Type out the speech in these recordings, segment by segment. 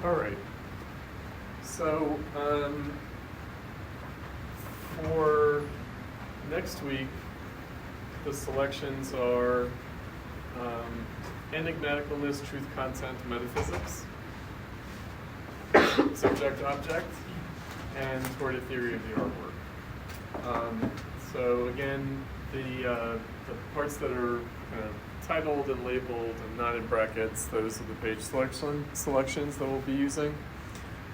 All right. So for next week, the selections are enigmaticalness, truth, content, metaphysics, subject-object, and toward a theory of the artwork. So again, the parts that are kind of titled and labeled and not in brackets, those are the page selections that we'll be using.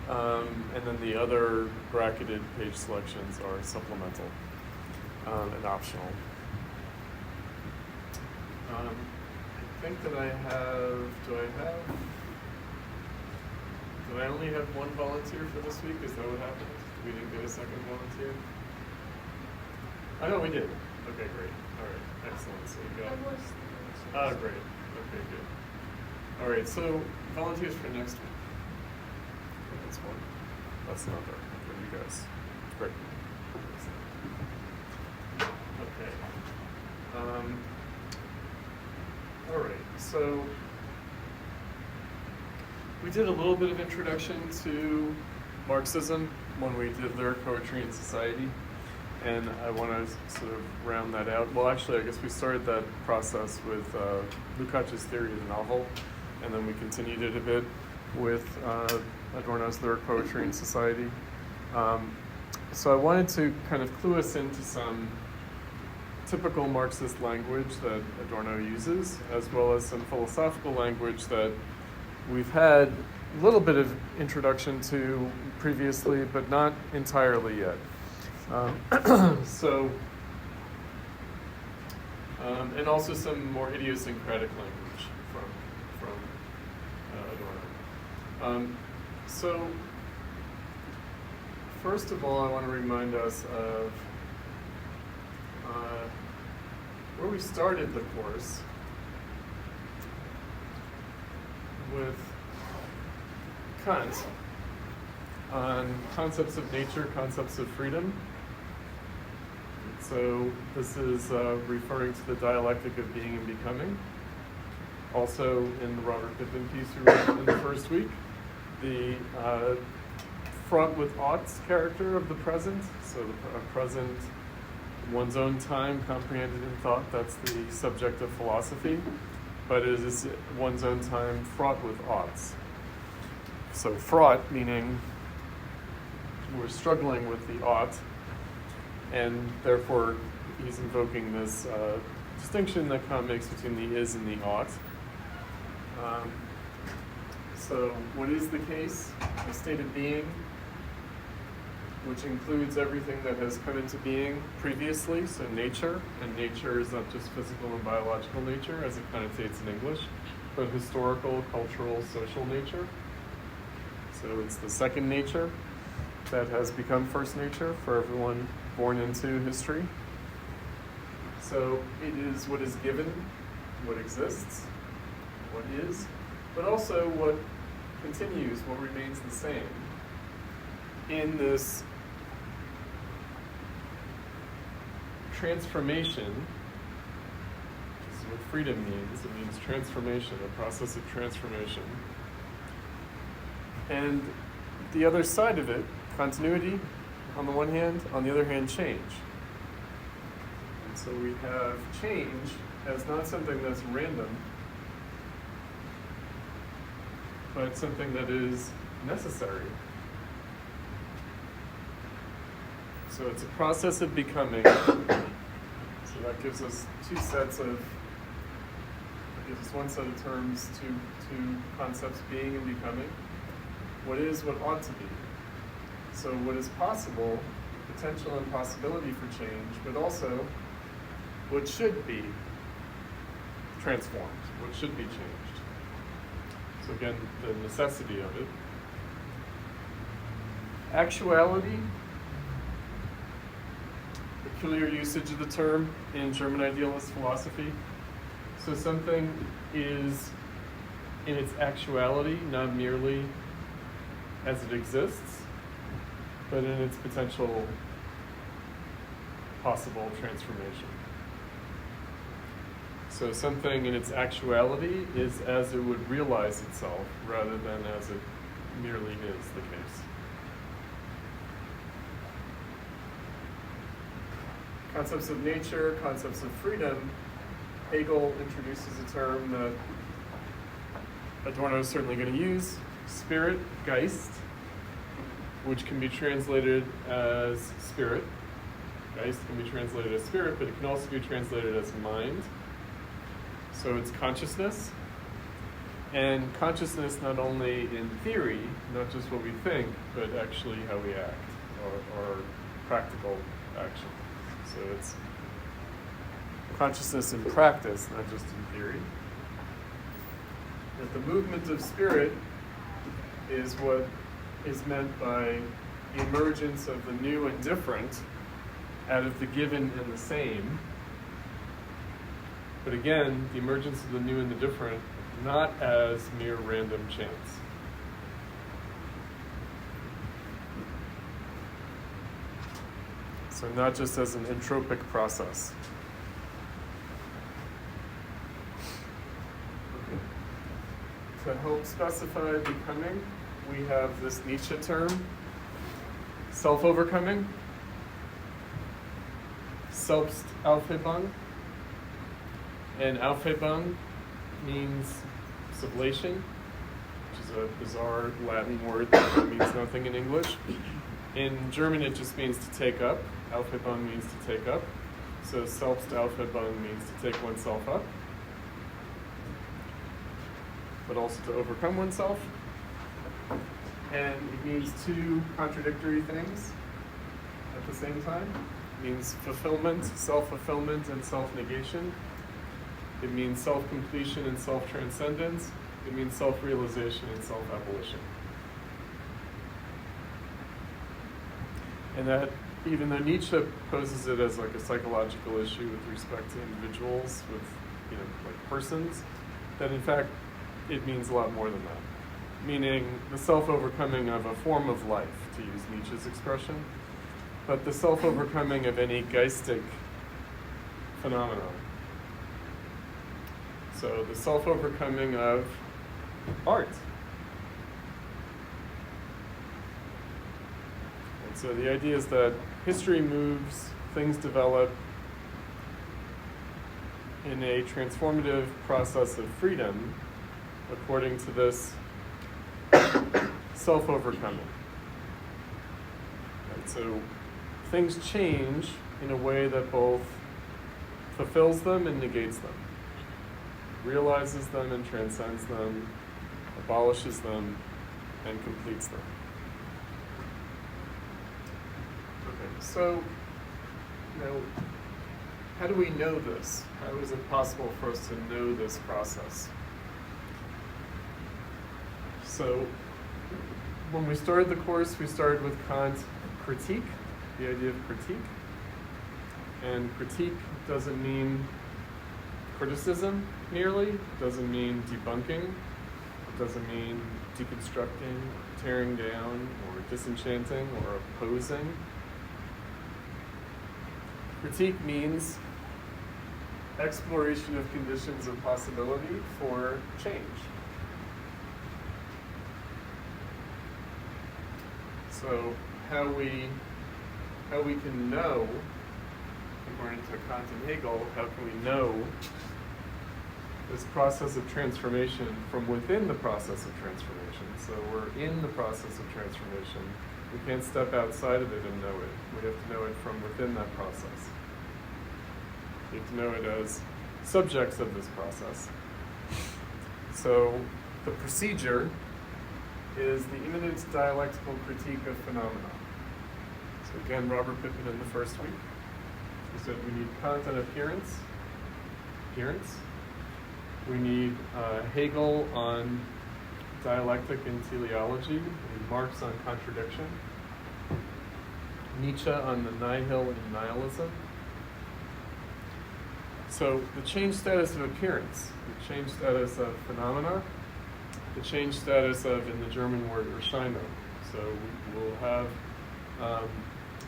And then the other bracketed page selections are supplemental and optional. I think that do I only have one volunteer for this week? Is that what happened? We didn't get a second volunteer? I know we did. Okay, great. All right, excellent. So we got. Great. Okay, good. All right, so volunteers for next week. That's one. That's another. Okay, you guys. Great. Okay. All right, so we did a little bit of introduction to Marxism when we did Lyric Poetry in Society, and I want to sort of round that out. Well, actually, I guess we started that process with Lukács's Theory of the Novel, and then we continued it a bit with Adorno's Lyric Poetry in Society. So I wanted to kind of clue us into some typical Marxist language that Adorno uses, as well as some philosophical language that we've had a little bit of introduction to previously, but not entirely yet. And also some more idiosyncratic language from Adorno. So first of all, I want to remind us of where we started the course with Kant on concepts of nature, concepts of freedom. So this is referring to the dialectic of being and becoming. Also in the Robert Pippin piece we read in the first week, the fraught with oughts character of the present. So the present, one's own time comprehended in thought, that's the subject of philosophy, but it is one's own time fraught with oughts. So fraught meaning we're struggling with the ought, and therefore he's invoking this distinction that Kant makes between the is and the ought. So what is the case? A state of being, which includes everything that has come into being previously, so nature, and nature is not just physical and biological nature as it connotates in English, but historical, cultural, social nature. So it's the second nature that has become first nature for everyone born into history. So it is what is given, what exists, what is, but also what continues, what remains the same in this transformation. This is what freedom means. It means transformation, a process of transformation. And the other side of it, continuity on the one hand, on the other hand, change. And so we have change as not something that's random, but something that is necessary. So it's a process of becoming. So that gives us one set of terms, two concepts, being and becoming. What is, what ought to be. So what is possible, potential and possibility for change, but also what should be transformed, what should be changed. So again, the necessity of it. Actuality, peculiar usage of the term in German idealist philosophy. So something is in its actuality, not merely as it exists, but in its potential possible transformation. So something in its actuality is as it would realize itself rather than as it merely is the case. Concepts of nature, concepts of freedom. Hegel introduces a term that Adorno is certainly going to use, spirit, Geist, which can be translated as spirit. Geist can be translated as spirit, but it can also be translated as mind. So it's consciousness. And consciousness not only in theory, not just what we think, but actually how we act, or practical action. So it's consciousness in practice, not just in theory. That the movement of spirit is what is meant by the emergence of the new and different out of the given and the same. But again, the emergence of the new and the different, not as mere random chance. So not just as an entropic process. To help specify becoming, we have this Nietzsche term, self-overcoming, Selbstaufhebung, and Aufhebung means sublation, which is a bizarre Latin word that means nothing in English. In German, it just means to take up. Aufhebung means to take up. So Selbstaufhebung means to take oneself up, but also to overcome oneself. And it means two contradictory things at the same time. It means fulfillment, self-fulfillment, and self-negation. It means self-completion and self-transcendence. It means self-realization and self-abolition. And that, even though Nietzsche poses it as like a psychological issue with respect to individuals, with like persons, that in fact it means a lot more than that. Meaning the self-overcoming of a form of life, to use Nietzsche's expression, but the self-overcoming of any geistic phenomenon. So the self-overcoming of art. And so the idea is that history moves, things develop in a transformative process of freedom according to this self-overcoming. Right? So things change in a way that both fulfills them and negates them, realizes them and transcends them, abolishes them, and completes them. Okay, so how do we know this? How is it possible for us to know this process? So when we started the course, we started with Kant's critique, the idea of critique. And critique doesn't mean criticism merely, it doesn't mean debunking, it doesn't mean deconstructing, or tearing down, or disenchanting, or opposing. Critique means exploration of conditions of possibility for change. So how we can know, according to Kant and Hegel, how can we know this process of transformation from within the process of transformation? So we're in the process of transformation. We can't step outside of it and know it. We have to know it from within that process. We have to know it as subjects of this process. So the procedure is the immanent dialectical critique of phenomena. So again, Robert Pippin in the first week, he said we need Kant on appearance. We need Hegel on dialectic and teleology. We need Marx on contradiction. Nietzsche on the nihil and nihilism. So the change status of appearance, the change status of phenomena, the change status of, in the German word, Erscheinung. So we'll have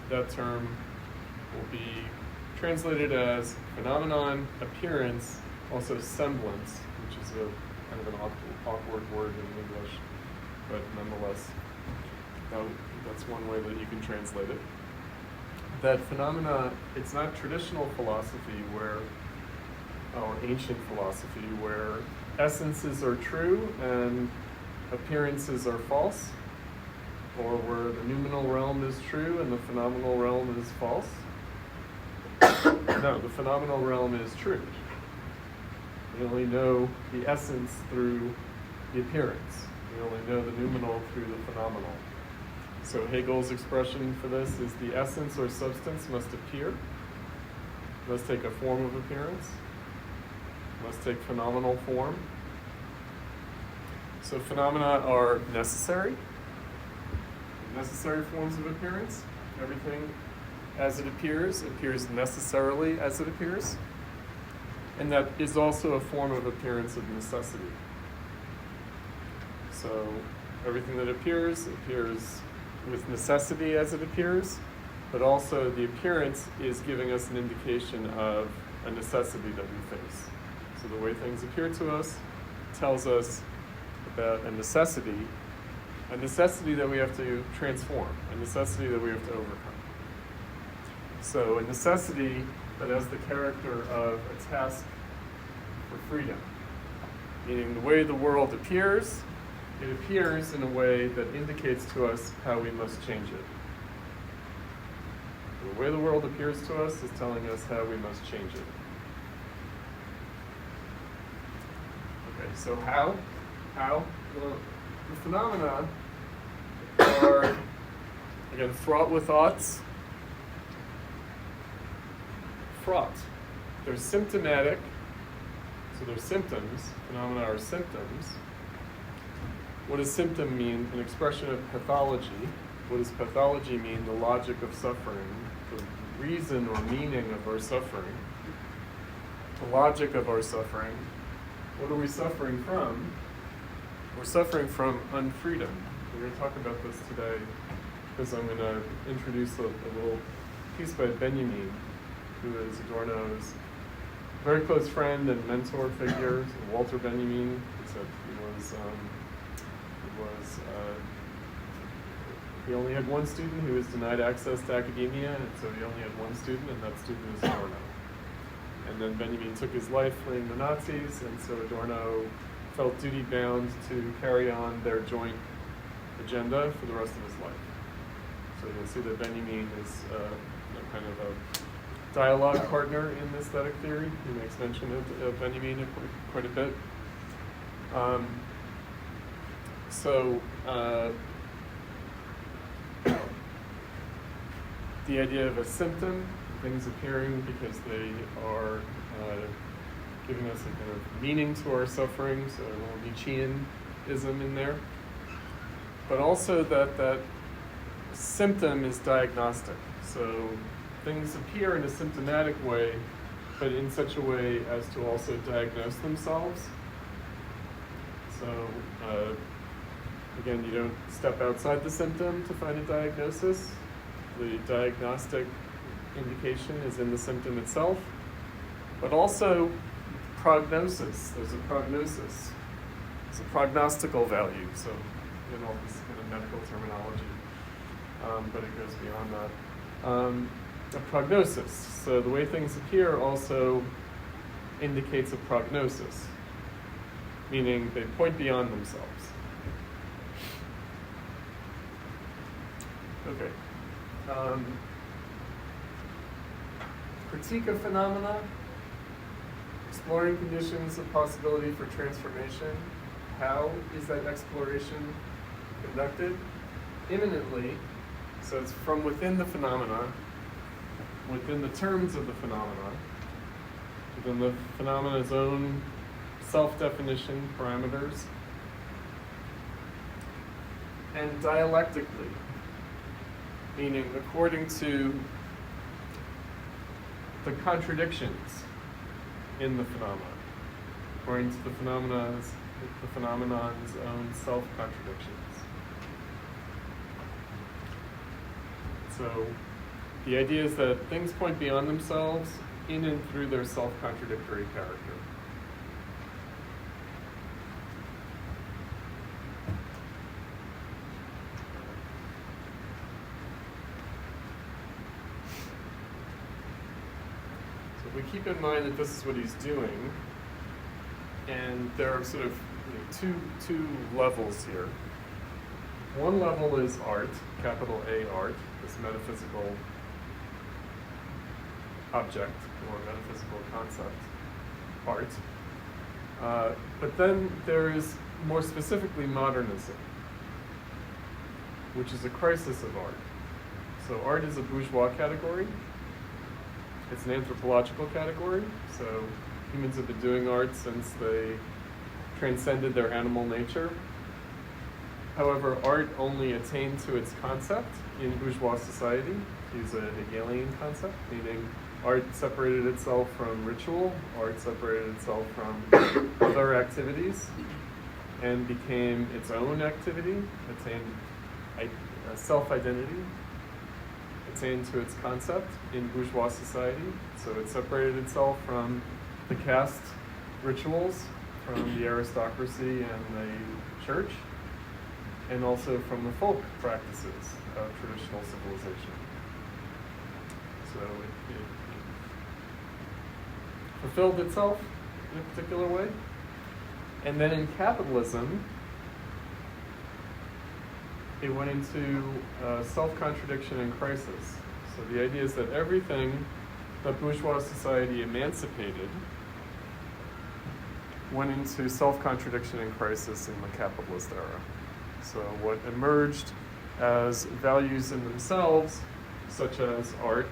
that term will be translated as phenomenon, appearance, also semblance, which is a kind of an awkward word in English. but nonetheless, that's one way that you can translate it. That phenomena, it's not traditional philosophy or ancient philosophy, where essences are true and appearances are false, or where the noumenal realm is true and the phenomenal realm is false. No, the phenomenal realm is true. You only know the essence through the appearance. You only know the noumenal through the phenomenal. So Hegel's expression for this is the essence or substance must appear, must take a form of appearance, must take phenomenal form. So phenomena are necessary forms of appearance. Everything as it appears necessarily as it appears. And that is also a form of appearance of necessity. So everything that appears with necessity as it appears, but also the appearance is giving us an indication of a necessity that we face. So the way things appear to us tells us about a necessity that we have to transform, a necessity that we have to overcome. So a necessity that has the character of a task for freedom, meaning the way the world appears, it appears in a way that indicates to us how we must change it. The way the world appears to us is telling us how we must change it. Okay, so how? Well, the phenomena are, again, fraught with thoughts. Fraught. They're symptomatic, so they're symptoms. Phenomena are symptoms. What does symptom mean? An expression of pathology. What does pathology mean? The logic of suffering, the reason or meaning of our suffering, the logic of our suffering. What are we suffering from? We're suffering from unfreedom. We're going to talk about this today because I'm going to introduce a little piece by Benjamin, who is Adorno's very close friend and mentor figure. Walter Benjamin. He only had one student who was denied access to academia, and so he only had one student, and that student was Adorno. And then Benjamin took his life fleeing the Nazis, and so Adorno felt duty-bound to carry on their joint agenda for the rest of his life. So you'll see that Benjamin is kind of a dialogue partner in aesthetic theory. He makes mention of Benjamin quite a bit. The idea of a symptom, things appearing because they are giving us a kind of meaning to our suffering, so a little Nietzscheanism in there. But also that symptom is diagnostic. So things appear in a symptomatic way, but in such a way as to also diagnose themselves. So again, you don't step outside the symptom to find a diagnosis. The diagnostic indication is in the symptom itself, but also prognosis. There's a prognosis. It's a prognostical value, so in all this kind of medical terminology, but it goes beyond that. A prognosis. So the way things appear also indicates a prognosis, meaning they point beyond themselves. Okay. Critique of phenomena, exploring conditions of possibility for transformation. How is that exploration conducted? Immanently, so it's from within the phenomena, within the terms of the phenomena, within the phenomena's own self-definition parameters, and dialectically, meaning according to the contradictions in the phenomena, according to the phenomenon's own self-contradictions. So the idea is that things point beyond themselves in and through their self-contradictory character. we keep in mind that this is what he's doing, and there are sort of two levels here. One level is art, capital A art, this metaphysical object or metaphysical concept, art. But then there is more specifically modernism, which is a crisis of art. So art is a bourgeois category. It's an anthropological category. So humans have been doing art since they transcended their animal nature. However, art only attained to its concept in bourgeois society. To use a Hegelian concept, meaning art separated itself from ritual, art separated itself from other activities, and became its own activity, attained a self-identity, attained to its concept in bourgeois society. So it separated itself from the caste rituals, from the aristocracy and the church, and also from the folk practices of traditional civilization. So it fulfilled itself in a particular way. And then in capitalism, it went into self-contradiction and crisis. So the idea is that everything that bourgeois society emancipated went into self-contradiction and crisis in the capitalist era. So what emerged as values in themselves, such as art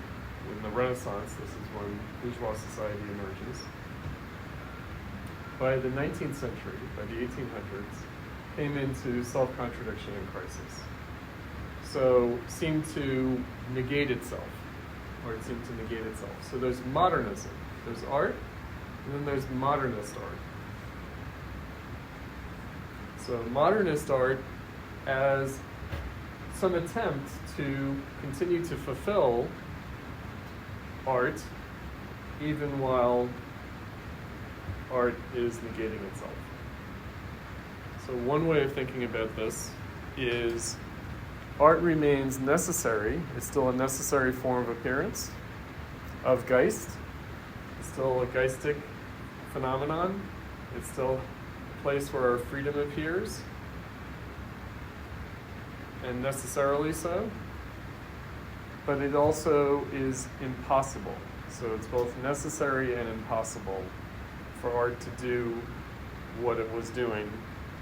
in the Renaissance, this is when bourgeois society emerges, by the 19th century, by the 1800s, came into self-contradiction and crisis. So seemed to negate itself, or it seemed to negate itself. So there's modernism, there's art, and then there's modernist art. So modernist art as some attempt to continue to fulfill art even while art is negating itself. So one way of thinking about this is art remains necessary. It's still a necessary form of appearance, of Geist. It's still a geistic phenomenon. It's still a place where our freedom appears, and necessarily so. But it also is impossible. So it's both necessary and impossible for art to do what it was doing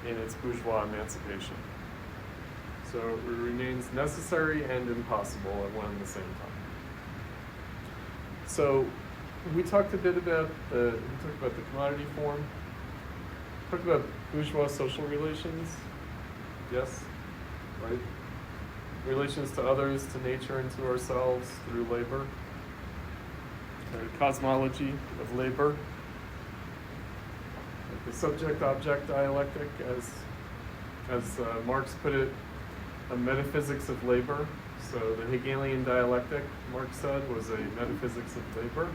in its bourgeois emancipation. So it remains necessary and impossible at one and the same time. So we talked a bit about the commodity form. Talked about bourgeois social relations. Yes, right? Relations to others, to nature, and to ourselves through labor. The cosmology of labor. The subject-object dialectic, as Marx put it, a metaphysics of labor. So the Hegelian dialectic, Marx said, was a metaphysics of labor.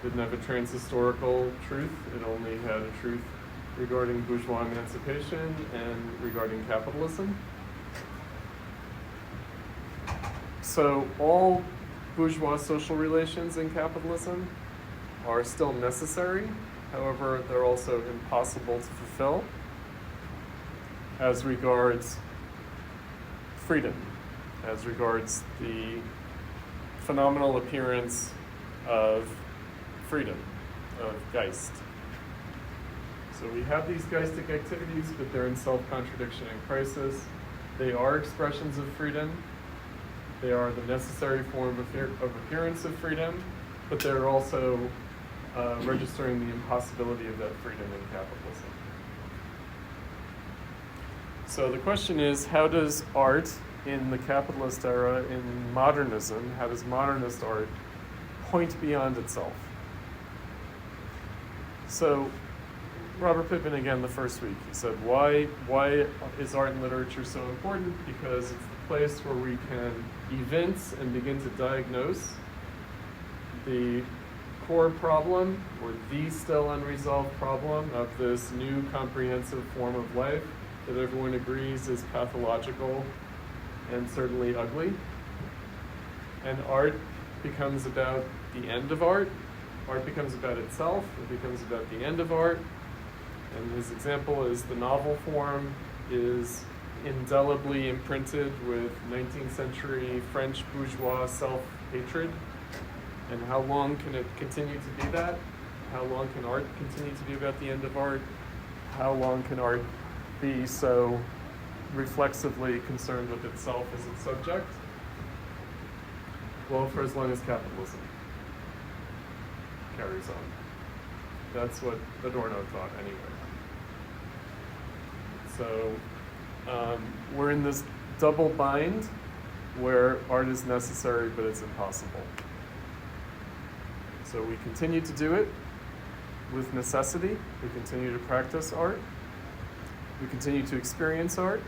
Didn't have a transhistorical truth. It only had a truth regarding bourgeois emancipation and regarding capitalism. So all bourgeois social relations in capitalism are still necessary. However, they're also impossible to fulfill as regards freedom, as regards the phenomenal appearance of freedom, of Geist. So we have these geistic activities, but they're in self-contradiction and crisis. They are expressions of freedom. They are the necessary form of appearance of freedom, but they're also registering the impossibility of that freedom in capitalism. So the question is, how does art in the capitalist era, in modernism, how does modernist art point beyond itself? So Robert Pippin, again, the first week, he said, why is art and literature so important? Because it's the place where we can evince and begin to diagnose the core problem, or the still unresolved problem of this new comprehensive form of life that everyone agrees is pathological and certainly ugly. And art becomes about the end of art. Art becomes about itself, it becomes about the end of art. And his example is the novel form is indelibly imprinted with 19th century French bourgeois self-hatred. And how long can it continue to be that? How long can art continue to be about the end of art? How long can art be so reflexively concerned with itself as its subject? Well, for as long as capitalism carries on. That's what Adorno thought anyway. So we're in this double bind where art is necessary but it's impossible. So we continue to do it with necessity. We continue to practice art. We continue to experience art.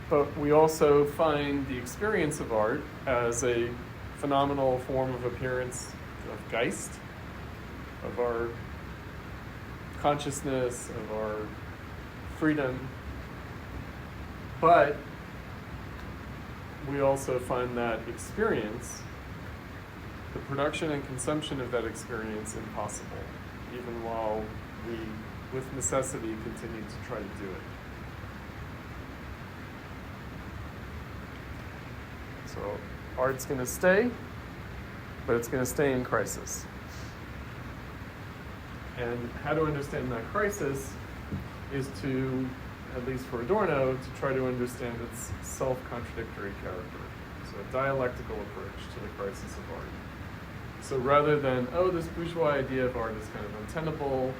But we also find the experience of art as a phenomenal form of appearance of Geist, of our consciousness, of our freedom. But we also find that experience, the production and consumption of that experience, impossible, even while we, with necessity, continue to try to do it. So art's going to stay, but it's going to stay in crisis. And how to understand that crisis is to, at least for Adorno, to try to understand its self-contradictory character. So a dialectical approach to the crisis of art. So rather than, oh, this bourgeois idea of art is kind of untenable,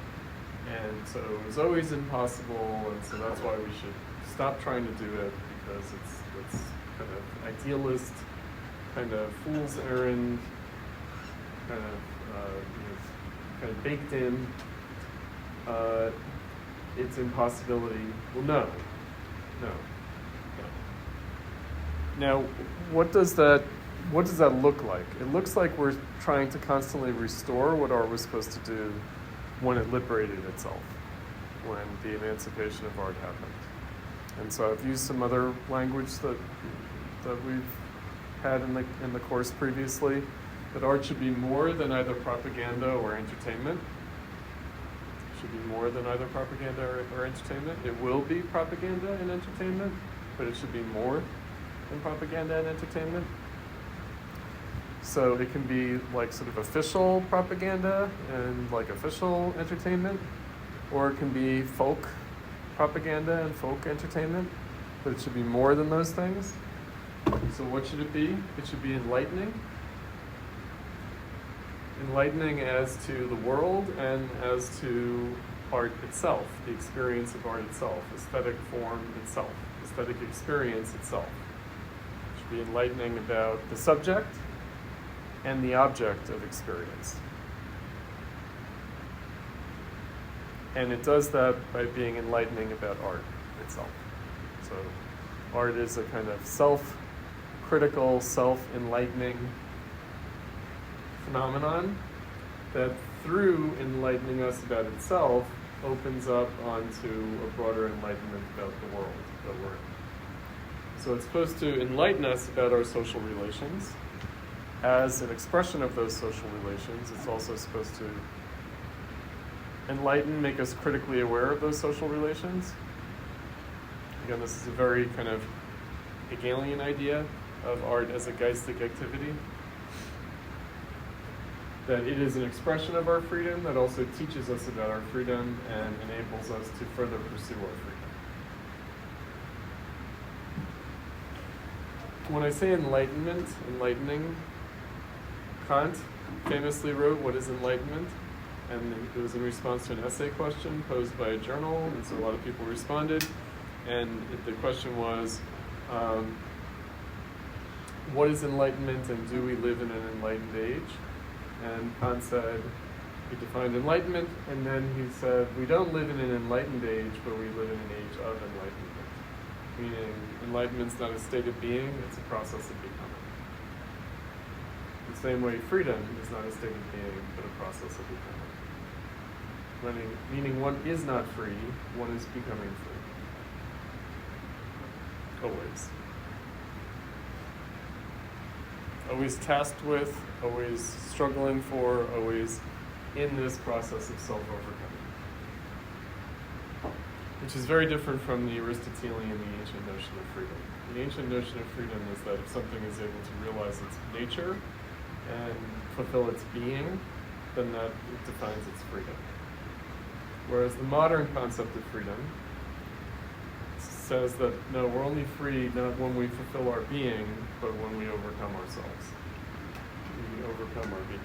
and so it was always impossible, and so that's why we should stop trying to do it, because it's kind of idealist, kind of fool's errand, kind of baked in, its impossibility. Well, no. Now, what does that look like? It looks like we're trying to constantly restore what art was supposed to do when it liberated itself, when the emancipation of art happened. And so I've used some other language that we've had in the course previously, that art should be more than either propaganda or entertainment. It should be more than either propaganda or entertainment. It will be propaganda and entertainment, but it should be more than propaganda and entertainment. So it can be like sort of official propaganda and like official entertainment, or it can be folk propaganda and folk entertainment, but it should be more than those things. So what should it be? It should be enlightening. Enlightening as to the world and as to art itself, the experience of art itself, aesthetic form itself, aesthetic experience itself. It should be enlightening about the subject and the object of experience. And it does that by being enlightening about art itself. So art is a kind of self-critical, self-enlightening phenomenon that, through enlightening us about itself, opens up onto a broader enlightenment about the world that we're in. So it's supposed to enlighten us about our social relations. As an expression of those social relations, it's also supposed to enlighten, make us critically aware of those social relations. Again, this is a very kind of Hegelian idea of art as a geistic activity. That it is an expression of our freedom that also teaches us about our freedom and enables us to further pursue our freedom. When I say enlightenment, enlightening, Kant famously wrote, "What is enlightenment?" And it was in response to an essay question posed by a journal, and so a lot of people responded. And the question was, what is enlightenment, and do we live in an enlightened age? And Kant said, he defined enlightenment, and then he said, we don't live in an enlightened age, but we live in an age of enlightenment. Meaning, enlightenment's not a state of being, it's a process of becoming. The same way freedom is not a state of being, but a process of becoming. Meaning one is not free, one is becoming free. Always. always tasked with, always struggling for, always in this process of self-overcoming. Which is very different from the Aristotelian, the ancient notion of freedom. The ancient notion of freedom is that if something is able to realize its nature and fulfill its being, then that it defines its freedom. Whereas the modern concept of freedom says that, no, we're only free not when we fulfill our being, but when we overcome ourselves. We overcome our being.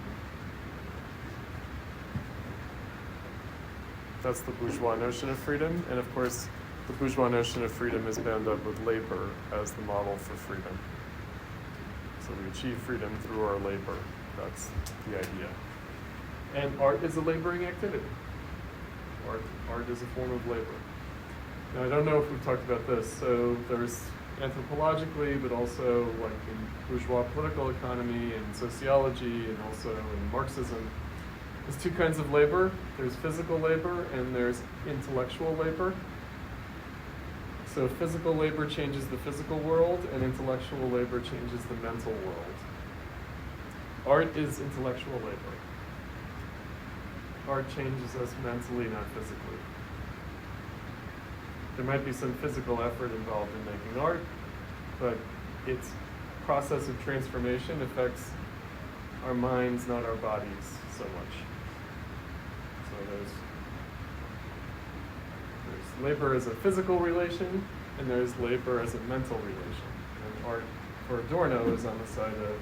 That's the bourgeois notion of freedom, and of course, the bourgeois notion of freedom is bound up with labor as the model for freedom. So we achieve freedom through our labor. That's the idea. And art is a laboring activity. Art is a form of labor. Now, I don't know if we've talked about this. So there's anthropologically, but also like in bourgeois political economy and sociology, and also in Marxism, there's two kinds of labor. There's physical labor and there's intellectual labor. So physical labor changes the physical world, and intellectual labor changes the mental world. Art is intellectual labor. Art changes us mentally, not physically. There might be some physical effort involved in making art, but its process of transformation affects our minds, not our bodies, so much. So there's labor as a physical relation, and there's labor as a mental relation. And art for Adorno is on the side of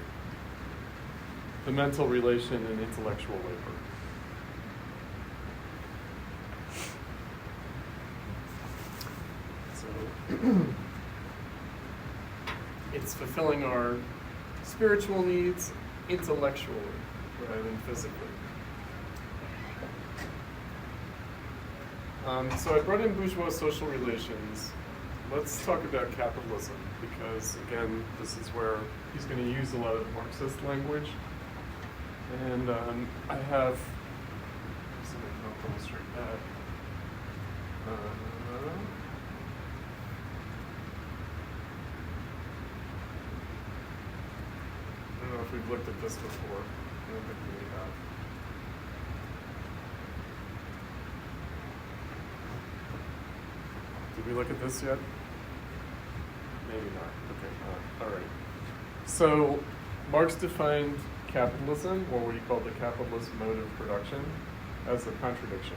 the mental relation and intellectual labor. It's fulfilling our spiritual needs intellectually rather than physically. So I brought in bourgeois social relations. Let's talk about capitalism, because again, this is where he's going to use a lot of Marxist language. And I have something to help illustrate that. I don't know if we've looked at this before. I don't think we have. Did we look at this yet? Maybe not. Okay, all right. So Marx defined capitalism, or what he called the capitalist mode of production, as a contradiction.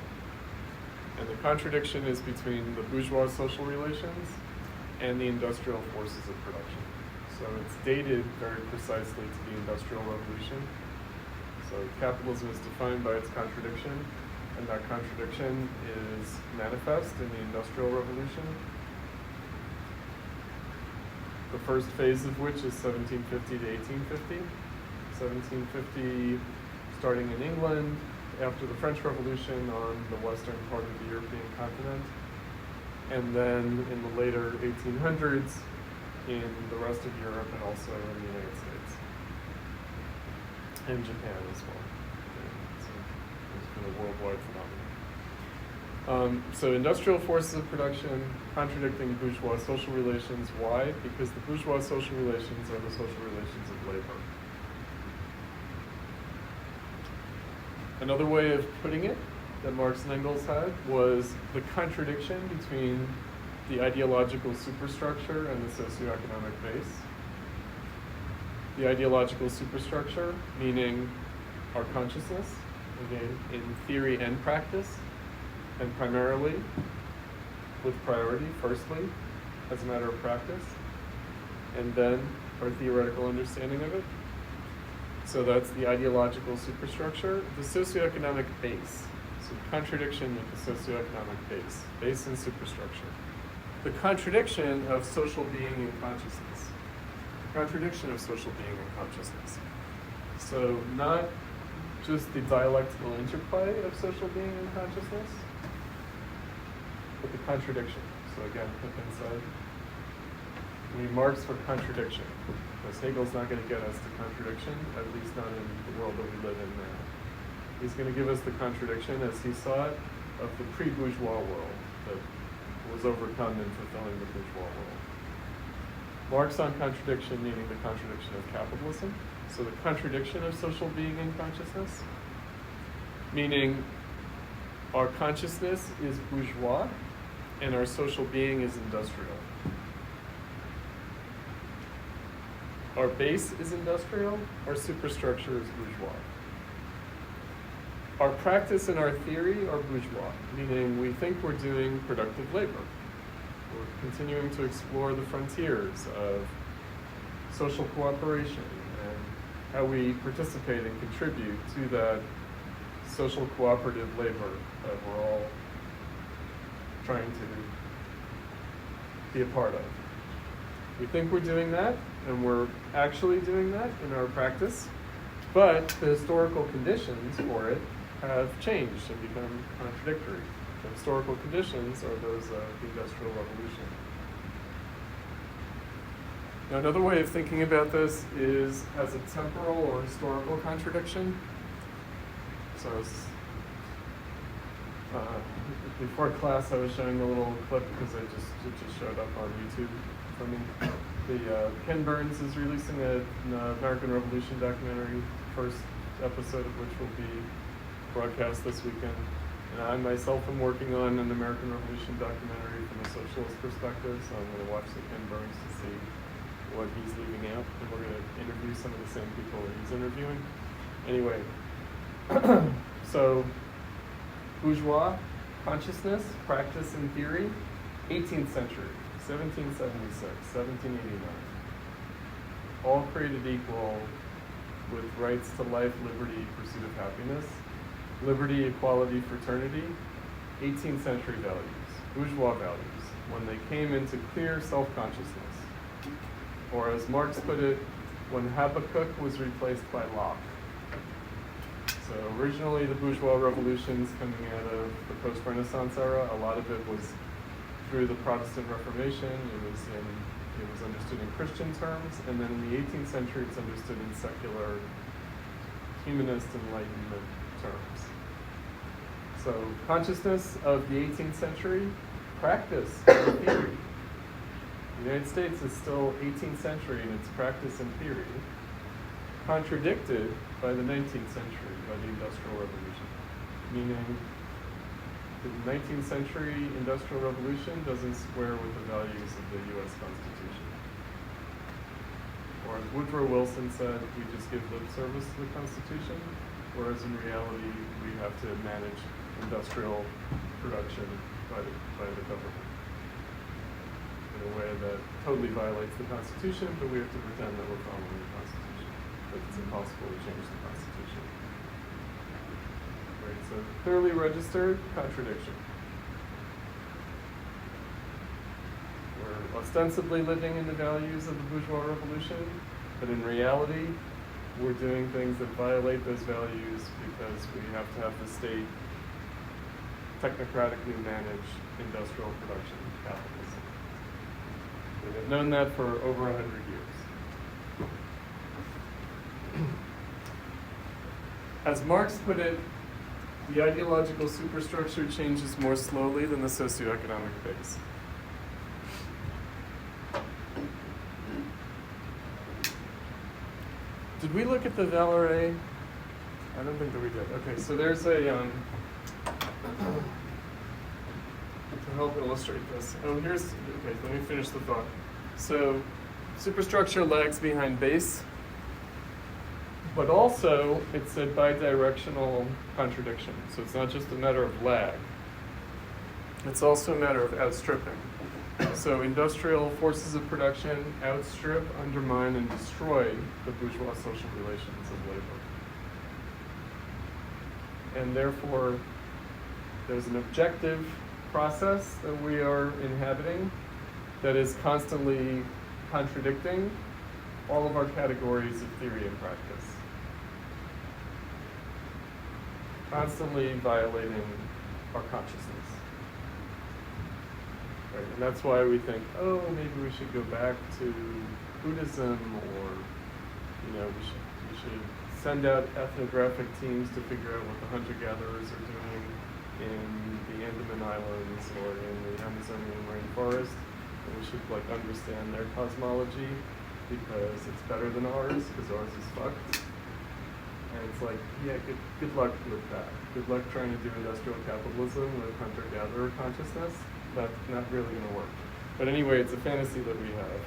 And the contradiction is between the bourgeois social relations and the industrial forces of production. So it's dated very precisely to the Industrial Revolution. So capitalism is defined by its contradiction, and that contradiction is manifest in the Industrial Revolution. The first phase of which is 1750 to 1850. 1750 starting in England, after the French Revolution on the western part of the European continent, and then in the later 1800s in the rest of Europe and also in the United States. And Japan as well. It's been a worldwide phenomenon. So industrial forces of production contradicting bourgeois social relations. Why? Because the bourgeois social relations are the social relations of labor. Another way of putting it that Marx and Engels had was the contradiction between the ideological superstructure and the socioeconomic base. The ideological superstructure, meaning our consciousness, again, in theory and practice, and primarily, with priority, firstly, as a matter of practice, and then our theoretical understanding of it. So that's the ideological superstructure. The socioeconomic base, so contradiction with the socioeconomic base and superstructure. The contradiction of social being and consciousness. Contradiction of social being and consciousness. So not just the dialectical interplay of social being and consciousness, but the contradiction. So again, Pippin said, we need Marx for contradiction. Because Hegel's not going to get us to contradiction, at least not in the world that we live in now. He's going to give us the contradiction, as he saw it, of the pre-bourgeois world that was overcome in fulfilling the bourgeois world. Marx on contradiction, meaning the contradiction of capitalism. So the contradiction of social being and consciousness, meaning our consciousness is bourgeois and our social being is industrial. Our base is industrial, our superstructure is bourgeois. Our practice and our theory are bourgeois, meaning we think we're doing productive labor. We're continuing to explore the frontiers of social cooperation and how we participate and contribute to that social cooperative labor that we're all trying to be a part of. We think we're doing that, and we're actually doing that in our practice, but the historical conditions for it have changed and become contradictory. The historical conditions are those of the Industrial Revolution. Now, another way of thinking about this is as a temporal or historical contradiction. So before class, I was showing a little clip because it just showed up on YouTube for me. Ken Burns is releasing an American Revolution documentary, first episode of which will be broadcast this weekend. And I myself am working on an American Revolution documentary from a socialist perspective, so I'm going to watch the Ken Burns to see what he's leaving out, and we're going to interview some of the same people that he's interviewing. Anyway, so bourgeois consciousness, practice and theory, 18th century, 1776, 1789, all created equal with rights to life, liberty, pursuit of happiness, liberty, equality, fraternity, 18th century values, bourgeois values, when they came into clear self-consciousness. Or as Marx put it, when Habakkuk was replaced by Locke. So originally the bourgeois revolutions coming out of the post-Renaissance era, a lot of it was through the Protestant Reformation. It was understood in Christian terms, and then in the 18th century it's understood in secular humanist enlightenment terms. So consciousness of the 18th century, practice and theory. The United States is still 18th century in its practice and theory, contradicted by the 19th century, by the Industrial Revolution. Meaning, the 19th century Industrial Revolution doesn't square with the values of the U.S. Constitution. Or as Woodrow Wilson said, we just give lip service to the Constitution, whereas in reality, we have to manage industrial production by the government in a way that totally violates the Constitution, but we have to pretend that we're following the Constitution. But it's impossible to change the Constitution. Right, so clearly registered contradiction. We're ostensibly living in the values of the bourgeois revolution, but in reality, we're doing things that violate those values because we have to have the state technocratically manage industrial production capitalism. We have known that for over 100 years. As Marx put it, the ideological superstructure changes more slowly than the socioeconomic base. Did we look at the Valerie? I don't think that we did. Okay, so there's a, to help illustrate this. Okay, let me finish the thought. So, superstructure lags behind base, but also it's a bidirectional contradiction. So it's not just a matter of lag. It's also a matter of outstripping. So industrial forces of production outstrip, undermine, and destroy the bourgeois social relations of labor. And therefore, there's an objective process that we are inhabiting that is constantly contradicting all of our categories of theory and practice. Constantly violating our consciousness. Right? And that's why we think, oh, maybe we should go back to Buddhism, or we should send out ethnographic teams to figure out what the hunter-gatherers are doing in the Andaman Islands or in the Amazonian rainforest, and we should understand their cosmology. because it's better than ours, because ours is fucked. And it's like, yeah, good luck with that. Good luck trying to do industrial capitalism with hunter-gatherer consciousness. That's not really going to work. But anyway, it's a fantasy that we have,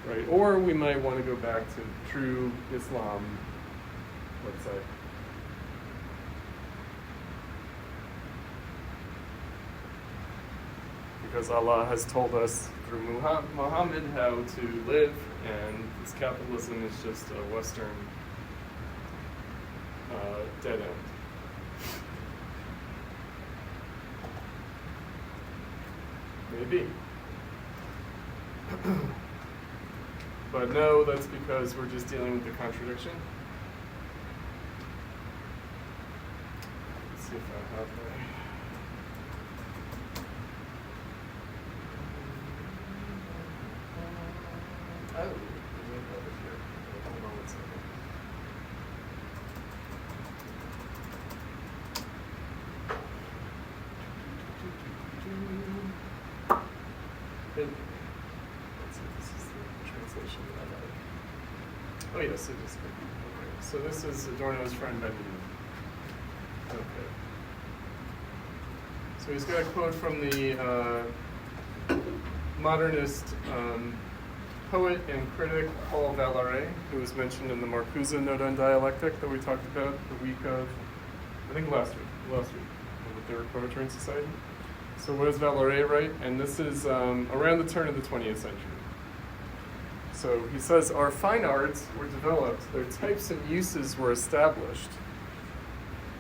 right? Or we might want to go back to true Islam, let's say. Because Allah has told us through Muhammad how to live, and this capitalism is just a Western dead end. Maybe. But no, that's because we're just dealing with the contradiction. Let's see if I have my... Oh, I may have it here. Hold on one second. Let's see if this is the translation that I like. Oh yes, it is. Okay. So this is Adorno's friend Benjamin. Okay. So he's got a quote from the modernist poet and critic Paul Valéry, who was mentioned in the Marcuse Note on Dialectic that we talked about the week of, I think last week, with the Third Poetry and Society. So what does Valéry write? And this is around the turn of the 20th century. So he says, our fine arts were developed, their types and uses were established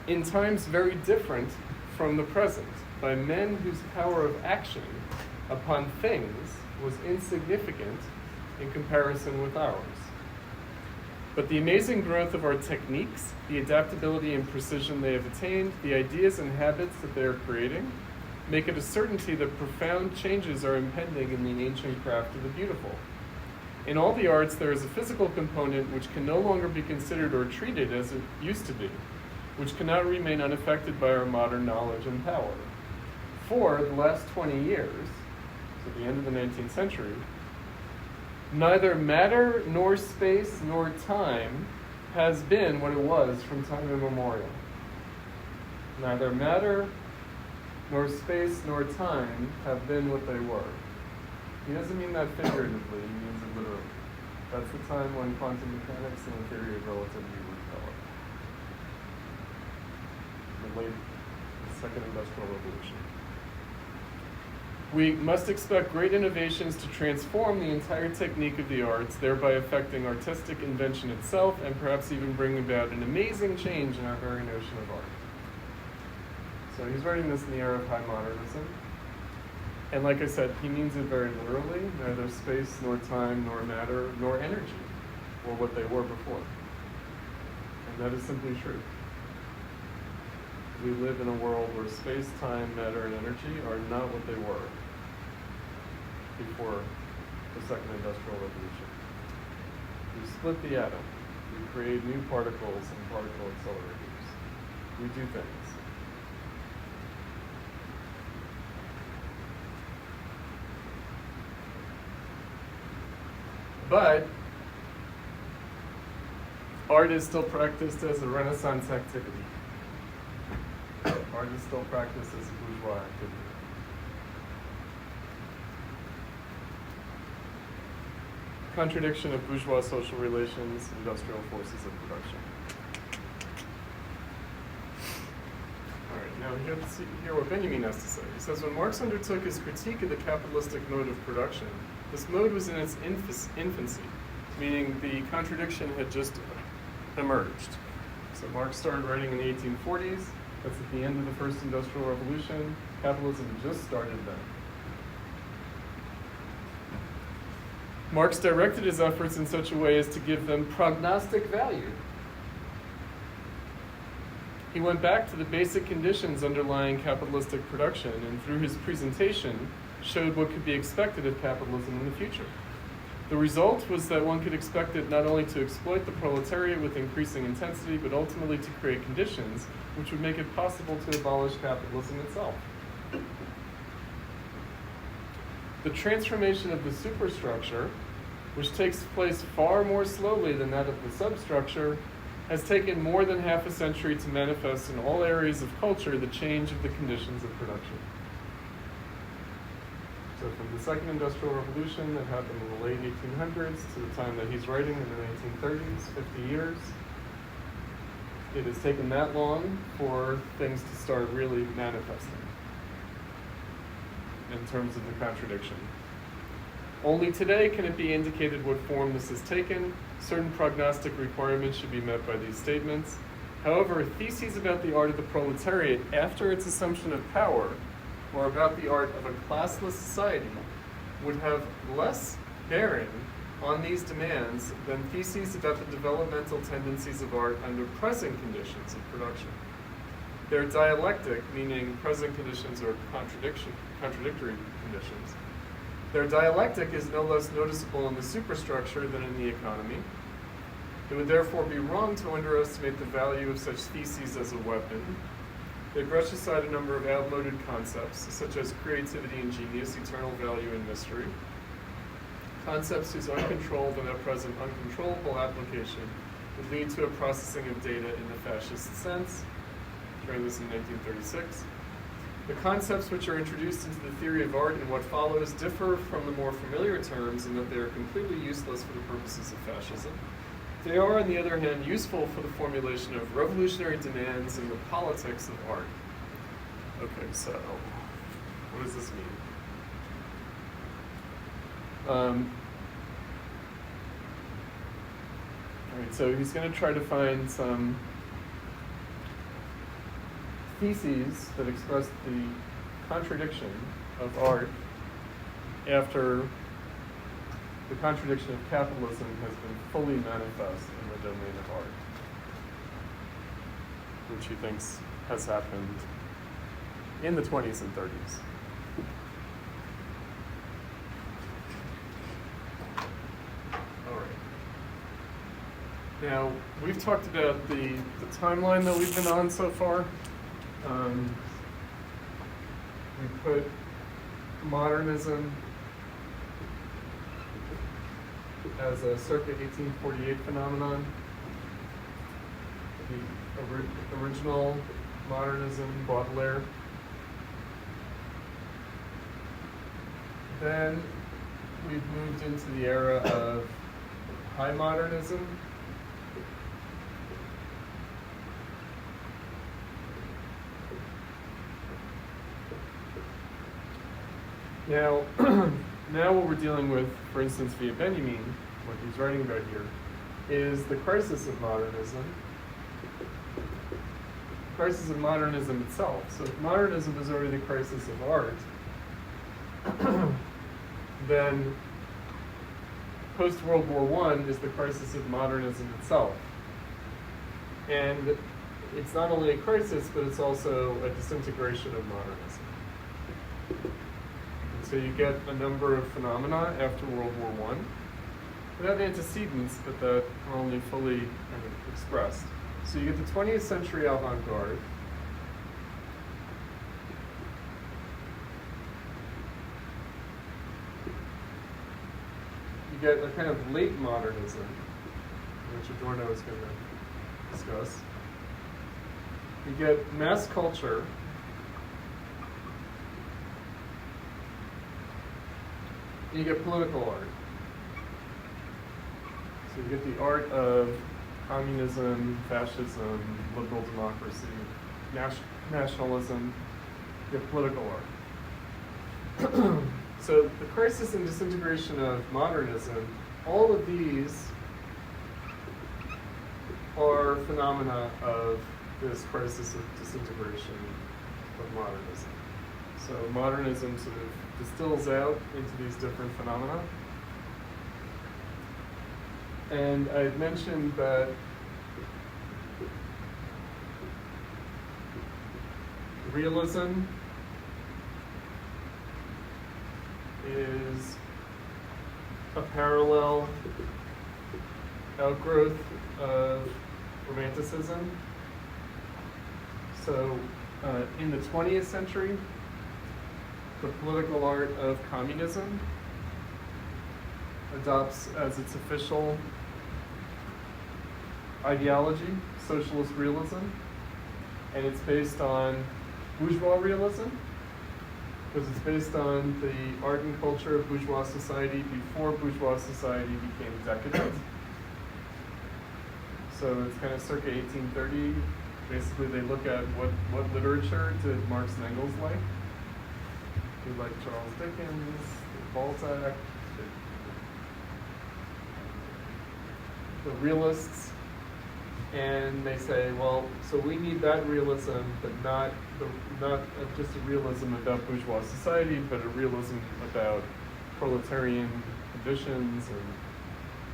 in times very different from the present, by men whose power of action upon things was insignificant in comparison with ours. But the amazing growth of our techniques, the adaptability and precision they have attained, the ideas and habits that they are creating, make it a certainty that profound changes are impending in the ancient craft of the beautiful. In all the arts, there is a physical component which can no longer be considered or treated as it used to be, which cannot remain unaffected by our modern knowledge and power. For the last 20 years, so the end of the 19th century, neither matter nor space nor time has been what it was from time immemorial. Neither matter nor space nor time have been what they were. He doesn't mean that figuratively, he means it literally. That's the time when quantum mechanics and the theory of relativity were developed. The second industrial revolution. We must expect great innovations to transform the entire technique of the arts, thereby affecting artistic invention itself, and perhaps even bring about an amazing change in our very notion of art. So he's writing this in the era of high modernism. And like I said, he means it very literally. Neither space, nor time, nor matter, nor energy were what they were before. And that is simply true. We live in a world where space, time, matter, and energy are not what they were before the second industrial revolution. We split the atom. We create new particles and particle accelerators. We do things. But art is still practiced as a Renaissance activity. Art is still practiced as a bourgeois activity. Contradiction of bourgeois social relations, industrial forces of production. All right, now let's hear what Benjamin has to say. He says, when Marx undertook his critique of the capitalistic mode of production, this mode was in its infancy, meaning the contradiction had just emerged. So Marx started writing in the 1840s. That's at the end of the first industrial revolution. Capitalism just started then. Marx directed his efforts in such a way as to give them prognostic value. He went back to the basic conditions underlying capitalistic production, and through his presentation, showed what could be expected of capitalism in the future. The result was that one could expect it not only to exploit the proletariat with increasing intensity, but ultimately to create conditions which would make it possible to abolish capitalism itself. The transformation of the superstructure which takes place far more slowly than that of the substructure, has taken more than half a century to manifest in all areas of culture the change of the conditions of production. So from the Second Industrial Revolution that happened in the late 1800s to the time that he's writing in the 1930s, 50 years, it has taken that long for things to start really manifesting in terms of the contradiction. Only today can it be indicated what form this has taken. Certain prognostic requirements should be met by these statements. However, theses about the art of the proletariat after its assumption of power, or about the art of a classless society, would have less bearing on these demands than theses about the developmental tendencies of art under present conditions of production. Their dialectic, meaning present conditions or contradictory conditions, their dialectic is no less noticeable in the superstructure than in the economy. It would therefore be wrong to underestimate the value of such theses as a weapon. They brush aside a number of outmoded concepts, such as creativity and genius, eternal value and mystery, concepts whose uncontrolled and at present uncontrollable application would lead to a processing of data in the fascist sense. During this in 1936. The concepts which are introduced into the theory of art in what follows differ from the more familiar terms in that they are completely useless for the purposes of fascism. They are, on the other hand, useful for the formulation of revolutionary demands in the politics of art. Okay, so what does this mean? All right, so he's going to try to find some theses that express the contradiction of art after the contradiction of capitalism has been fully manifest in the domain of art, which he thinks has happened in the 20s and 30s. All right. Now, we've talked about the timeline that we've been on so far. We put modernism as a circa 1848 phenomenon. The original modernism, Baudelaire. Then we've moved into the era of high modernism. Now, now what we're dealing with, for instance, via Benjamin, what he's writing about here, is the crisis of modernism. The crisis of modernism itself. So if modernism is already the crisis of art, then post-World War I is the crisis of modernism itself. And it's not only a crisis, but it's also a disintegration of modernism. So you get a number of phenomena after World War I that have antecedents, but that are only fully kind of expressed. So you get the 20th century avant-garde. You get a kind of late modernism, which Adorno is going to discuss. You get mass culture. And you get political art. So you get the art of communism, fascism, liberal democracy, nationalism, you get political art. So the crisis and disintegration of modernism, all of these are phenomena of this crisis of disintegration of modernism. So modernism sort of distills out into these different phenomena. And I had mentioned that realism is a parallel outgrowth of Romanticism. So in the 20th century, the political art of communism adopts as its official ideology socialist realism, and it's based on bourgeois realism, because it's based on the art and culture of bourgeois society before bourgeois society became decadent. So it's kind of circa 1830. Basically, they look at what literature did Marx and Engels like. They like Charles Dickens, Balzac, the realists, and they say, well, so we need that realism, but not just a realism about bourgeois society, but a realism about proletarian conditions, and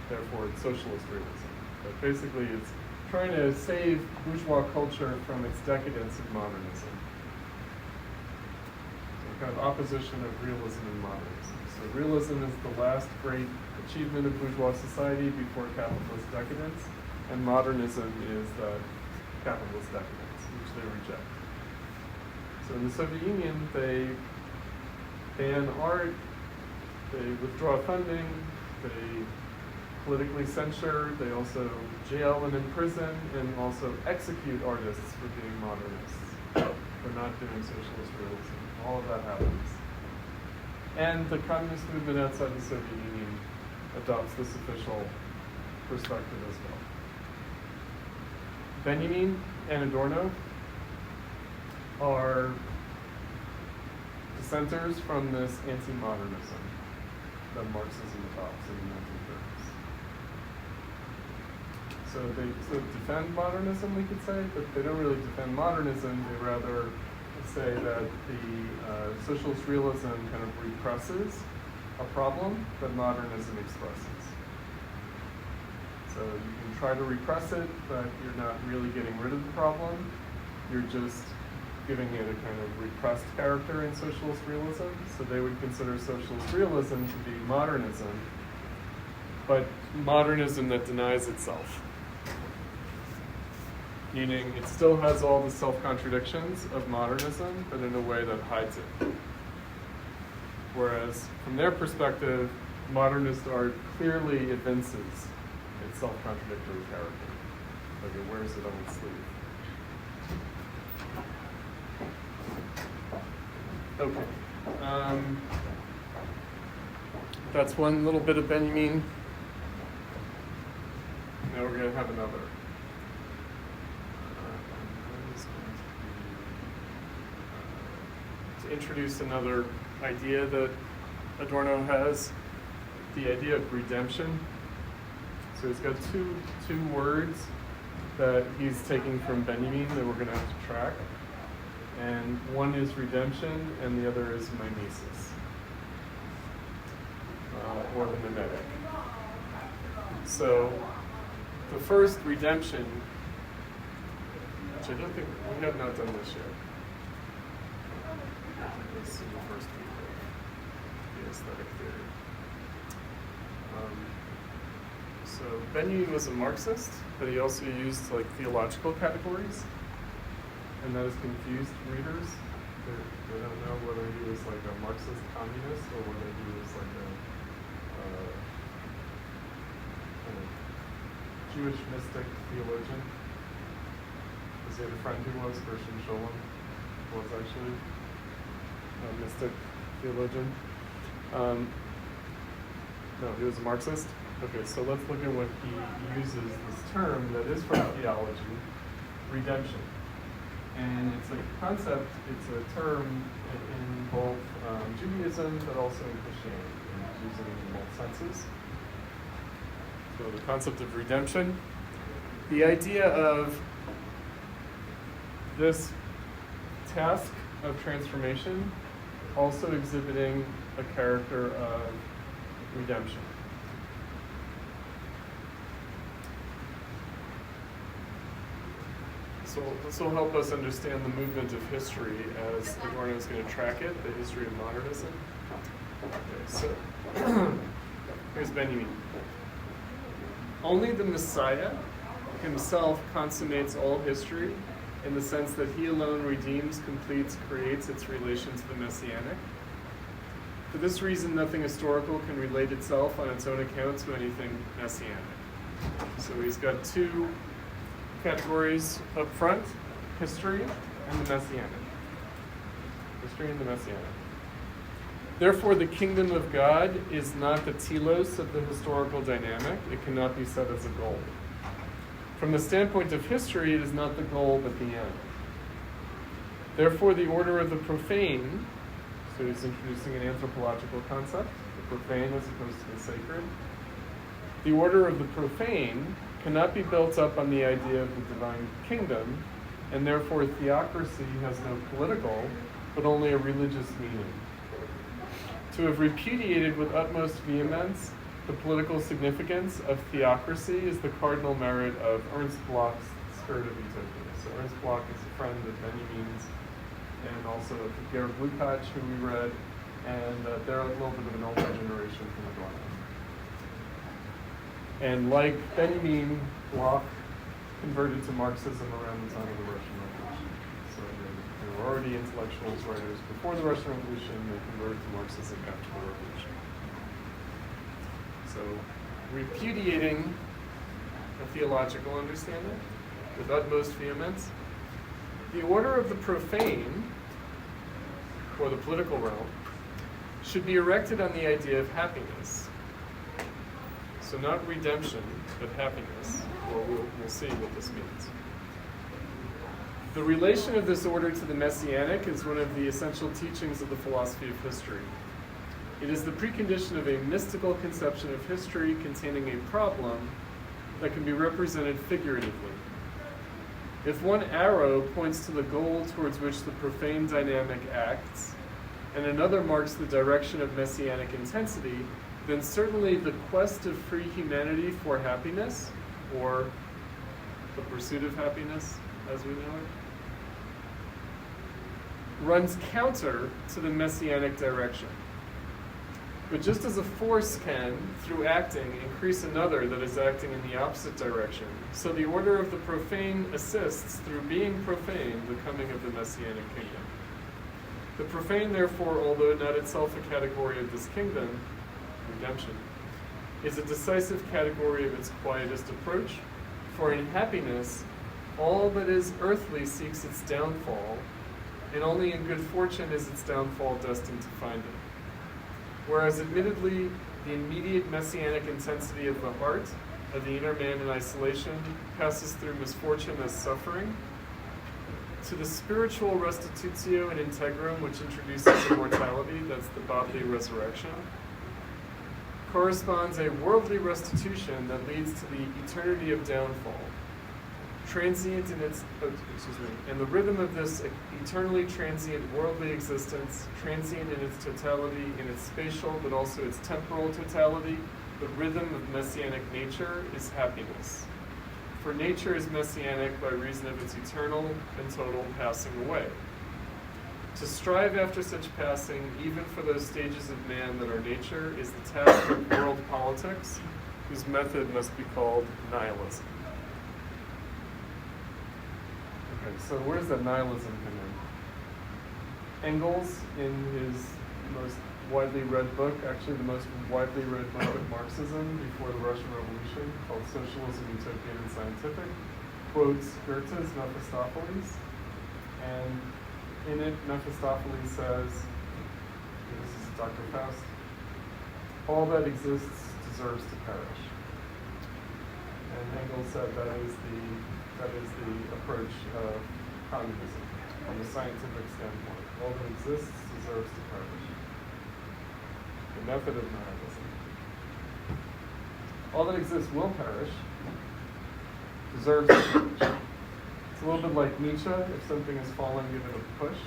therefore it's socialist realism. But basically, it's trying to save bourgeois culture from its decadence and modernism. So kind of opposition of realism and modernism. So realism is the last great achievement of bourgeois society before capitalist decadence, and modernism is the capitalist decadence, which they reject. So in the Soviet Union, they ban art, they withdraw funding, they politically censure, they also jail and imprison, and also execute artists for being modernists, for not doing socialist realism. All of that happens. And the communist movement outside the Soviet Union adopts this official perspective as well. Benjamin and Adorno are dissenters from this anti-modernism that Marxism adopts in the 1930s. So they defend modernism, we could say, but they don't really defend modernism. They rather say that the socialist realism kind of represses a problem that modernism expresses. So you can try to repress it, but you're not really getting rid of the problem. You're just giving it a kind of repressed character in socialist realism. So they would consider socialist realism to be modernism, but modernism that denies itself. Meaning it still has all the self-contradictions of modernism, but in a way that hides it. Whereas, from their perspective, modernist art clearly evinces its self-contradictory character. Like it wears it on its sleeve. Okay. That's one little bit of Benjamin. Now we're going to have another. To introduce another idea that Adorno has, the idea of redemption. So he's got two words that he's taking from Benjamin that we're going to have to track. And one is redemption, and the other is mimesis, or the mimetic. So the first, redemption, which I don't think, we have not done this yet. This is the first week of the aesthetic theory. So Benjamin was a Marxist, but he also used like theological categories, and that has confused readers. They don't know whether he was like a Marxist communist or whether he was like a kind of Jewish mystic theologian. Because he had a friend who was, Gershom Scholem was actually a mystic theologian. No, he was a Marxist. Okay, so let's look at what he uses, this term that is from theology, redemption. And it's a concept, it's a term in both Judaism, but also in Christianity, and using it in both senses. So the concept of redemption, the idea of this task of transformation also exhibiting a character of redemption. So this will help us understand the movement of history as Adorno is going to track it, the history of modernism. Okay, so here's Benjamin. Only the Messiah himself consummates all history in the sense that he alone redeems, completes, creates its relation to the Messianic. For this reason, nothing historical can relate itself on its own account to anything messianic. So he's got two categories up front, history and the messianic. History and the messianic. Therefore, the kingdom of God is not the telos of the historical dynamic. It cannot be set as a goal. From the standpoint of history, it is not the goal, but the end. Therefore, the order of the profane, so he's introducing an anthropological concept, the profane as opposed to the sacred. The order of the profane cannot be built up on the idea of the divine kingdom, and therefore theocracy has no political, but only a religious meaning. To have repudiated with utmost vehemence the political significance of theocracy is the cardinal merit of Ernst Bloch's Spirit of Utopia. So Ernst Bloch is a friend of Benjamin's, and also of Gerhard Lukács, who we read, and they're a little bit of an older generation from Adorno. And like Benjamin, Bloch converted to Marxism around the time of the Russian Revolution. So they were already intellectuals, writers before the Russian Revolution. They converted to Marxism after the Revolution. So repudiating a theological understanding with utmost vehemence, the order of the profane, or the political realm, should be erected on the idea of happiness. So not redemption, but happiness. Well, we'll see what this means. The relation of this order to the messianic is one of the essential teachings of the philosophy of history. It is the precondition of a mystical conception of history containing a problem that can be represented figuratively. If one arrow points to the goal towards which the profane dynamic acts, and another marks the direction of messianic intensity, then certainly the quest of free humanity for happiness, or the pursuit of happiness as we know it, runs counter to the messianic direction. But just as a force can, through acting, increase another that is acting in the opposite direction, so the order of the profane assists, through being profane, the coming of the messianic kingdom. The profane, therefore, although not itself a category of this kingdom, redemption, is a decisive category of its quietist approach, for in happiness, all that is earthly seeks its downfall, and only in good fortune is its downfall destined to find it. Whereas admittedly, the immediate messianic intensity of the heart, of the inner man in isolation, passes through misfortune as suffering, to the spiritual restitutio and integrum, which introduces immortality, that's the bodily resurrection, corresponds a worldly restitution that leads to the eternity of downfall. Transient in its, and the rhythm of this eternally transient worldly existence, transient in its totality, in its spatial but also its temporal totality, the rhythm of messianic nature is happiness. For nature is messianic by reason of its eternal and total passing away. To strive after such passing, even for those stages of man that are nature, is the task of world politics, whose method must be called nihilism. Okay, so where does that nihilism come in? Engels, in his most widely read book, actually the most widely read book of Marxism before the Russian Revolution, called Socialism, Utopian and Scientific, quotes Goethe's Mephistopheles, and in it, Mephistopheles says, this is Dr. Faust, all that exists deserves to perish. And Engels said that is the approach of communism from a scientific standpoint. All that exists deserves to perish. The method of nihilism. All that exists will perish, deserves to perish. It's a little bit like Nietzsche. If something is falling, give it a push.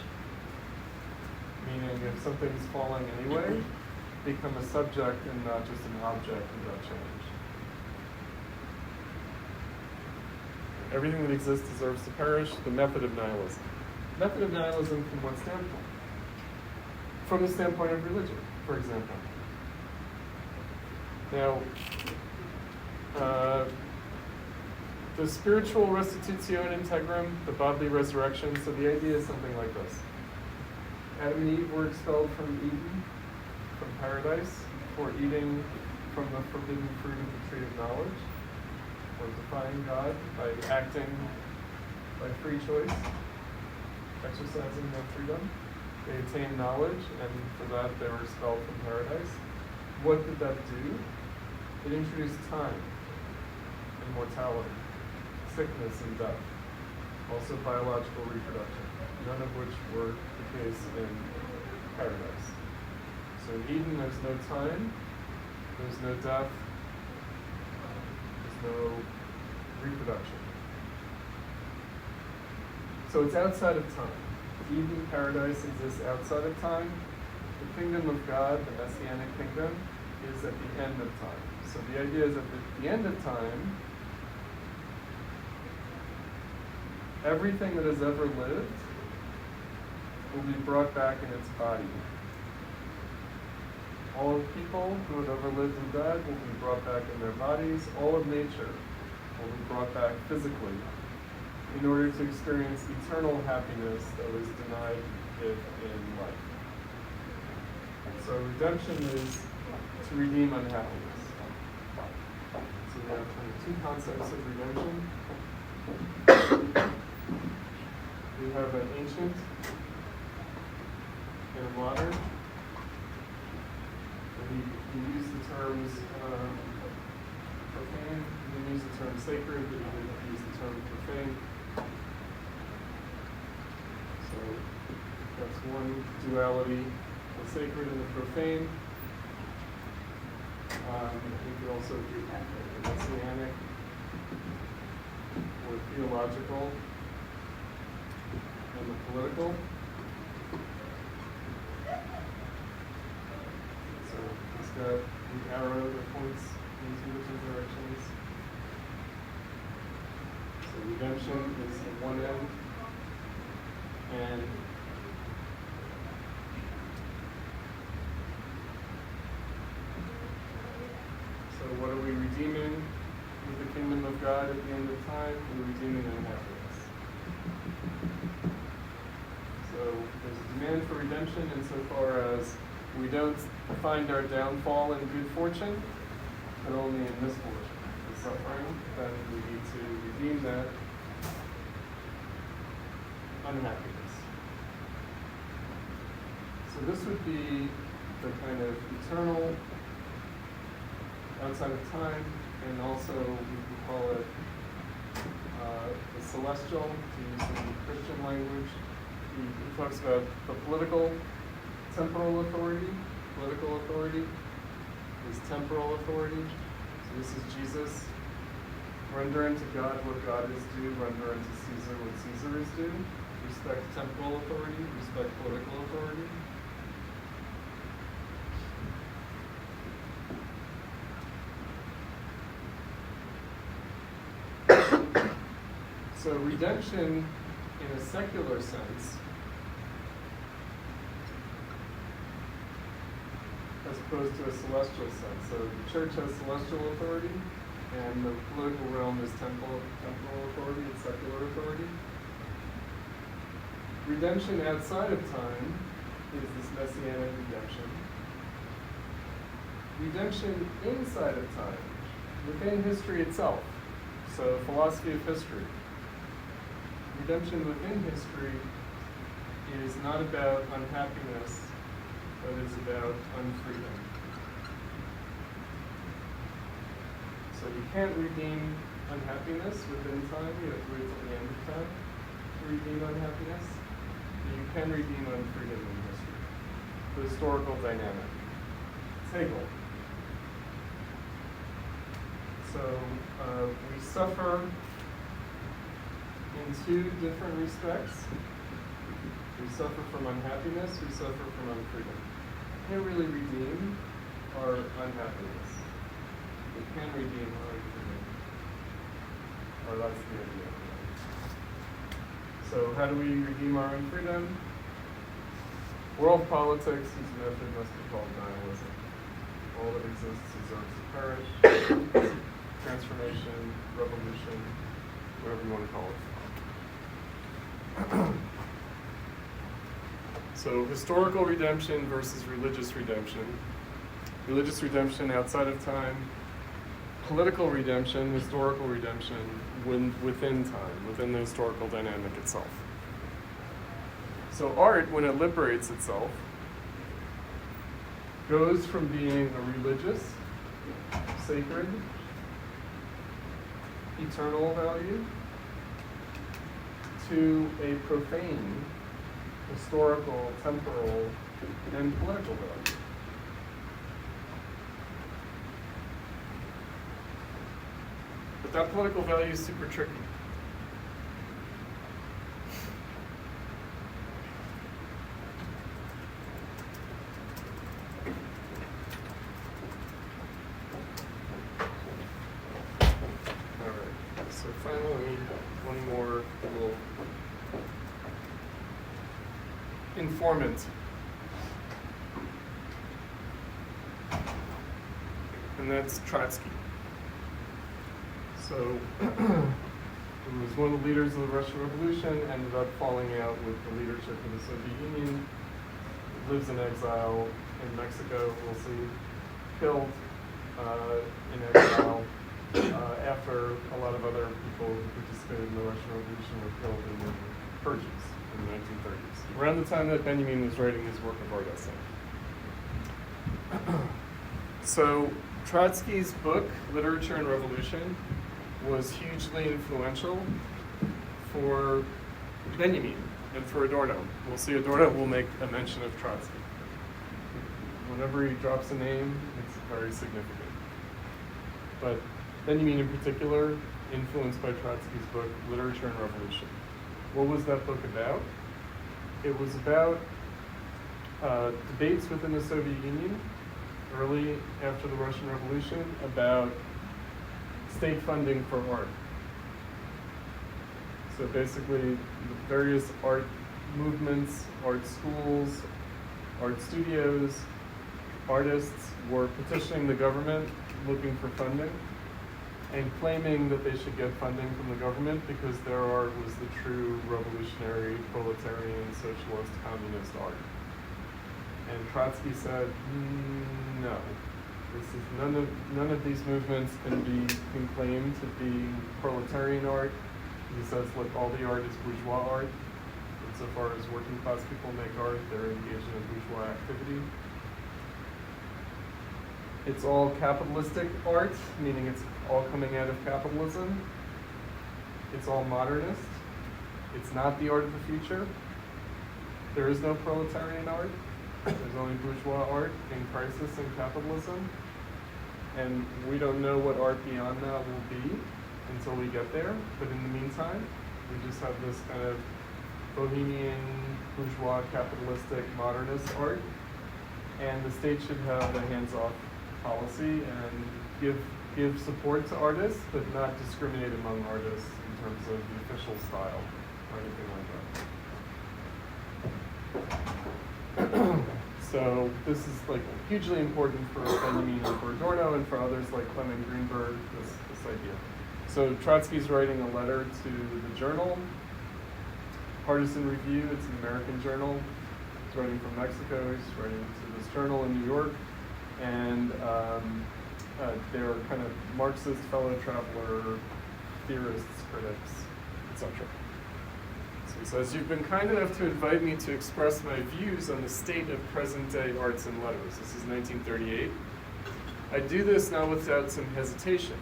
Meaning, if something is falling anyway, become a subject and not just an object without change. Everything that exists deserves to perish. The method of nihilism. Method of nihilism from what standpoint? From the standpoint of religion, for example. Now, the spiritual restitutio and integrum, the bodily resurrection, so the idea is something like this. Adam and Eve were expelled from Eden, from paradise for eating from the forbidden fruit of the tree of knowledge, or defying God by acting by free choice, exercising their freedom. They attained knowledge, and for that they were expelled from paradise. What did that do? It introduced time and mortality, sickness and death, also biological reproduction, none of which were the case in paradise. So in Eden, there's no time, there's no death, there's no reproduction. So it's outside of time. Eden, paradise exists outside of time. The kingdom of God, the Messianic kingdom, is at the end of time. So the idea is that at the end of time, everything that has ever lived will be brought back in its body. All of people who have ever lived and died will be brought back in their bodies. All of nature will be brought back physically in order to experience eternal happiness that was denied it in life. So redemption is to redeem unhappiness. So we have kind of two concepts of redemption. We have an ancient and a modern. And we use the terms profane, we use the term sacred, but we use the term profane. So that's one duality, the sacred and the profane. We could also do the messianic or theological and the political. So it's got the arrow that points in two different directions. So redemption is at one end, and so what are we redeeming with the kingdom of God at the end of time? We're redeeming unhappiness. So there's a demand for redemption insofar as we don't find our downfall in good fortune, but only in misfortune and suffering. Then we need to redeem that unhappiness. So this would be the kind of eternal, outside of time, and also we can call it the celestial, to use some Christian language. He talks about the political, temporal authority. Political authority is temporal authority. So this is Jesus. Render unto God what God is due, render unto Caesar what Caesar is due. Respect temporal authority, respect political authority. So redemption in a secular sense, as opposed to a celestial sense. So the church has celestial authority, and the political realm is temporal authority and secular authority. Redemption outside of time is this messianic redemption. Redemption inside of time, within history itself. So philosophy of history. Redemption within history is not about unhappiness, but is about unfreedom. So you can't redeem unhappiness within time. You have to wait till the end of time to redeem unhappiness. But you can redeem unfreedom in history. The historical dynamic. It's Hegel. So we suffer in two different respects. We suffer from unhappiness, we suffer from unfreedom. We can't really redeem our unhappiness. We can redeem our unfreedom. Or that's the idea. So how do we redeem our unfreedom? World politics, whose method must be called nihilism. All that exists deserves to perish. Transformation, revolution, whatever you want to call it. So historical redemption versus religious redemption. religious redemption outside of time, political redemption, historical redemption within time, within the historical dynamic itself. So art, when it liberates itself, goes from being a religious, sacred, eternal value to a profane, historical, temporal, and political value. But that political value is super tricky. So finally, one more little informant. And that's Trotsky. So he was one of the leaders of the Russian Revolution, ended up falling out with the leadership of the Soviet Union, lives in exile in Mexico, we'll see, killed in exile. After a lot of other people who participated in the Russian Revolution were killed in the purges in the 1930s, around the time that Benjamin was writing his work of art essay. So Trotsky's book, Literature and Revolution, was hugely influential for Benjamin and for Adorno. We'll see Adorno will make a mention of Trotsky. Whenever he drops a name, it's very significant. But Benjamin in particular, influenced by Trotsky's book, Literature and Revolution. What was that book about? It was about debates within the Soviet Union, early after the Russian Revolution, about state funding for art. So basically, the various art movements, art schools, art studios, artists were petitioning the government, looking for funding, and claiming that they should get funding from the government because their art was the true revolutionary, proletarian, socialist, communist art. And Trotsky said, no, this is none of these movements can claim to be proletarian art. He says, look, all the art is bourgeois art. Insofar as working class people make art, they're engaged in a bourgeois activity. It's all capitalistic art, meaning it's all coming out of capitalism. It's all modernist. It's not the art of the future. There is no proletarian art. There's only bourgeois art in crisis and capitalism. And we don't know what art beyond that will be until we get there. But in the meantime, we just have this kind of bohemian, bourgeois, capitalistic, modernist art. And the state should have a hands-off policy and give support to artists, but not discriminate among artists in terms of the official style or anything like that. So this is like hugely important for Benjamin and for Adorno and for others like Clement Greenberg, this idea. So Trotsky's writing a letter to the journal, Partisan Review. It's an American journal. He's writing from Mexico. He's writing to this journal in New York. And they're kind of Marxist, fellow traveler, theorists, critics, etc. So he says, you've been kind enough to invite me to express my views on the state of present-day arts and letters. This is 1938. I do this now without some hesitation.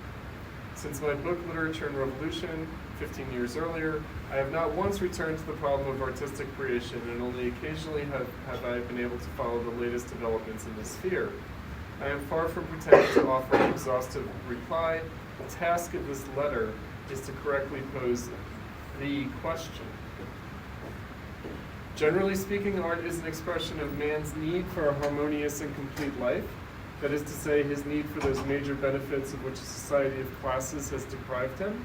Since my book, Literature and Revolution, 15 years earlier, I have not once returned to the problem of artistic creation, and only occasionally have I been able to follow the latest developments in this sphere. I am far from pretending to offer an exhaustive reply. The task of this letter is to correctly pose the question. Generally speaking, art is an expression of man's need for a harmonious and complete life. That is to say, his need for those major benefits of which a society of classes has deprived him.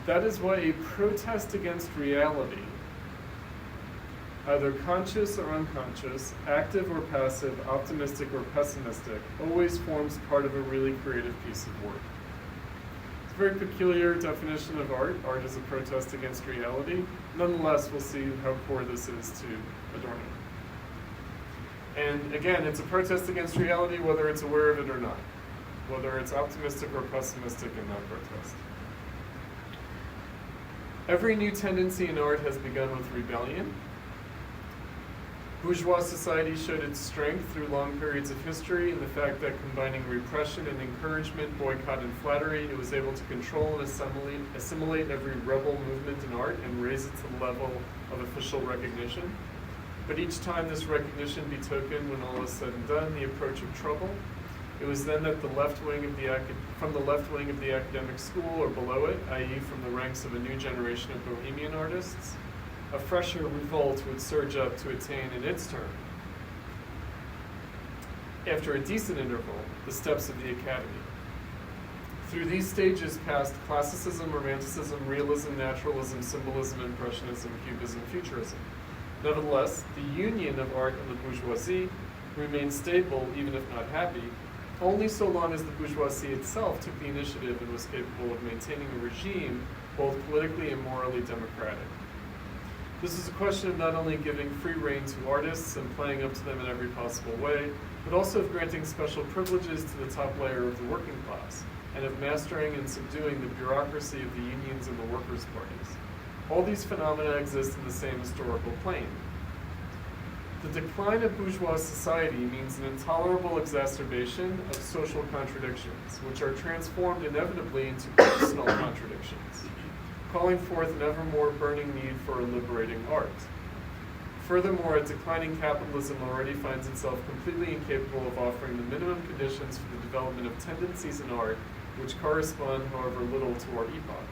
That is why a protest against reality, either conscious or unconscious, active or passive, optimistic or pessimistic, always forms part of a really creative piece of work. It's a very peculiar definition of art. Art is a protest against reality. Nonetheless, we'll see how core this is to Adorno. And again, it's a protest against reality, whether it's aware of it or not, whether it's optimistic or pessimistic in that protest. Every new tendency in art has begun with rebellion. Bourgeois society showed its strength through long periods of history in the fact that combining repression and encouragement, boycott and flattery, it was able to control and assimilate every rebel movement in art and raise it to the level of official recognition. But each time this recognition betokened, when all is said and done, the approach of trouble. It was then that from the left wing of the academic school or below it, i.e. from the ranks of a new generation of bohemian artists, a fresher revolt would surge up to attain in its turn, after a decent interval, the steps of the academy. Through these stages passed classicism, romanticism, realism, naturalism, symbolism, impressionism, cubism, futurism. Nevertheless, the union of art and the bourgeoisie remained stable, even if not happy, only so long as the bourgeoisie itself took the initiative and was capable of maintaining a regime both politically and morally democratic. This is a question of not only giving free rein to artists and playing up to them in every possible way, but also of granting special privileges to the top layer of the working class, and of mastering and subduing the bureaucracy of the unions and the workers' parties. All these phenomena exist in the same historical plane. The decline of bourgeois society means an intolerable exacerbation of social contradictions, which are transformed inevitably into personal contradictions, calling forth an ever more burning need for a liberating art. Furthermore, a declining capitalism already finds itself completely incapable of offering the minimum conditions for the development of tendencies in art which correspond, however little, to our epoch.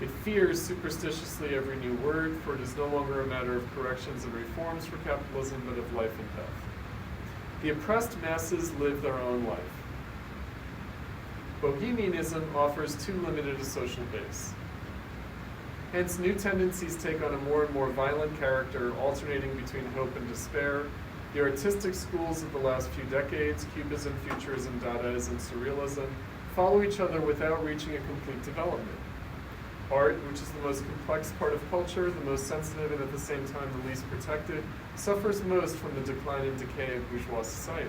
It fears superstitiously every new word, for it is no longer a matter of corrections and reforms for capitalism, but of life and death. The oppressed masses live their own life. Bohemianism offers too limited a social base. Hence, new tendencies take on a more and more violent character, alternating between hope and despair. The artistic schools of the last few decades, Cubism, Futurism, Dadaism, Surrealism, follow each other without reaching a complete development. Art, which is the most complex part of culture, the most sensitive and at the same time the least protected, suffers most from the decline and decay of bourgeois society.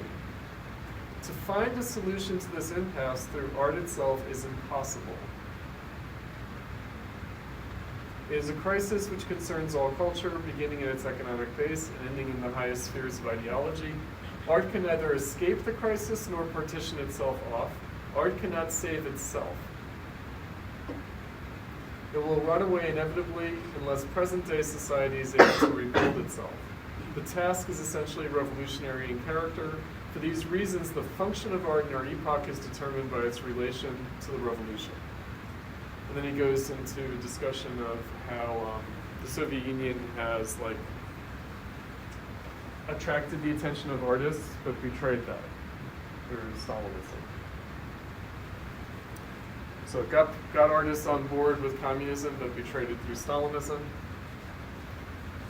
To find a solution to this impasse through art itself is impossible. It is a crisis which concerns all culture, beginning at its economic base and ending in the highest spheres of ideology. Art can neither escape the crisis nor partition itself off. Art cannot save itself. It will run away inevitably unless present-day society is able to rebuild itself. The task is essentially revolutionary in character. For these reasons, the function of art in our epoch is determined by its relation to the revolution. And then he goes into a discussion of how the Soviet Union has attracted the attention of artists, but betrayed that through Stalinism. So it got artists on board with communism, but betrayed it through Stalinism.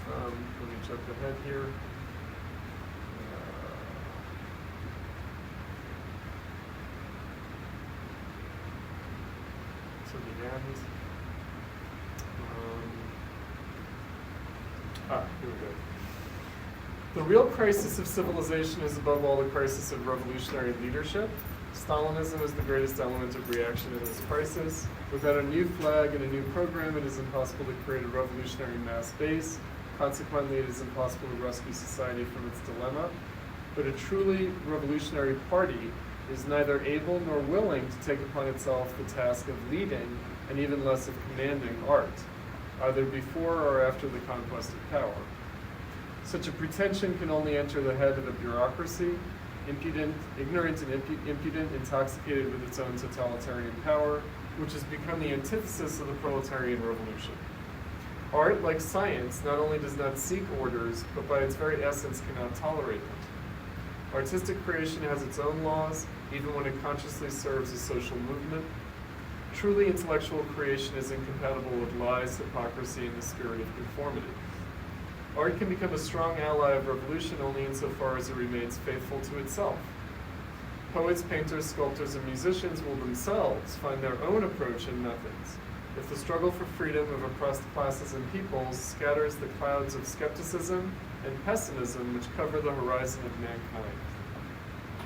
Let me jump ahead here. To the end. Here we go. The real crisis of civilization is above all the crisis of revolutionary leadership. Stalinism is the greatest element of reaction in this crisis. Without a new flag and a new program, it is impossible to create a revolutionary mass base. Consequently, it is impossible to rescue society from its dilemma. But a truly revolutionary party is neither able nor willing to take upon itself the task of leading, and even less of commanding, art, either before or after the conquest of power. Such a pretension can only enter the head of a bureaucracy, ignorant and impudent, intoxicated with its own totalitarian power, which has become the antithesis of the proletarian revolution. Art, like science, not only does not seek orders, but by its very essence cannot tolerate them. Artistic creation has its own laws, even when it consciously serves a social movement. Truly intellectual creation is incompatible with lies, hypocrisy, and the spirit of conformity. Art can become a strong ally of revolution only insofar as it remains faithful to itself. Poets, painters, sculptors, and musicians will themselves find their own approach and methods. if the struggle for freedom of oppressed classes and peoples scatters the clouds of skepticism and pessimism which cover the horizon of mankind.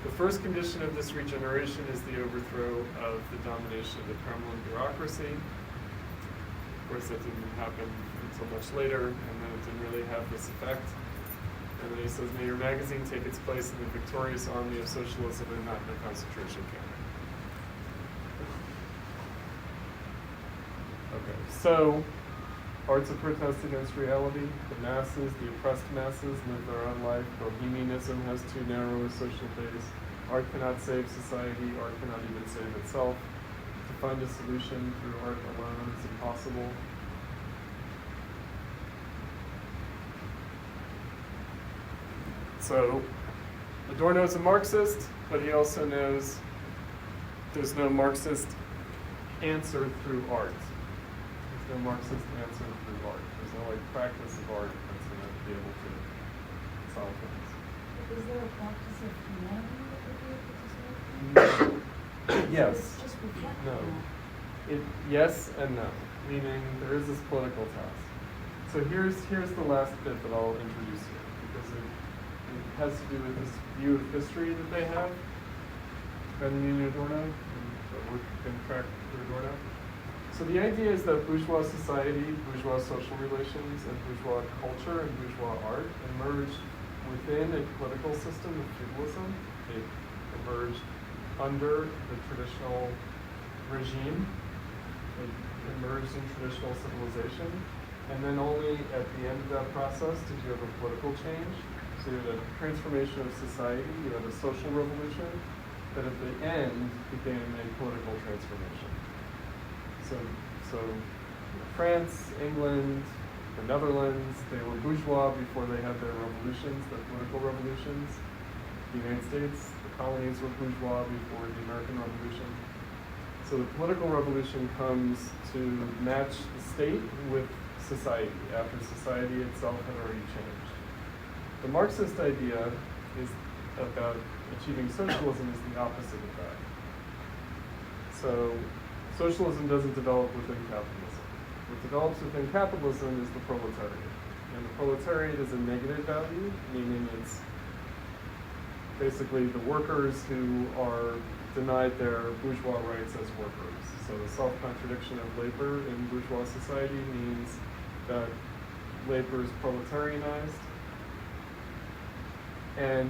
The first condition of this regeneration is the overthrow of the domination of the Kremlin bureaucracy. Of course, that didn't happen until much later, and then it didn't really have this effect. And then he says, may your magazine take its place in the victorious army of socialism and not in a concentration camp. Okay, so arts of protest against reality. The masses, the oppressed masses, live their own life. Bohemianism has too narrow a social base. Art cannot save society. Art cannot even save itself. To find a solution through art alone is impossible. So, Adorno is a Marxist, but he also knows there's no Marxist answer through art. There's no Marxist answer through art. There's no practice of art that's going to be able to solve things. But is there a practice of humanity that would be able to solve things? Yes. It's just reflecting No. that. Yes and no. Meaning there is this political task. So here's the last bit that I'll introduce here, because it has to do with this view of history that they have. Benjamin Adorno, and we're going to track Adorno. So the idea is that bourgeois society, bourgeois social relations, and bourgeois culture and bourgeois art emerged within a political system of feudalism. It emerged under the traditional regime. It emerged in traditional civilization. And then only at the end of that process did you have a political change. So you had a transformation of society, you had a social revolution, that at the end became a political transformation. So France, England, the Netherlands, they were bourgeois before they had their revolutions, their political revolutions. The United States, the colonies were bourgeois before the American Revolution. So the political revolution comes to match the state with society, after society itself had already changed. The Marxist idea is about achieving socialism is the opposite of that. So socialism doesn't develop within capitalism. What develops within capitalism is the proletariat. And the proletariat is a negative value, meaning it's basically the workers who are denied their bourgeois rights as workers. So the self-contradiction of labor in bourgeois society means that labor is proletarianized. And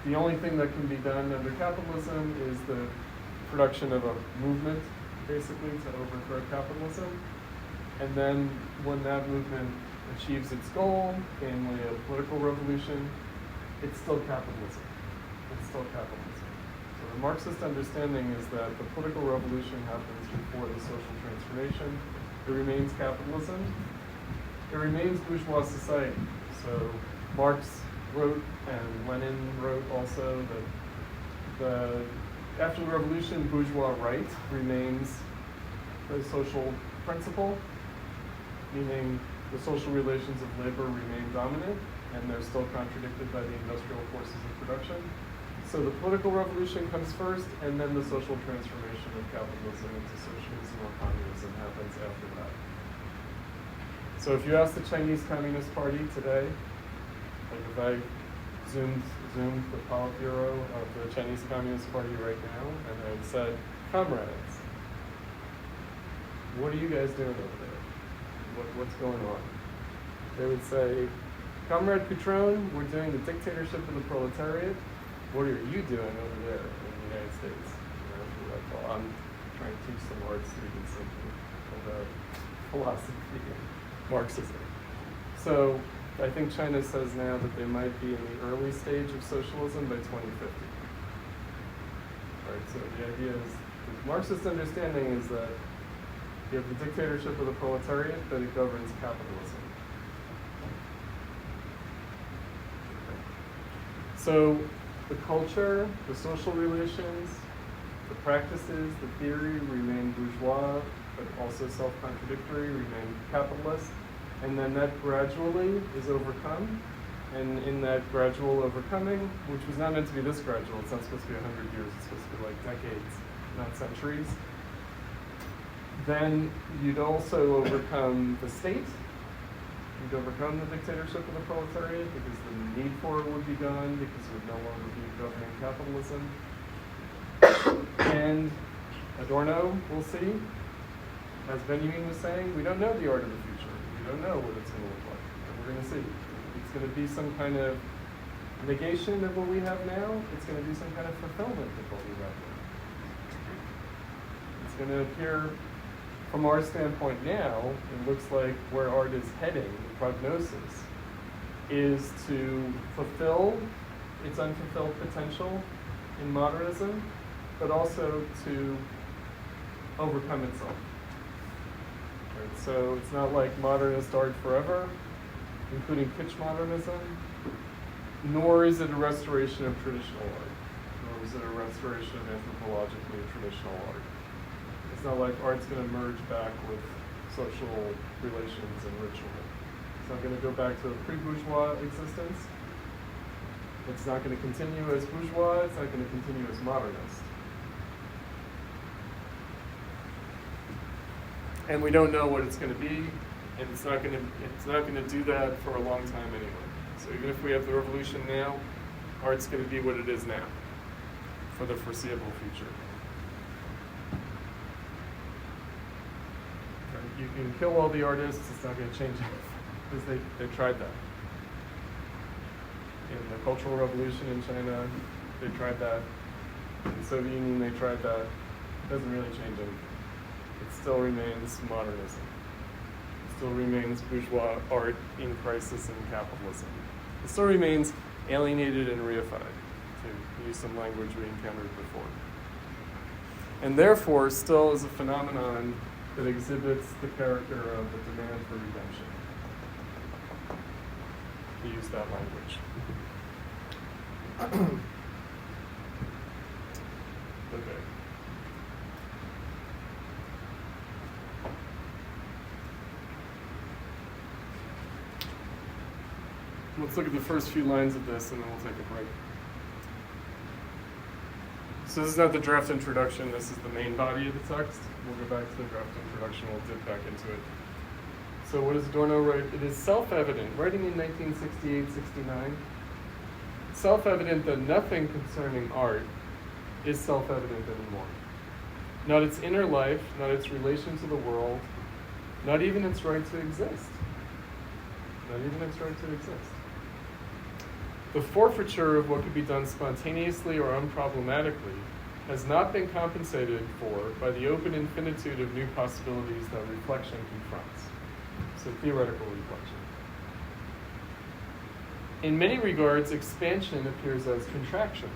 the only thing that can be done under capitalism is the production of a movement, basically, to overthrow capitalism. And then when that movement achieves its goal, namely a political revolution, it's still capitalism. It's still capitalism. So the Marxist understanding is that the political revolution happens before the social transformation. It remains capitalism. It remains bourgeois society. So Marx wrote, and Lenin wrote also, that after the revolution, bourgeois right remains the social principle, meaning the social relations of labor remain dominant, and they're still contradicted by the industrial forces of production. So the political revolution comes first, and then the social transformation of capitalism into socialism or communism happens after that. So if you ask the Chinese Communist Party today, like if I zoomed the Politburo of the Chinese Communist Party right now, and I said, comrades, what are you guys doing over there? What's going on? They would say, Comrade Cutrone, we're doing the dictatorship of the proletariat. What are you doing over there in the United States? Like, well, I'm trying to teach some art students about philosophy and Marxism. So I think China says now that they might be in the early stage of socialism by 2050. Right, so the idea is, the Marxist understanding is that you have the dictatorship of the proletariat, that it governs capitalism. So the culture, the social relations, the practices, the theory remain bourgeois, but also self-contradictory, remain capitalist. And then that gradually is overcome. And in that gradual overcoming, which was not meant to be this gradual, it's not supposed to be 100 years, it's supposed to be like decades, not centuries. Then you'd also overcome the state. You'd overcome the dictatorship of the proletariat because the need for it would be gone because it would no longer be governing capitalism. And Adorno, we'll see, as Benjamin was saying, we don't know the art of the future. We don't know what it's going to look like. And we're going to see. It's going to be some kind of negation of what we have now. It's going to be some kind of fulfillment of what we have now. It's going to appear, from our standpoint now, it looks like where art is heading, the prognosis, is to fulfill its unfulfilled potential in modernism, but also to overcome itself. Right? So it's not like modernist art forever, including kitsch modernism, nor is it a restoration of traditional art, nor is it a restoration of anthropologically traditional art. It's not like art's going to merge back with social relations and ritual. It's not going to go back to a pre-bourgeois existence. It's not going to continue as bourgeois. It's not going to continue as modernist. And we don't know what it's going to be, and it's not going to do that for a long time anyway. So even if we have the revolution now, art's going to be what it is now for the foreseeable future. You can kill all the artists, it's not going to change anything, because they tried that. In the Cultural Revolution in China, they tried that. In the Soviet Union, they tried that. It doesn't really change anything. It still remains modernism. It still remains bourgeois art in crisis and capitalism. It still remains alienated and reified, to use some language we encountered before. And therefore, still is a phenomenon that exhibits the character of the demand for redemption, to use that language. Okay. Let's look at the first few lines of this and then we'll take a break. So this is not the draft introduction, this is the main body of the text. We'll go back to the draft introduction, we'll dip back into it. So what does Adorno write? It is self-evident, writing in 1968-69, self-evident that nothing concerning art is self-evident anymore. Not its inner life, not its relation to the world, not even its right to exist. Not even its right to exist. The forfeiture of what could be done spontaneously or unproblematically has not been compensated for by the open infinitude of new possibilities that reflection confronts. So theoretical reflection. In many regards, expansion appears as contraction.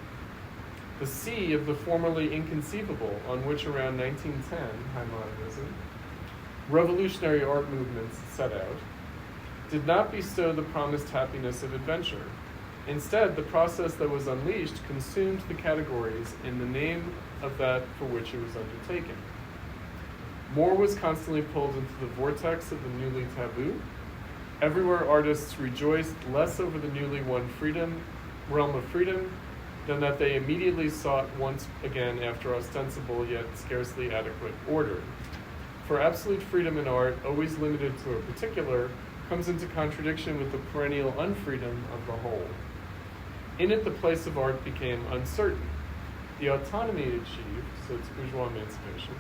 The sea of the formerly inconceivable on which around 1910, high modernism, revolutionary art movements set out, did not bestow the promised happiness of adventure. Instead, the process that was unleashed consumed the categories in the name of that for which it was undertaken. More was constantly pulled into the vortex of the newly taboo. Everywhere artists rejoiced less over the newly won realm of freedom than that they immediately sought once again after ostensible yet scarcely adequate order. For absolute freedom in art, always limited to a particular, comes into contradiction with the perennial unfreedom of the whole. In it, the place of art became uncertain. The autonomy it achieved, so it's bourgeois emancipation,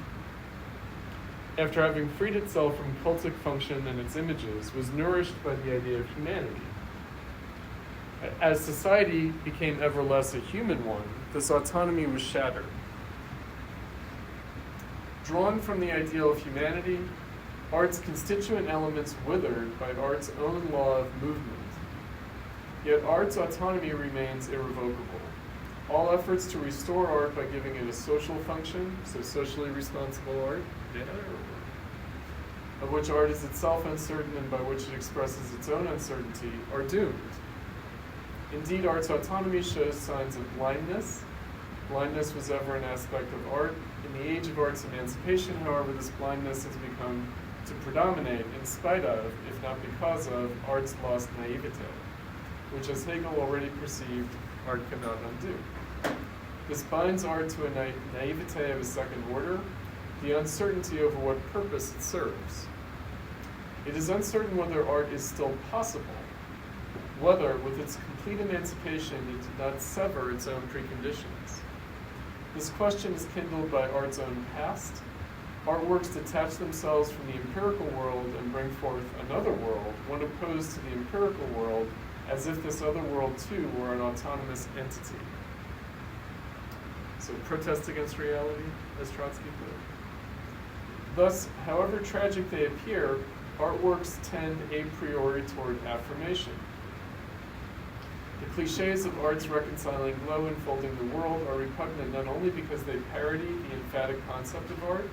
after having freed itself from cultic function and its images, was nourished by the idea of humanity. As society became ever less a human one, this autonomy was shattered. Drawn from the ideal of humanity, art's constituent elements withered by art's own law of movement. Yet art's autonomy remains irrevocable. All efforts to restore art by giving it a social function, so socially responsible art, of which art is itself uncertain and by which it expresses its own uncertainty, are doomed. Indeed, art's autonomy shows signs of blindness. Blindness was ever an aspect of art. In the age of art's emancipation, however, this blindness has become to predominate in spite of, if not because of, art's lost naivete, which, as Hegel already perceived, art cannot undo. This binds art to a naivete of a second order, the uncertainty over what purpose it serves. It is uncertain whether art is still possible, whether, with its complete emancipation, it did not sever its own preconditions. This question is kindled by art's own past. Artworks detach themselves from the empirical world and bring forth another world, one opposed to the empirical world, as if this other world too were an autonomous entity. So protest against reality, as Trotsky put it. Thus, however tragic they appear, artworks tend a priori toward affirmation. The cliches of art's reconciling glow enfolding the world are repugnant not only because they parody the emphatic concept of art,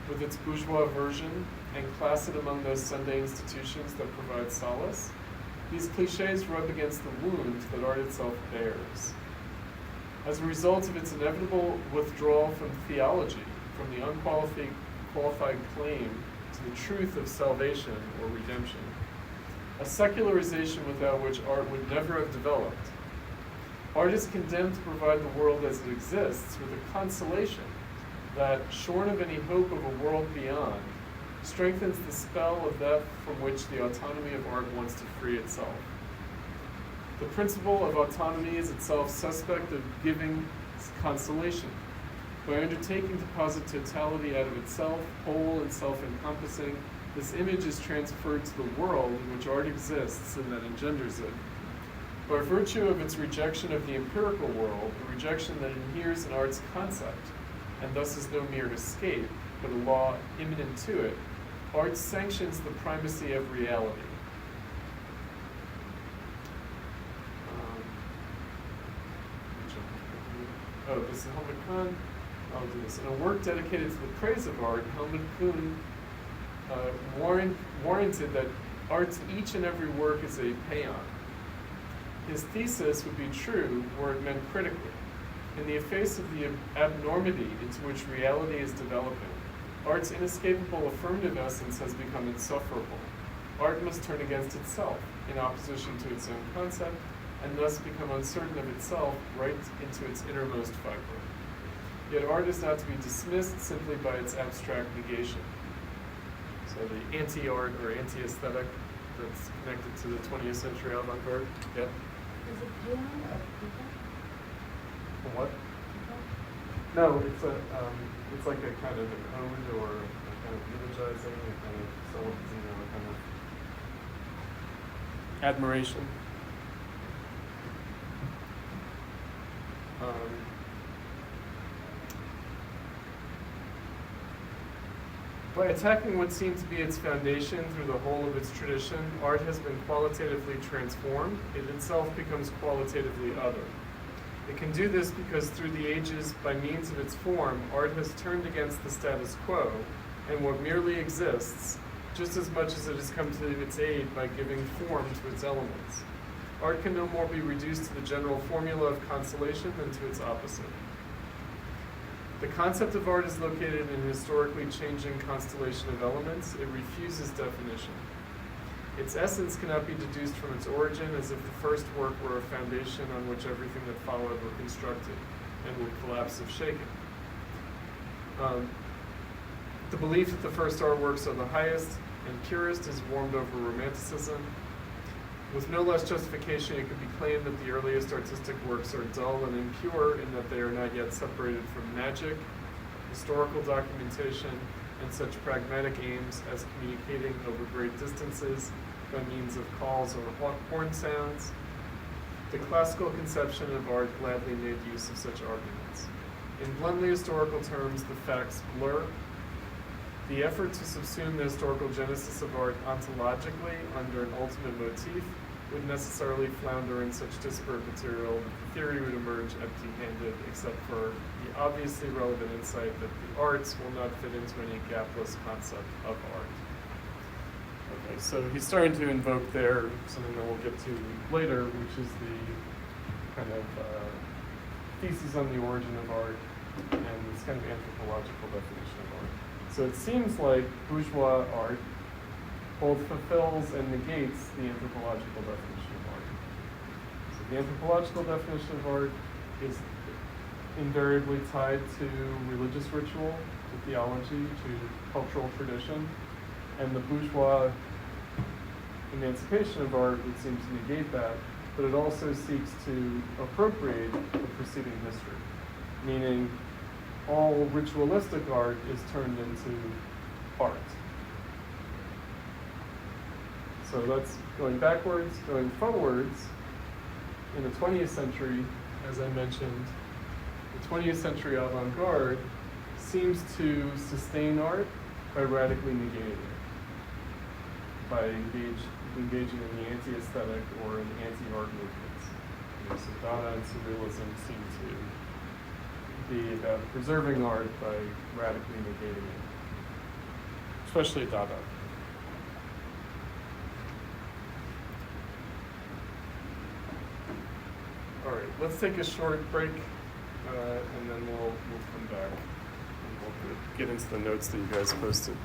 with its bourgeois version, and class it among those Sunday institutions that provide solace, these cliches rub against the wound that art itself bears. As a result of its inevitable withdrawal from theology, from the unqualified claim to the truth of salvation or redemption, a secularization without which art would never have developed, art is condemned to provide the world as it exists with a consolation that, shorn of any hope of a world beyond, strengthens the spell of that from which the autonomy of art wants to free itself. The principle of autonomy is itself suspect of giving consolation. By undertaking to posit totality out of itself, whole and self-encompassing, this image is transferred to the world in which art exists and that engenders it. By virtue of its rejection of the empirical world, a rejection that inheres in art's concept, and thus is no mere escape, but a law immanent to it, art sanctions the primacy of reality. This is Helmut Kuhn. I'll do this. In a work dedicated to the praise of art, Helmut Kuhn warranted that art's each and every work is a paean. His thesis would be true were it meant critically. In the face of the abnormity into which reality is developing, art's inescapable affirmative essence has become insufferable. Art must turn against itself, in opposition to its own concept, and thus become uncertain of itself right into its innermost fiber. Yet art is not to be dismissed simply by its abstract negation. So the anti-art or anti-aesthetic that's connected to the 20th century avant-garde. Yeah? Is it paean or epoch? What? No, it's like a kind of an ode or a kind of eulogizing, a kind of a kind of admiration. By attacking what seemed to be its foundation through the whole of its tradition, art has been qualitatively transformed. It itself becomes qualitatively other. It can do this because through the ages, by means of its form, art has turned against the status quo and what merely exists, just as much as it has come to its aid by giving form to its elements. Art can no more be reduced to the general formula of consolation than to its opposite. The concept of art is located in a historically changing constellation of elements. It refuses definition. Its essence cannot be deduced from its origin, as if the first work were a foundation on which everything that followed were constructed and would collapse if shaken. The belief that the first artworks are the highest and purest is warmed over romanticism. With no less justification, it could be claimed that the earliest artistic works are dull and impure in that they are not yet separated from magic, historical documentation, and such pragmatic aims as communicating over great distances by means of calls or horn sounds. The classical conception of art gladly made use of such arguments. In bluntly historical terms, the facts blur. The effort to subsume the historical genesis of art ontologically under an ultimate motif would necessarily flounder in such disparate material that the theory would emerge empty-handed, except for the obviously relevant insight that the arts will not fit into any gapless concept of art. Okay, so he's starting to invoke there something that we'll get to later, which is the kind of thesis on the origin of art and this kind of anthropological definition of art. So it seems like bourgeois art both fulfills and negates the anthropological definition of art. So the anthropological definition of art is invariably tied to religious ritual, to theology, to cultural tradition, and the bourgeois emancipation of art would seem to negate that, but it also seeks to appropriate the preceding history, meaning all ritualistic art is turned into art. So that's going backwards. Going forwards, in the 20th century, as I mentioned, the 20th century avant-garde seems to sustain art by radically negating it, by engaging in the anti-aesthetic or in anti-art movements. So Dada and Surrealism seem to be about preserving art by radically negating it, especially Dada. All right, let's take a short break, and then we'll come back and we'll get into the notes that you guys posted.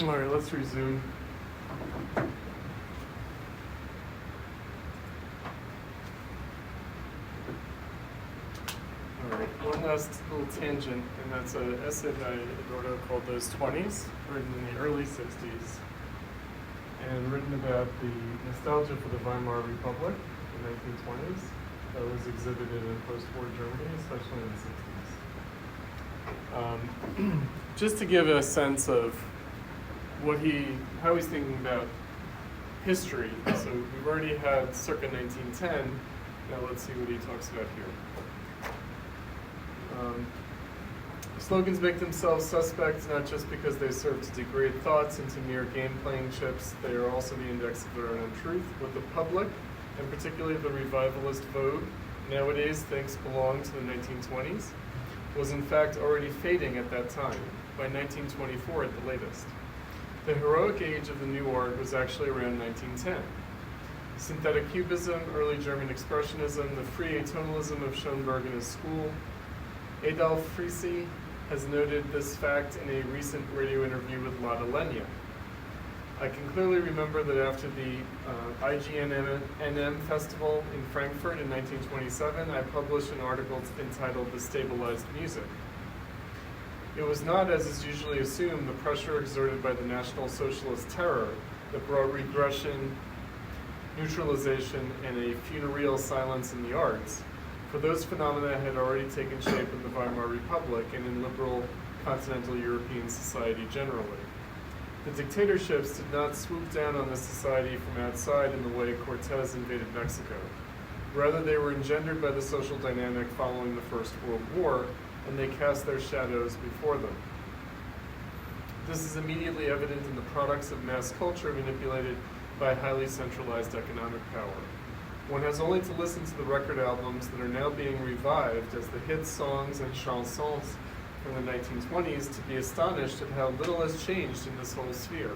All right, let's resume. All right, one last little tangent, and that's an essay by Adorno called Those Twenties, written in the early 60s, and written about the nostalgia for the Weimar Republic in the 1920s that was exhibited in post-war Germany, especially in the 60s. Just to give a sense of how he's thinking about history. So we've already had circa 1910. Now let's see what he talks about here. Slogans make themselves suspect not just because they serve to degrade thoughts into mere game-playing chips, they are also the index of their own truth. What the public, and particularly the revivalist vogue, nowadays thinks belonged to the 1920s, was in fact already fading at that time, by 1924 at the latest. The heroic age of the new art was actually around 1910. Synthetic cubism, early German expressionism, the free atonalism of Schoenberg and his school. Adolf Frisi has noted this fact in a recent radio interview with Lotte Lenya. I can clearly remember that after the IGNM Festival in Frankfurt in 1927, I published an article entitled The Stabilized Music. It was not, as is usually assumed, the pressure exerted by the National Socialist terror that brought regression, neutralization, and a funereal silence in the arts, for those phenomena had already taken shape in the Weimar Republic and in liberal continental European society generally. The dictatorships did not swoop down on this society from outside in the way Cortés invaded Mexico. Rather, they were engendered by the social dynamic following the First World War, and they cast their shadows before them. This is immediately evident in the products of mass culture manipulated by highly centralized economic power. One has only to listen to the record albums that are now being revived as the hit songs and chansons from the 1920s to be astonished at how little has changed in this whole sphere.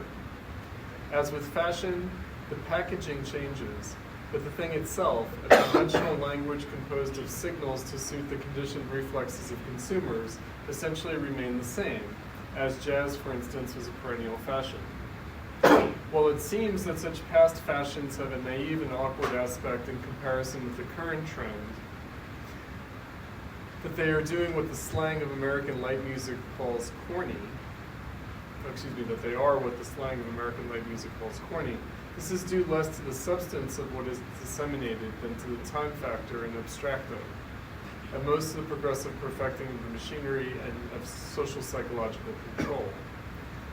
As with fashion, the packaging changes, but the thing itself, a conventional language composed of signals to suit the conditioned reflexes of consumers, essentially remain the same, as jazz, for instance, was a perennial fashion. While it seems that such past fashions have a naive and awkward aspect in comparison with the current trend, that they are doing what the slang of American light music calls corny, that they are what the slang of American light music calls corny, this is due less to the substance of what is disseminated than to the time factor in abstracto, and most of the progressive perfecting of the machinery and of social psychological control.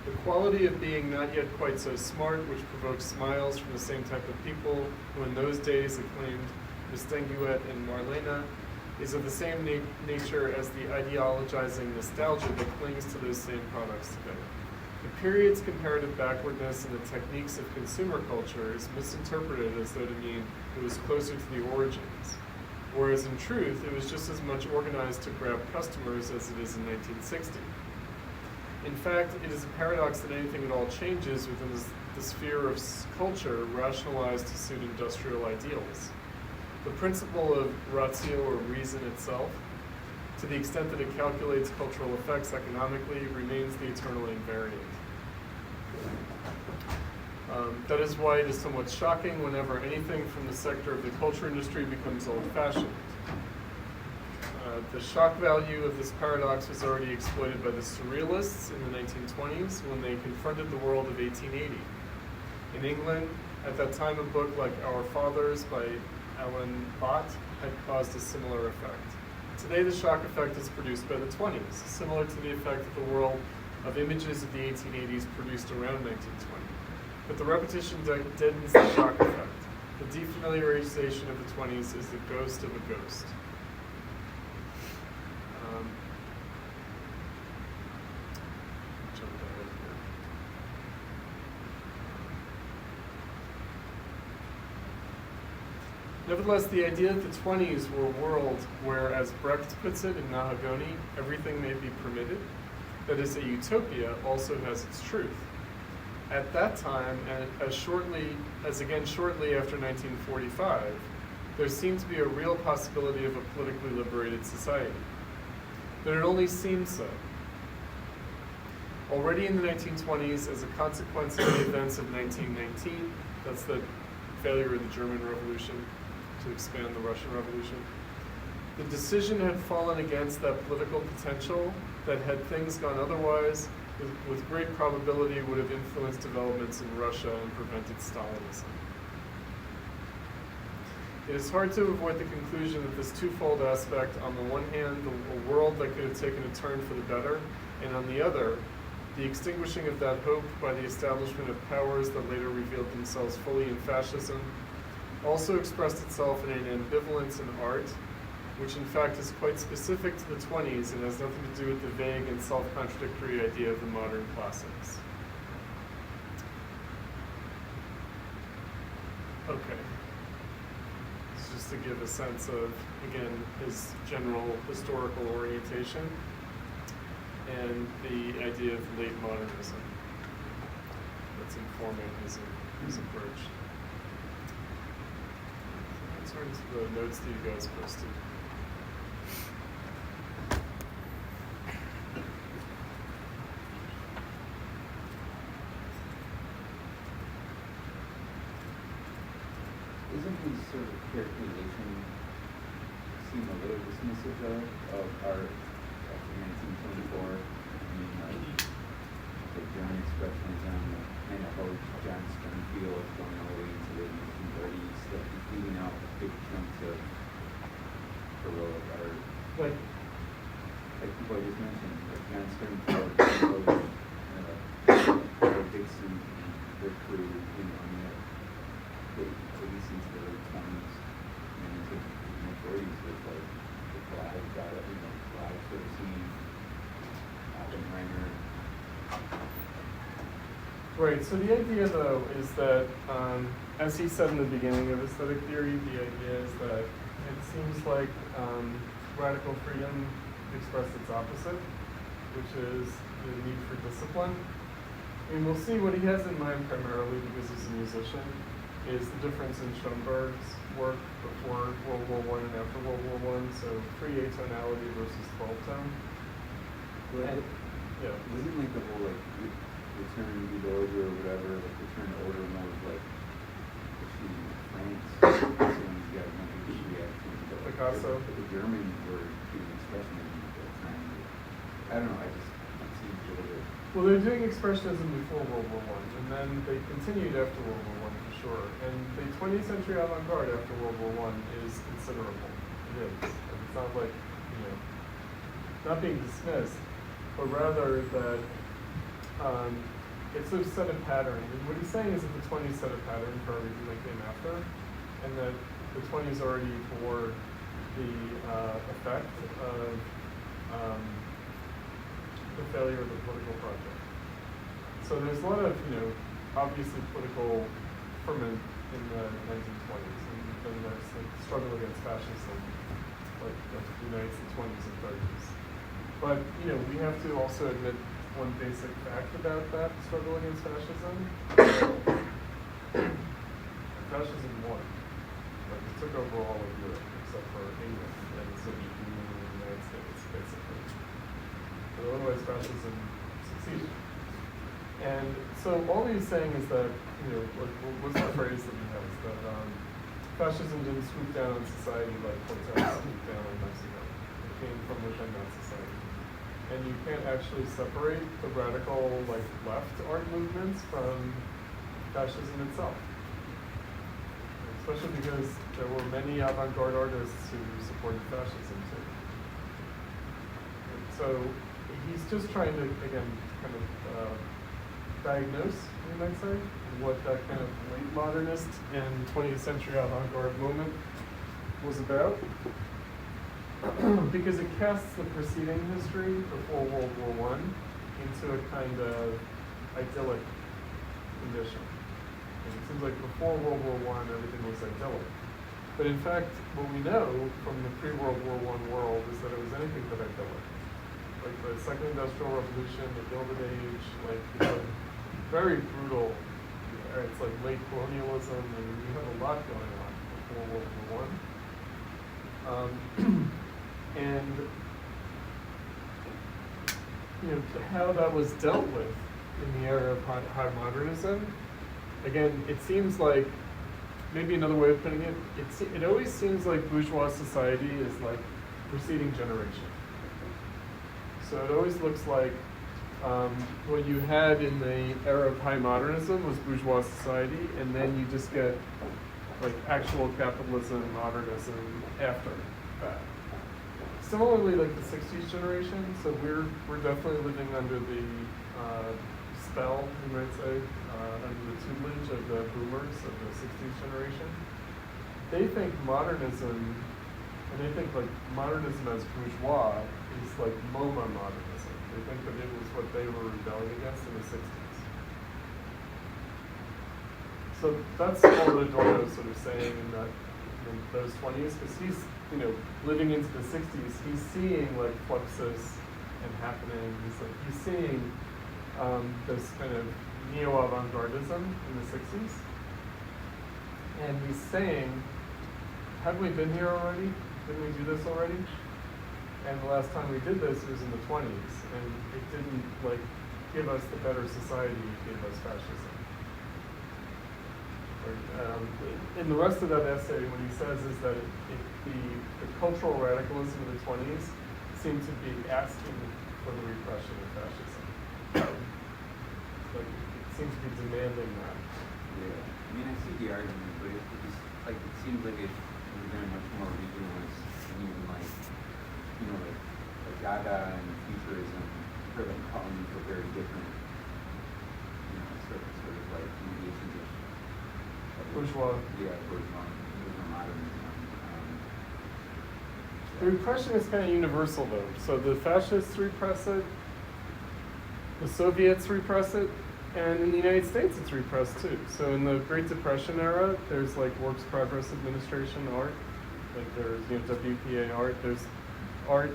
The quality of being not yet quite so smart, which provokes smiles from the same type of people who in those days acclaimed Mistinguett and Marlena, is of the same nature as the ideologizing nostalgia that clings to those same products today. The period's comparative backwardness in the techniques of consumer culture is misinterpreted as though to mean it was closer to the origins, whereas in truth it was just as much organized to grab customers as it is in 1960. In fact, it is a paradox that anything at all changes within the sphere of culture rationalized to suit industrial ideals. The principle of ratio or reason itself, to the extent that it calculates cultural effects economically, remains the eternal invariant. That is why it is somewhat shocking whenever anything from the sector of the culture industry becomes old-fashioned. The shock value of this paradox was already exploited by the Surrealists in the 1920s when they confronted the world of 1880. In England, at that time, a book like Our Fathers by Alan Bott had caused a similar effect. Today, the shock effect is produced by the 20s, similar to the effect of the world of images of the 1880s produced around 1920. But the repetition deadens the shock effect. The defamiliarization of the 20s is the ghost of a ghost. Jump ahead here. Nevertheless, the idea that the 20s were a world where, as Brecht puts it in Nahagoni, everything may be permitted, that is a utopia, also has its truth. At that time, and shortly after 1945, there seemed to be a real possibility of a politically liberated society. But it only seemed so. Already in the 1920s, as a consequence of the events of 1919, that's the failure of the German Revolution to expand the Russian Revolution, the decision had fallen against that political potential that, had things gone otherwise, with great probability would have influenced developments in Russia and prevented Stalinism. It is hard to avoid the conclusion that this twofold aspect, on the one hand, a world that could have taken a turn for the better, and on the other, the extinguishing of that hope by the establishment of powers that later revealed themselves fully in fascism, also expressed itself in an ambivalence in art, which in fact is quite specific to the 20s and has nothing to do with the vague and self-contradictory idea of the modern classics. Okay. It's just to give a sense of, again, his general historical orientation and the idea of late modernism that's informing his approach. Let's turn to the notes that you guys posted. Isn't his sort of characterization seem a little dismissive of art after 1924? I mean, the German expressionism, kind of how John Sternfield going all the way into the 1930s, like he's leaving out big chunks of heroic art. Like people I just mentioned, like John Sternfield, Dixon, and their crew, you know, I mean, at least since the late 20s and into the 40s with like the live sort of scene, Oppenheimer. Right, so the idea though is that, as he said in the beginning of aesthetic theory, the idea is that it seems like radical freedom expressed its opposite, which is the need for discipline. I mean, we'll see what he has in mind primarily because he's a musician, is the difference in Schoenberg's work before World War I and after World War I, so free atonality versus 12-tone. Right. Yeah. Wasn't like the whole like return to order or whatever, like return to order more of like achieving France. Someone's got a big reaction. Picasso. But the Germans were doing expressionism at that time. I don't know, it seems a little bit. Well, they're doing expressionism before World War I, and then they continued after World War I for sure. And the 20th century avant-garde after World War I is considerable. It is. And it's not like, not being dismissed, but rather that it's a set of pattern. And what he's saying is that the 20s set a pattern for everything that came after, and that the 20s already bore the effect of the failure of the political project. So there's a lot of, obviously political ferment in the 1920s, and then there's the struggle against fascism, like that unites the 20s and 30s. But, we have to also admit one basic fact about that struggle against fascism. Fascism won. Like, it took over all of Europe, except for England and the Soviet Union and the United States, basically. But otherwise, fascism succeeded. And so all he's saying is that what's the phrase that he has, that fascism didn't swoop down on society like Cortez swooped down on Mexico. It came from within that society. And you can't actually separate the radical, like, left art movements from fascism itself. Especially because there were many avant-garde artists who supported fascism too. And so he's just trying to, again, kind of diagnose, you might say, what that kind of late modernist and 20th century avant-garde movement was about. Because it casts the preceding history before World War I into a kind of idyllic condition. And it seems like before World War I, everything was idyllic. But in fact, what we know from the pre-World War I world is that it was anything but idyllic. Like the Second Industrial Revolution, the Gilded Age, like very brutal. It's like late colonialism, and you have a lot going on before World War I. And how that was dealt with in the era of high modernism. Again, it seems like, maybe another way of putting it, it always seems like bourgeois society is like preceding generation. So it always looks like what you had in the era of high modernism was bourgeois society, and then you just get like actual capitalism, modernism after that. Similarly, like the 60s generation, so we're definitely living under the spell, you might say, under the tutelage of the boomers of the 60s generation. They think modernism, and they think like modernism as bourgeois is like MoMA modernism. They think that it was what they were rebelling against in the 60s. So that's all that Adorno is sort of saying in those 20s, because he's, living into the 60s, he's seeing like fluxus and happening. He's seeing this kind of neo-avant-gardism in the 60s. And he's saying, haven't we been here already? Didn't we do this already? And the last time we did this was in the 20s, and it didn't like give us the better society, it gave us fascism. In the rest of that essay, what he says is that the cultural radicalism of the 20s seemed to be asking for the repression of fascism. Like, it seems to be demanding that. Yeah, I mean, I see the argument, but it seems like it was very much more regionalist, and even like Dada and Futurism, sort of calling for very different, sort of like mediations of Bourgeois. Yeah, bourgeois modernism. The repression is kind of universal, though. So the fascists repress it, the Soviets repress it, and in the United States it's repressed too. So in the Great Depression era, there's like Works Progress Administration art, like there's WPA art, there's art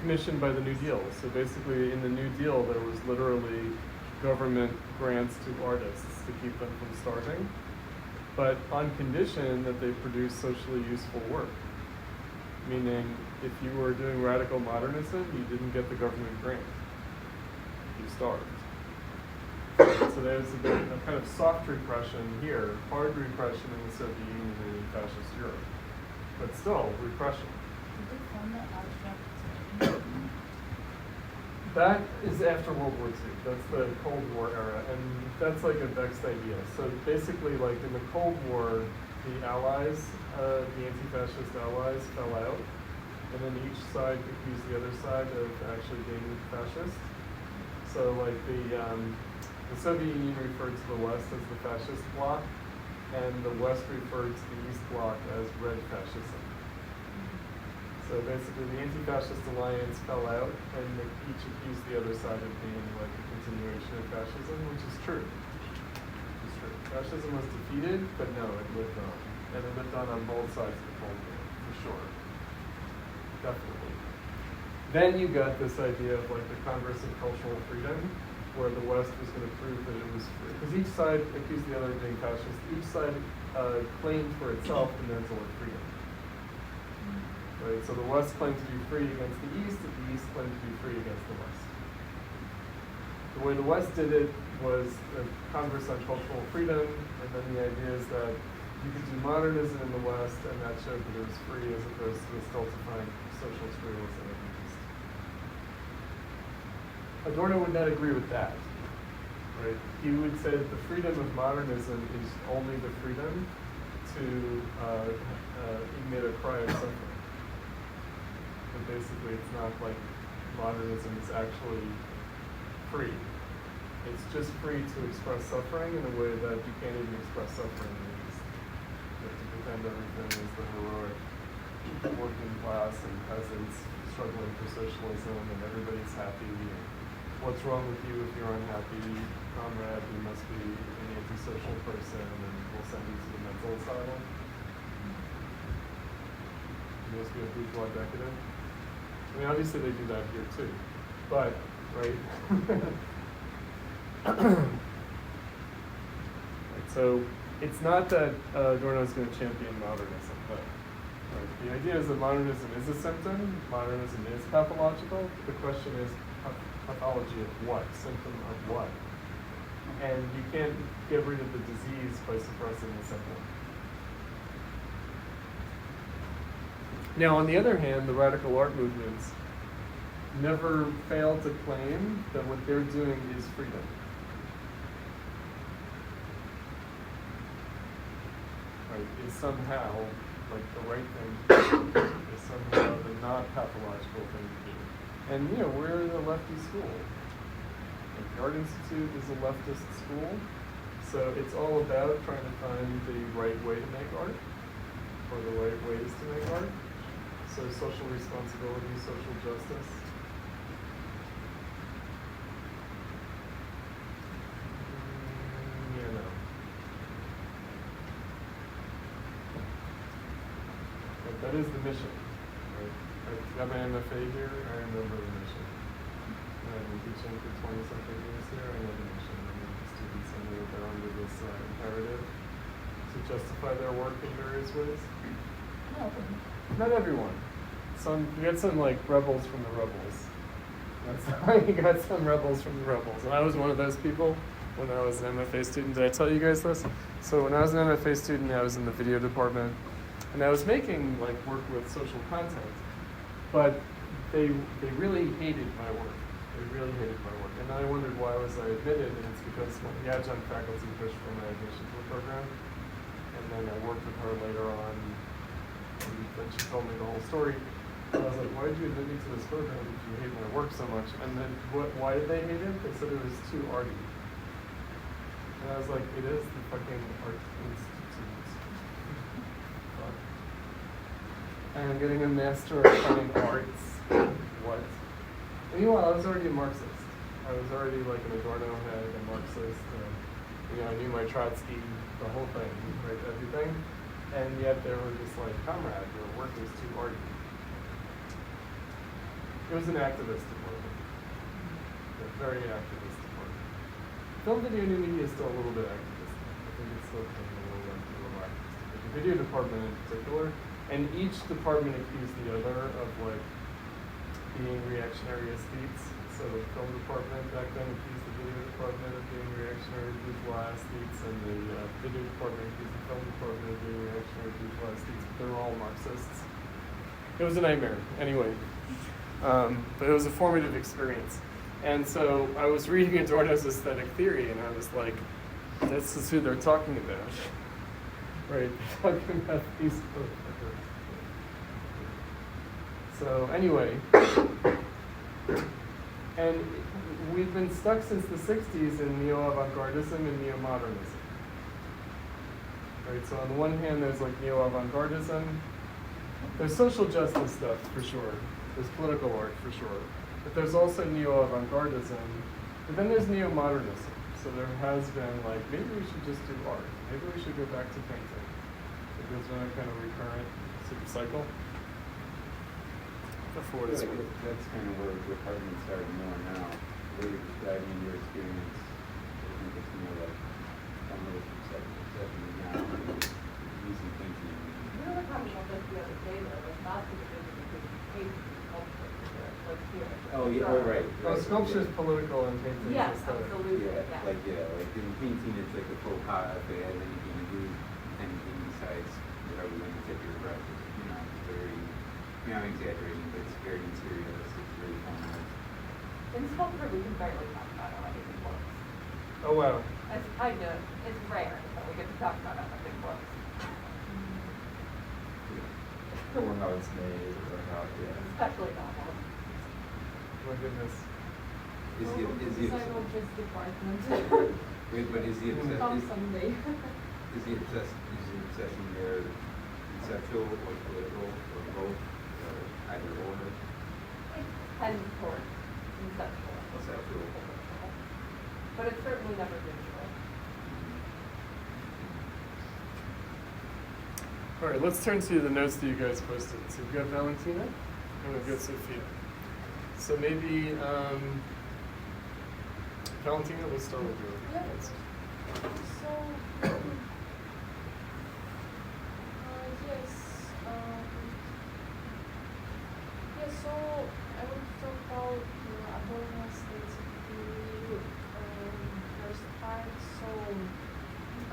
commissioned by the New Deal. So basically in the New Deal there was literally government grants to artists to keep them from starving, but on condition that they produce socially useful work. Meaning, if you were doing radical modernism, you didn't get the government grant. You starved. So there's a kind of soft repression here, hard repression in the Soviet Union and in fascist Europe. But still, repression. Did they fund the abstract? That is after World War II. That's the Cold War era, and that's like a vexed idea. So basically, like in the Cold War, the Allies, the anti-fascist Allies, fell out, and then each side accused the other side of actually being fascist. So like the Soviet Union referred to the West as the fascist bloc, and the West referred to the East bloc as red fascism. So basically, the anti-fascist alliance fell out, and they each accused the other side of being like a continuation of fascism, which is true. It's true. Fascism was defeated, but no, it lived on, and it lived on both sides of the Cold War, for sure. Definitely. Then you got this idea of like the Congress of Cultural Freedom, where the West was going to prove that it was free, because each side accused the other of being fascist. Each side claimed for itself the mental of freedom. Right? So the West claimed to be free against the East, and the East claimed to be free against the West. The way the West did it was a converse on cultural freedom, and then the idea is that you could do modernism in the West, and that showed that it was free as opposed to the stultifying socialist realism of the East. Adorno would not agree with that. Right? He would say that the freedom of modernism is only the freedom to emit a cry of suffering. But basically, it's not like modernism is actually free. It's just free to express suffering in a way that you can't even express suffering in the East. You have to pretend everything is the heroic working class and peasants struggling for socialism, and everybody's happy. And what's wrong with you if you're unhappy, comrade? You must be an antisocial person, and we'll send you to the mental asylum. You must be a bourgeois decadent. I mean, obviously they do that here too, but, right? Right, so it's not that Adorno is going to champion modernism, but right, the idea is that modernism is a symptom, modernism is pathological. The question is pathology of what? Symptom of what? And you can't get rid of the disease by suppressing the symptom. Now, on the other hand, the radical art movements never fail to claim that what they're doing is freedom. Right, is somehow like the right thing to do, is somehow the not pathological thing to do. And you know, we're in a lefty school. Like, the Art Institute is a leftist school, so it's all about trying to find the right way to make art, or the right ways to make art. So social responsibility, social justice. Yeah, no. But that is the mission, right? I got my MFA here, I remember the mission. I've been teaching for 20-something years here, I know the mission. I mean, the students, I know that they're under this imperative to justify their work in various ways. No. Not everyone. You got some like rebels from the rebels. That's you got some rebels from the rebels. And I was one of those people when I was an MFA student. Did I tell you guys this? So when I was an MFA student, I was in the video department, and I was making like work with social content, but they really hated my work. They really hated my work. And then I wondered why was I admitted, and it's because the adjunct faculty pushed for my admission to the program. And then I worked with her later on, and then she told me the whole story. I was like, why did you admit me to this program if you hate my work so much? And then why did they hate it? They said it was too arty. And I was like, it is the fucking art institute. Fuck. And I'm getting a master of fine arts. What? And meanwhile, I was already a Marxist. I was already like an Adorno head, a Marxist. I knew my Trotsky, the whole thing, right, everything. And yet they were just like, comrade, your work is too arty. It was an activist department. A very activist department. Film, video, new media is still a little bit activist. I think it's still kind of a little activist. But the video department in particular, and each department accused the other of like being reactionary aesthetes. So the film department back then accused the video department of being reactionary bourgeois aesthetes, and the video department accused the film department of being reactionary bourgeois aesthetes. But they were all Marxists. It was a nightmare. Anyway. But it was a formative experience. And so I was reading Adorno's aesthetic theory, and I was like, this is who they're talking about. Right, they're talking about these folks. So anyway, and we've been stuck since the 60s in neo-avant-gardism and neo-modernism. Right, so on the one hand, there's like neo-avant-gardism. There's social justice stuff, for sure. There's political art, for sure. But there's also neo-avant-gardism. But then there's neo-modernism. So there has been like, maybe we should just do art. Maybe we should go back to painting. It goes in a kind of recurrent sort of cycle. For what it's worth. That's kind of where the departments are more now. Where you're describing your experience, I think it's more like some of the perception now, using thinking. You know what happened on this the other day though, was not to the business because you paid for the sculpture, like here. Oh, yeah, oh, right. Oh, right, sculpture is yeah. political and painting is Yes, aesthetic. absolutely. Yeah, like in painting, it's like a faux pas if it has anything to do with anything besides whatever when you tip your brush. You know, it's very, I'm exaggerating, but it's very materialistic, it's very formal. In sculpture, we can barely talk about how anything looks. Oh, wow. It's kind of, it's rare that we get to talk about how something looks. Or how it's made, or how, yeah. Especially novel. My goodness. Is he, Design objects department. wait, but is he obsessed, Come someday. is he obsession there conceptual or political or both, or either or? It tends towards conceptual. Conceptual. But it's certainly never visual. All right, let's turn to the notes that you guys posted. So we've got Valentina and we've got Sophia. So maybe, Valentina, let's start with you. Yeah. Notes. So, yes, so I want to talk about Adorno Aesthetic Theory first part. So,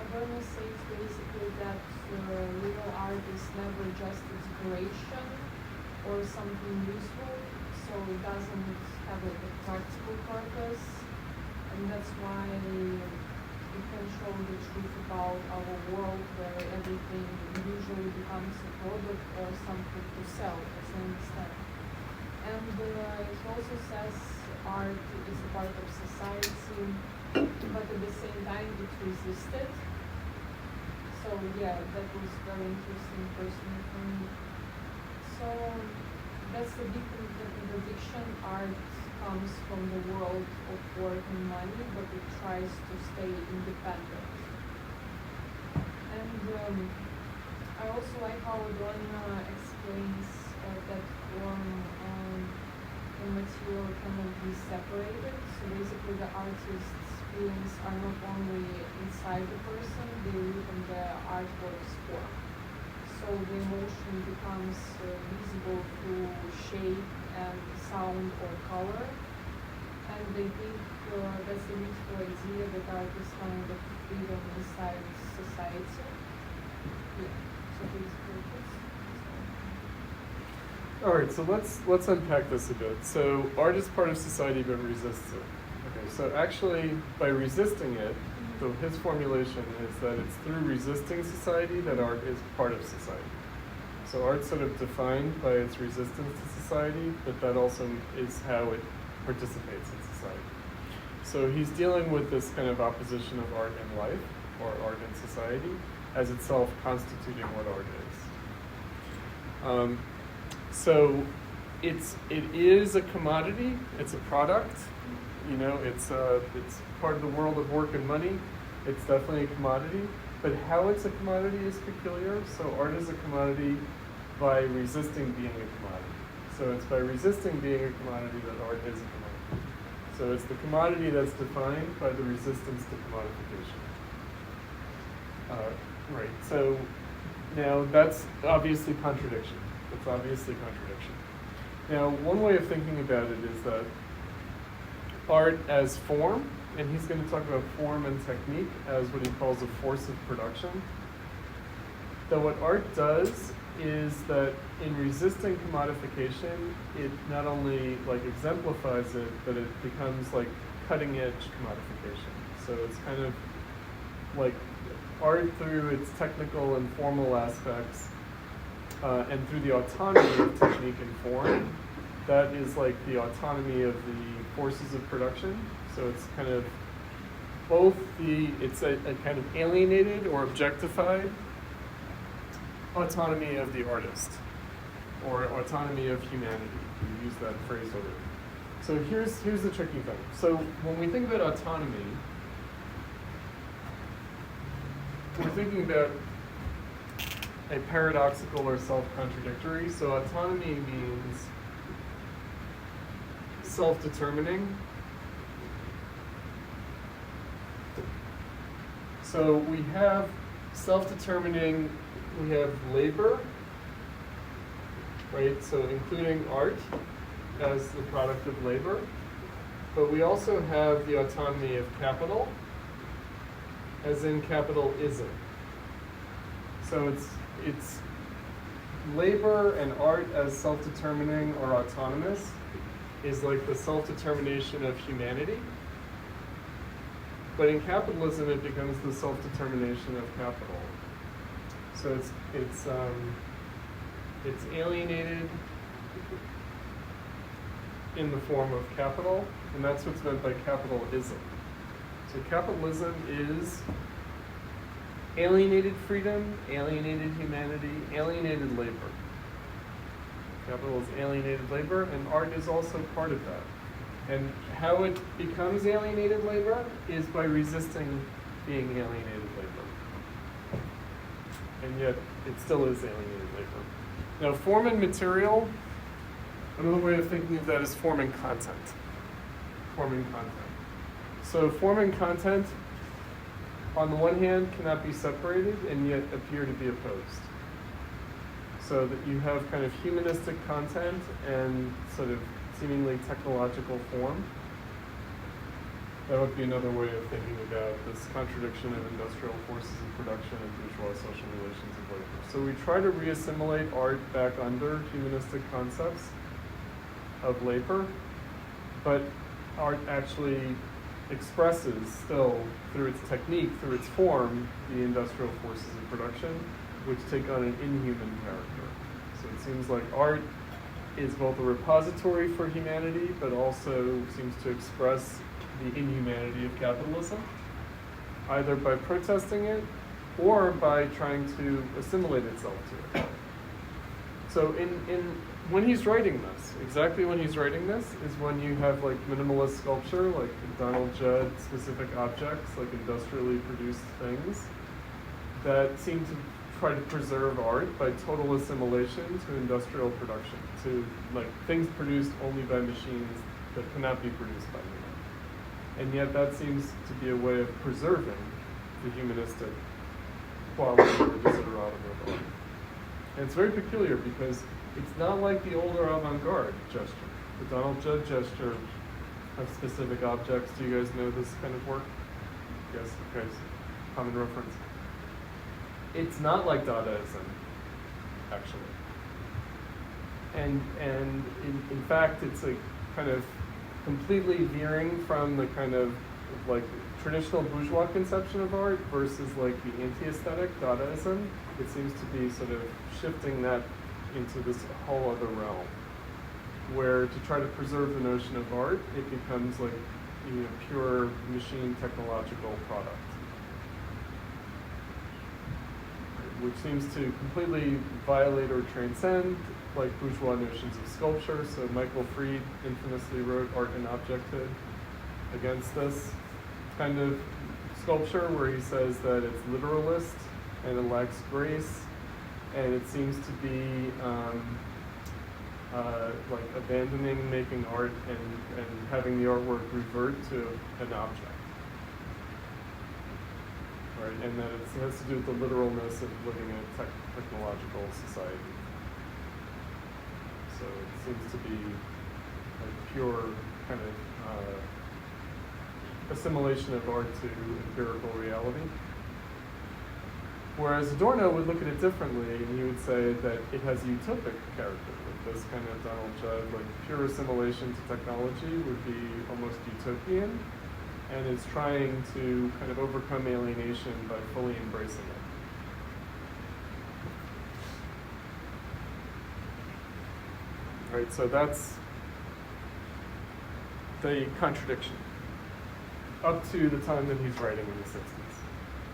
Adorno says basically that real art is never just inspiration or something useful, so it doesn't have like a practical purpose, and that's why we can show the truth about our world where everything usually becomes a product or something to sell, as I understand. And it also says art is a part of society, but at the same time it's resisted. So yeah, that was very interesting personally for me. So that's the big contradiction. Art comes from the world of work and money, but it tries to stay independent. And I also like how Adorno explains that form and material cannot be separated. So basically the artist's feelings are not only inside the person, they live in the artwork's form. So the emotion becomes visible through shape and sound or color. And I think that's a beautiful idea that art is kind of freedom inside society. Yeah, so basically that's All right, so let's unpack this a bit. So art is part of society but resists it. Okay, so actually by resisting it, so his formulation is that it's through resisting society that art is part of society. So art's sort of defined by its resistance to society, but that also is how it participates in society. So he's dealing with this kind of opposition of art in life, or art in society, as itself constituting what art is. So it is a commodity, it's a product, you know, it's part of the world of work and money. It's definitely a commodity, but how it's a commodity is peculiar. So art is a commodity by resisting being a commodity. So it's by resisting being a commodity that art is a commodity. So it's the commodity that's defined by the resistance to commodification. Right, so now that's obviously contradiction. It's obviously contradiction. Now, one way of thinking about it is that art as form, and he's going to talk about form and technique as what he calls a force of production. That what art does is that in resisting commodification, it not only like exemplifies it, but it becomes like cutting edge commodification. So it's kind of like art through its technical and formal aspects, and through the autonomy of technique and form, that is like the autonomy of the forces of production. So it's kind of both it's a kind of alienated or objectified autonomy of the artist, or autonomy of humanity. We use that phrase already. So here's the tricky thing. So when we think about autonomy, we're thinking about a paradoxical or self-contradictory. So autonomy means self-determining. So we have self-determining, we have labor, right? So including art, as the product of labor, but we also have the autonomy of capital, as in capitalism. So it's labor and art as self-determining or autonomous is like the self-determination of humanity. But in capitalism, it becomes the self-determination of capital. So it's alienated in the form of capital, and that's what's meant by capitalism. So capitalism is alienated freedom, alienated humanity, alienated labor. Capital is alienated labor, and art is also part of that. And how it becomes alienated labor is by resisting being alienated labor. And yet, it still is alienated labor. Now, form and material, another way of thinking of that is form and content. Form and content. So form and content, on the one hand, cannot be separated and yet appear to be opposed. So that you have kind of humanistic content and sort of seemingly technological form. That would be another way of thinking about this contradiction of industrial forces of production and bourgeois social relations of labor. So we try to reassimilate art back under humanistic concepts of labor, but art actually expresses still, through its technique, through its form, the industrial forces of production, which take on an inhuman character. So it seems like art is both a repository for humanity, but also seems to express the inhumanity of capitalism, either by protesting it or by trying to assimilate itself to it. So when he's writing this, exactly when he's writing this is when you have like minimalist sculpture, like Donald Judd, specific objects, like industrially produced things that seem to try to preserve art by total assimilation to industrial production, to like things produced only by machines that cannot be produced by man. And yet that seems to be a way of preserving the humanistic quality or desideratum of art. And it's very peculiar because it's not like the older avant-garde gesture. The Donald Judd gesture of specific objects. Do you guys know this kind of work? Yes, okay, common reference. It's not like Dadaism, actually. And in fact, it's a kind of completely veering from the kind of like traditional bourgeois conception of art versus like the anti-aesthetic Dadaism. It seems to be sort of shifting that into this whole other realm, where to try to preserve the notion of art, it becomes like pure machine technological product, which seems to completely violate or transcend like bourgeois notions of sculpture. So Michael Fried infamously wrote Art and Objecthood against this kind of sculpture, where he says that it's literalist and it lacks grace, and it seems to be like abandoning making art and having the artwork revert to an object. Right, and that it has to do with the literalness of living in a technological society. So it seems to be a pure kind of assimilation of art to empirical reality. Whereas Adorno would look at it differently, and he would say that it has a utopic character. Like this kind of Donald Judd, like pure assimilation to technology would be almost utopian, and is trying to kind of overcome alienation by fully embracing it. Right, so that's the contradiction up to the time that he's writing in the 60s.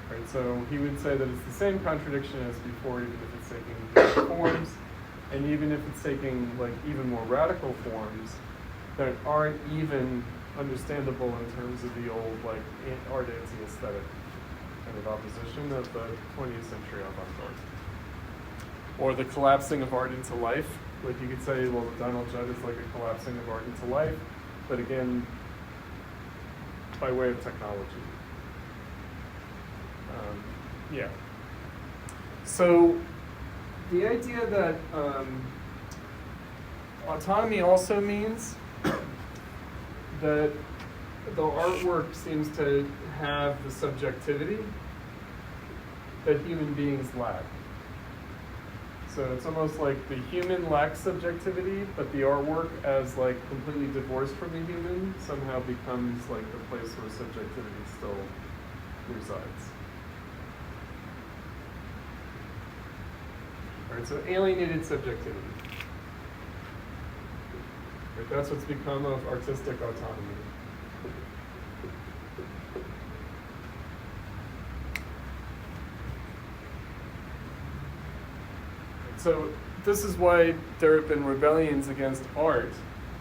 Right, so he would say that it's the same contradiction as before, even if it's taking different forms, and even if it's taking like even more radical forms that aren't even understandable in terms of the old like art anti-aesthetic kind of opposition of the 20th century avant-garde. Or the collapsing of art into life. Like you could say, well, Donald Judd is like a collapsing of art into life, but again, by way of technology. Yeah. So the idea that Autonomy also means that the artwork seems to have the subjectivity that human beings lack. So it's almost like the human lacks subjectivity, but the artwork, as like completely divorced from the human, somehow becomes like the place where subjectivity still resides. All right, so alienated subjectivity. Right, that's what's become of artistic autonomy. So this is why there have been rebellions against art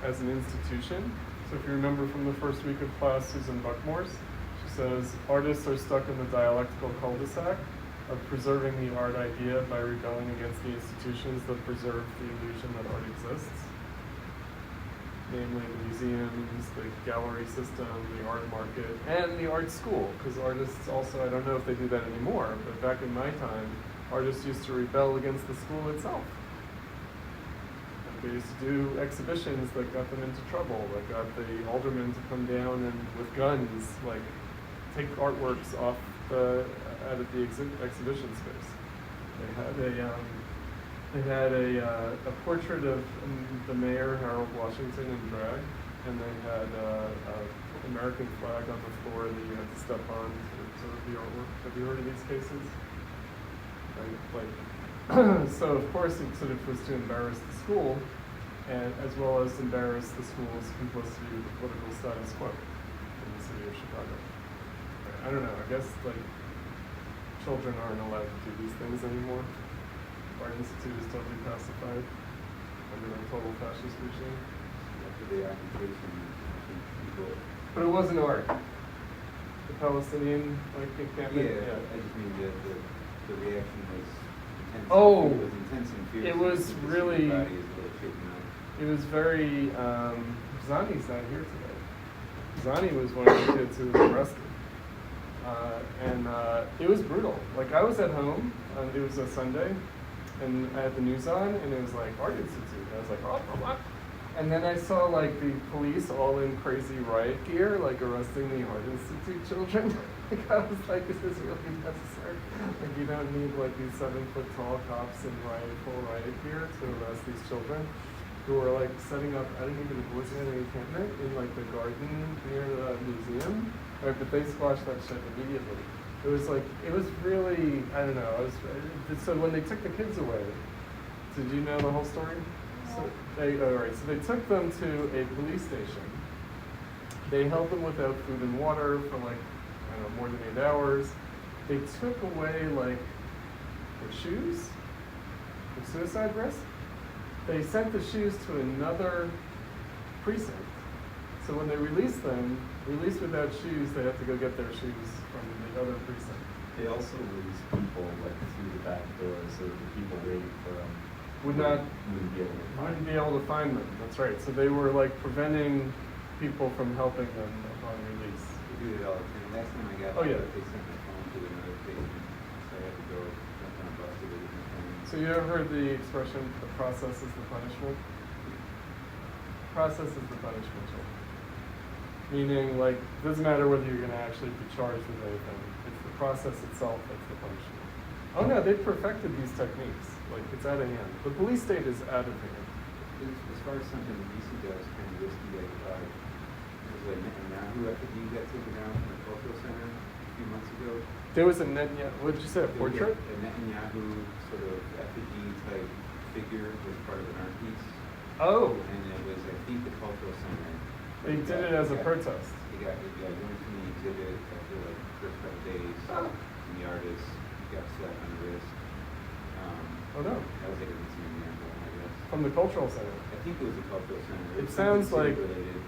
as an institution. So if you remember from the first week of class, Susan Buckmore's, she says, artists are stuck in the dialectical cul-de-sac of preserving the art idea by rebelling against the institutions that preserve the illusion that art exists. Namely the museums, the gallery system, the art market, and the art school. Because artists also, I don't know if they do that anymore, but back in my time, artists used to rebel against the school itself. Like they used to do exhibitions that got them into trouble, that got the aldermen to come down and with guns, like take artworks off out of the exhibition space. They had a portrait of the mayor, Harold Washington, in drag, and they had an American flag on the floor that you had to step on to observe the artwork. Have you heard of these cases? Right, like, so of course it sort of was to embarrass the school, and as well as embarrass the school's complicity with the political status quo in the city of Chicago. Right, I don't know, I guess like children aren't allowed to do these things anymore. Art Institute is totally pacified under a total fascist regime. After the occupation, I think people. But it wasn't art. The Palestinian encampment. Yeah, I just mean the reaction was intense. Oh, It was intense and fierce. it was because really- the body is a little shaken up. It was very, Zani's not here today. Zani was one of the kids who was arrested. And it was brutal. Like I was at home, it was a Sunday, and I had the news on, and it was like, Art Institute. And I was like, oh, what? And then I saw like the police all in crazy riot gear, like arresting the Art Institute children. Like I was like, is this really necessary? Like you don't need like these 7-foot-tall cops in full riot gear to arrest these children who were like setting up, I don't even know, was it an encampment in like the garden near the museum? Right, but they squashed that shit immediately. It was like, it was really, I don't know, so when they took the kids away, did you know the whole story? So so they took them to a police station. They held them without food and water for like, I don't know, more than 8 hours. They took away like their shoes, for suicide risk. They sent the shoes to another precinct. So when they released them, released without shoes, they had to go get their shoes from the other precinct. They also release people like through the back door, so the people waiting for them Wouldn't wouldn't be be able to find them. able to find them. That's right. So they were like preventing people from helping them upon release. We do it all the time. Last time I got Oh, yeah. they sent my phone to another station, so I had to go jump on a bus to get my phone. So you ever heard the expression, the process is the punishment? Process is the punishment, Joe. Meaning, like, it doesn't matter whether you're going to actually be charged with anything. It's the process itself that's the punishment. Oh no, they've perfected these techniques. Like, it's out of hand. The police state is out of hand. As far as something DC does, kind of risky, like there was a Netanyahu effigy got taken down from the cultural center a few months ago. There was a Netanyahu, what did you say, a portrait? A Netanyahu sort of effigy type figure was part of an art piece. Oh, And it was, I think, the cultural center. they did it as a protest. It went from the exhibit after like the first couple days, Oh. and the artist got slapped on the wrist. Oh no, That was like a recent example, I guess. from the cultural center. I think it was the cultural center. It was sounds something like- city-related.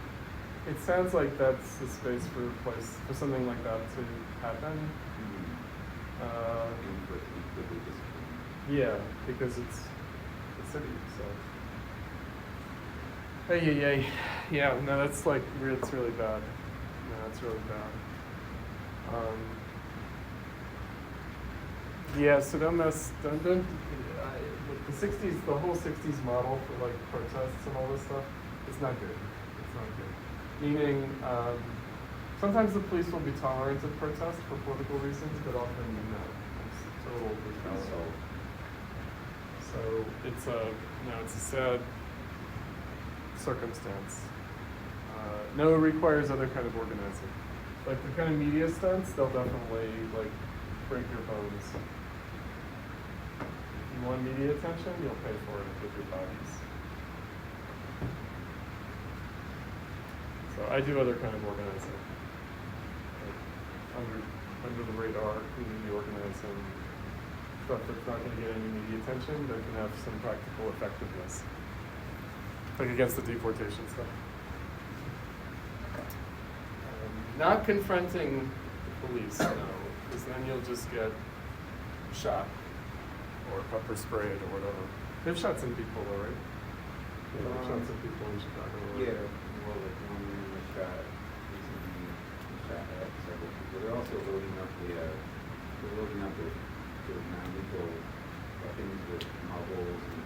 It sounds like that's the space for a place, for something like that to happen. And for it to be quickly disciplined. Yeah, because it's the city, so. Hey. Yeah, no, that's like, it's really bad. No, that's really bad. Yeah, so don't like the 60s, the whole 60s model for like protests and all this stuff, it's not good. It's not good. Meaning, sometimes the police will be tolerant of protest for political reasons, but often no. It's total brutality. So it's a sad circumstance. No, it requires other kind of organizing. Like the kind of media stunts, they'll definitely like break your bones. If you want media attention, you'll pay for it with your bodies. So I do other kind of organizing. Like under the radar, community organizing, stuff that's not going to get any media attention, that can have some practical effectiveness. Like against the deportation stuff. Not confronting the police, no, because then you'll just get shot or pepper sprayed or whatever. They've shot some people though, right? Yeah, they've shot some people in Chicago. Yeah, well, like one man was shot recently, shot at several people. They're also loading up the non-lethal weapons with marbles and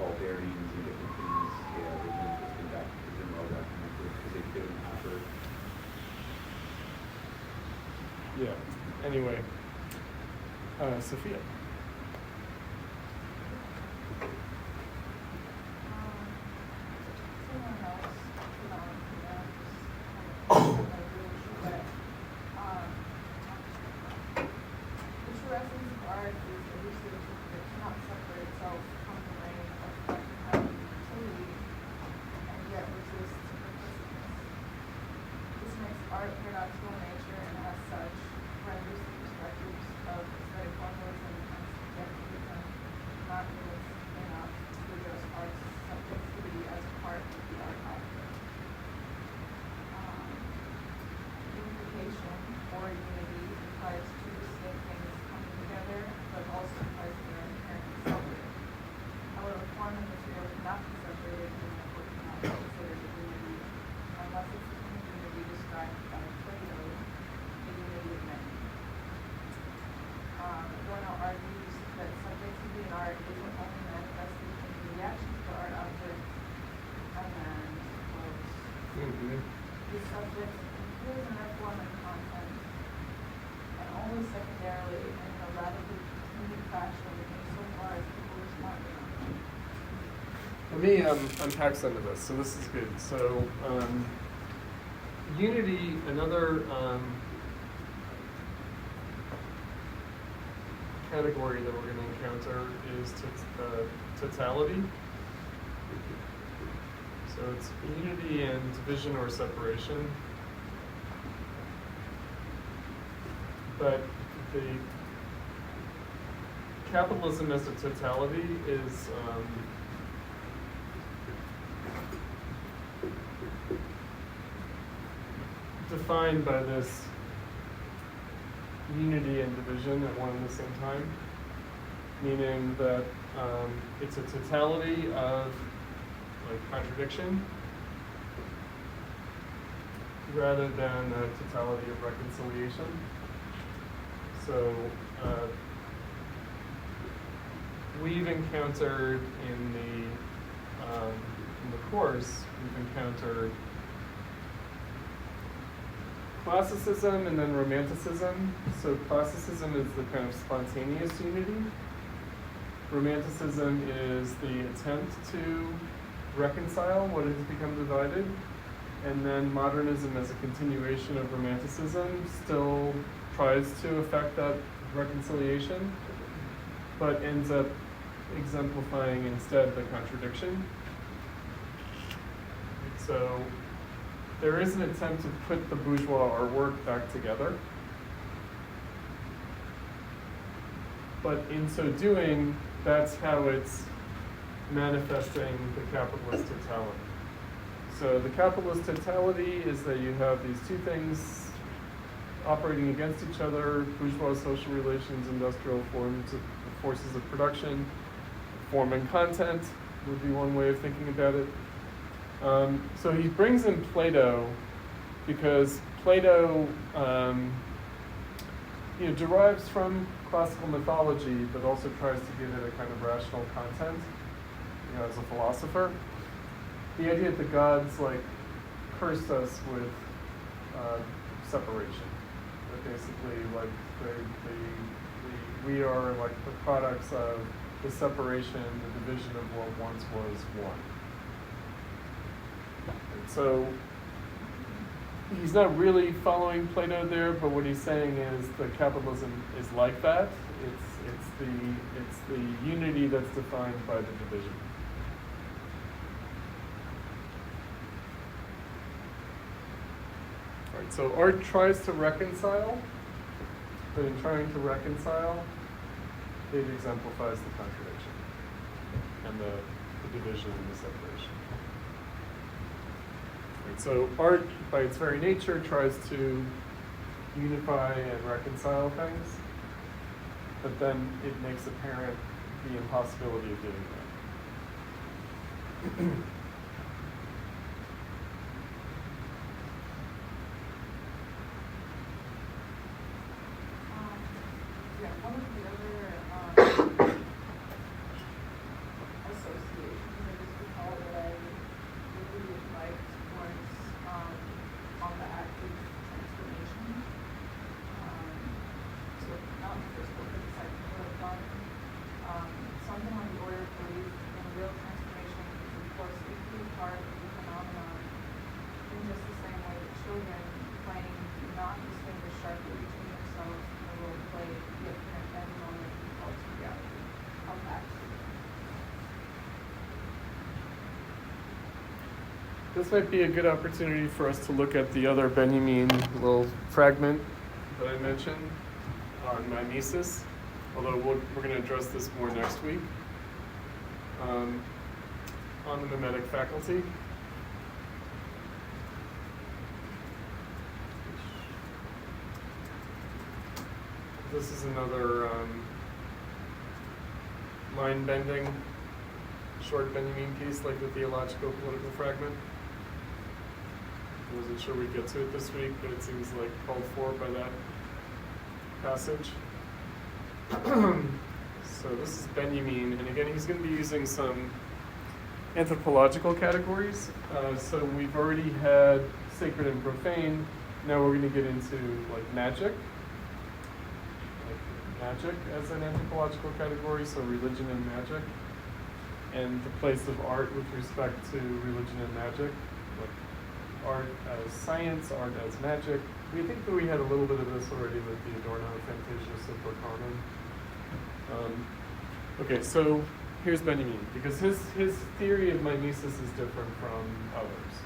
ball bearings and different things. Yeah, they've been back to them all documented because they fit in the hopper. Yeah. Anyway, Sophia. Someone else, the true essence of art is elusive, it cannot separate itself from the reign of practicality and utility, and yet resists implicitness. This makes art paradoxical in nature, and as such, renders the perspectives of aesthetic formalism and subjectivism not realistic enough to address art's subjectivity as part of the art object. Unification or unity implies two distinct things coming together, but also implies their inherently separate. However, form and material cannot be separated, and therefore cannot be considered a unity, unless it's the kind of unity described by Plato, the unity of many. Adorno argues that subjectivity in art isn't only manifested in the reaction to the art object, and then quotes, the subject includes in their form and content, and only secondarily and in a radically continued fashion insofar as people respond to them. Let me unpack some of this. So this is good. So unity, another category that we're going to encounter is totality. So it's unity and division or separation. But the capitalism as a totality is defined by this unity and division at one and the same time, meaning that it's a totality of like contradiction rather than a totality of reconciliation. So we've encountered in the course, we've encountered classicism and then romanticism. So classicism is the kind of spontaneous unity. Romanticism is the attempt to reconcile what has become divided. And then modernism as a continuation of romanticism still tries to affect that reconciliation, but ends up exemplifying instead the contradiction. So there is an attempt to put the bourgeois artwork back together, but in so doing, that's how it's manifesting the capitalist totality. So the capitalist totality is that you have these two things operating against each other: bourgeois social relations, industrial forces of production. Form and content would be one way of thinking about it. So he brings in Plato because Plato derives from classical mythology, but also tries to give it a kind of rational content, as a philosopher. The idea that the gods cursed us with separation. That basically we are the products of the separation, the division of what once was one. And so he's not really following Plato there, but what he's saying is that capitalism is like that. It's the unity that's defined by the division. All right, so art tries to reconcile, but in trying to reconcile, it exemplifies the contradiction and the division and the separation. Right, so art, by its very nature, tries to unify and reconcile things, but then it makes apparent the impossibility of doing that. Yeah, one of the other associations, I guess we call it, that I really liked was on the active transformation. So not the first book, but the second book. Something on the order of belief in real transformation is of course equally part of the phenomenon in just the same way that children playing do not distinguish sharply between themselves and the role played, yet can at any moment be called to reality. How that This might be a good opportunity for us to look at the other Benjamin little fragment that I mentioned on mimesis, although we're going to address this more next week. On the mimetic faculty. This is another line-bending, short Benjamin piece like the Theologico-political fragment. I wasn't sure we'd get to it this week, but it seems like called for by that passage. So this is Benjamin, and again, he's going to be using some anthropological categories. So we've already had sacred and profane. Now we're going to get into magic. Magic as an anthropological category, so religion and magic, and the place of art with respect to religion and magic, like art as science, art as magic. We think that we had a little bit of this already with the Adorno Fantasia Super Common. Okay, so here's Benjamin, because his theory of mimesis is different from others.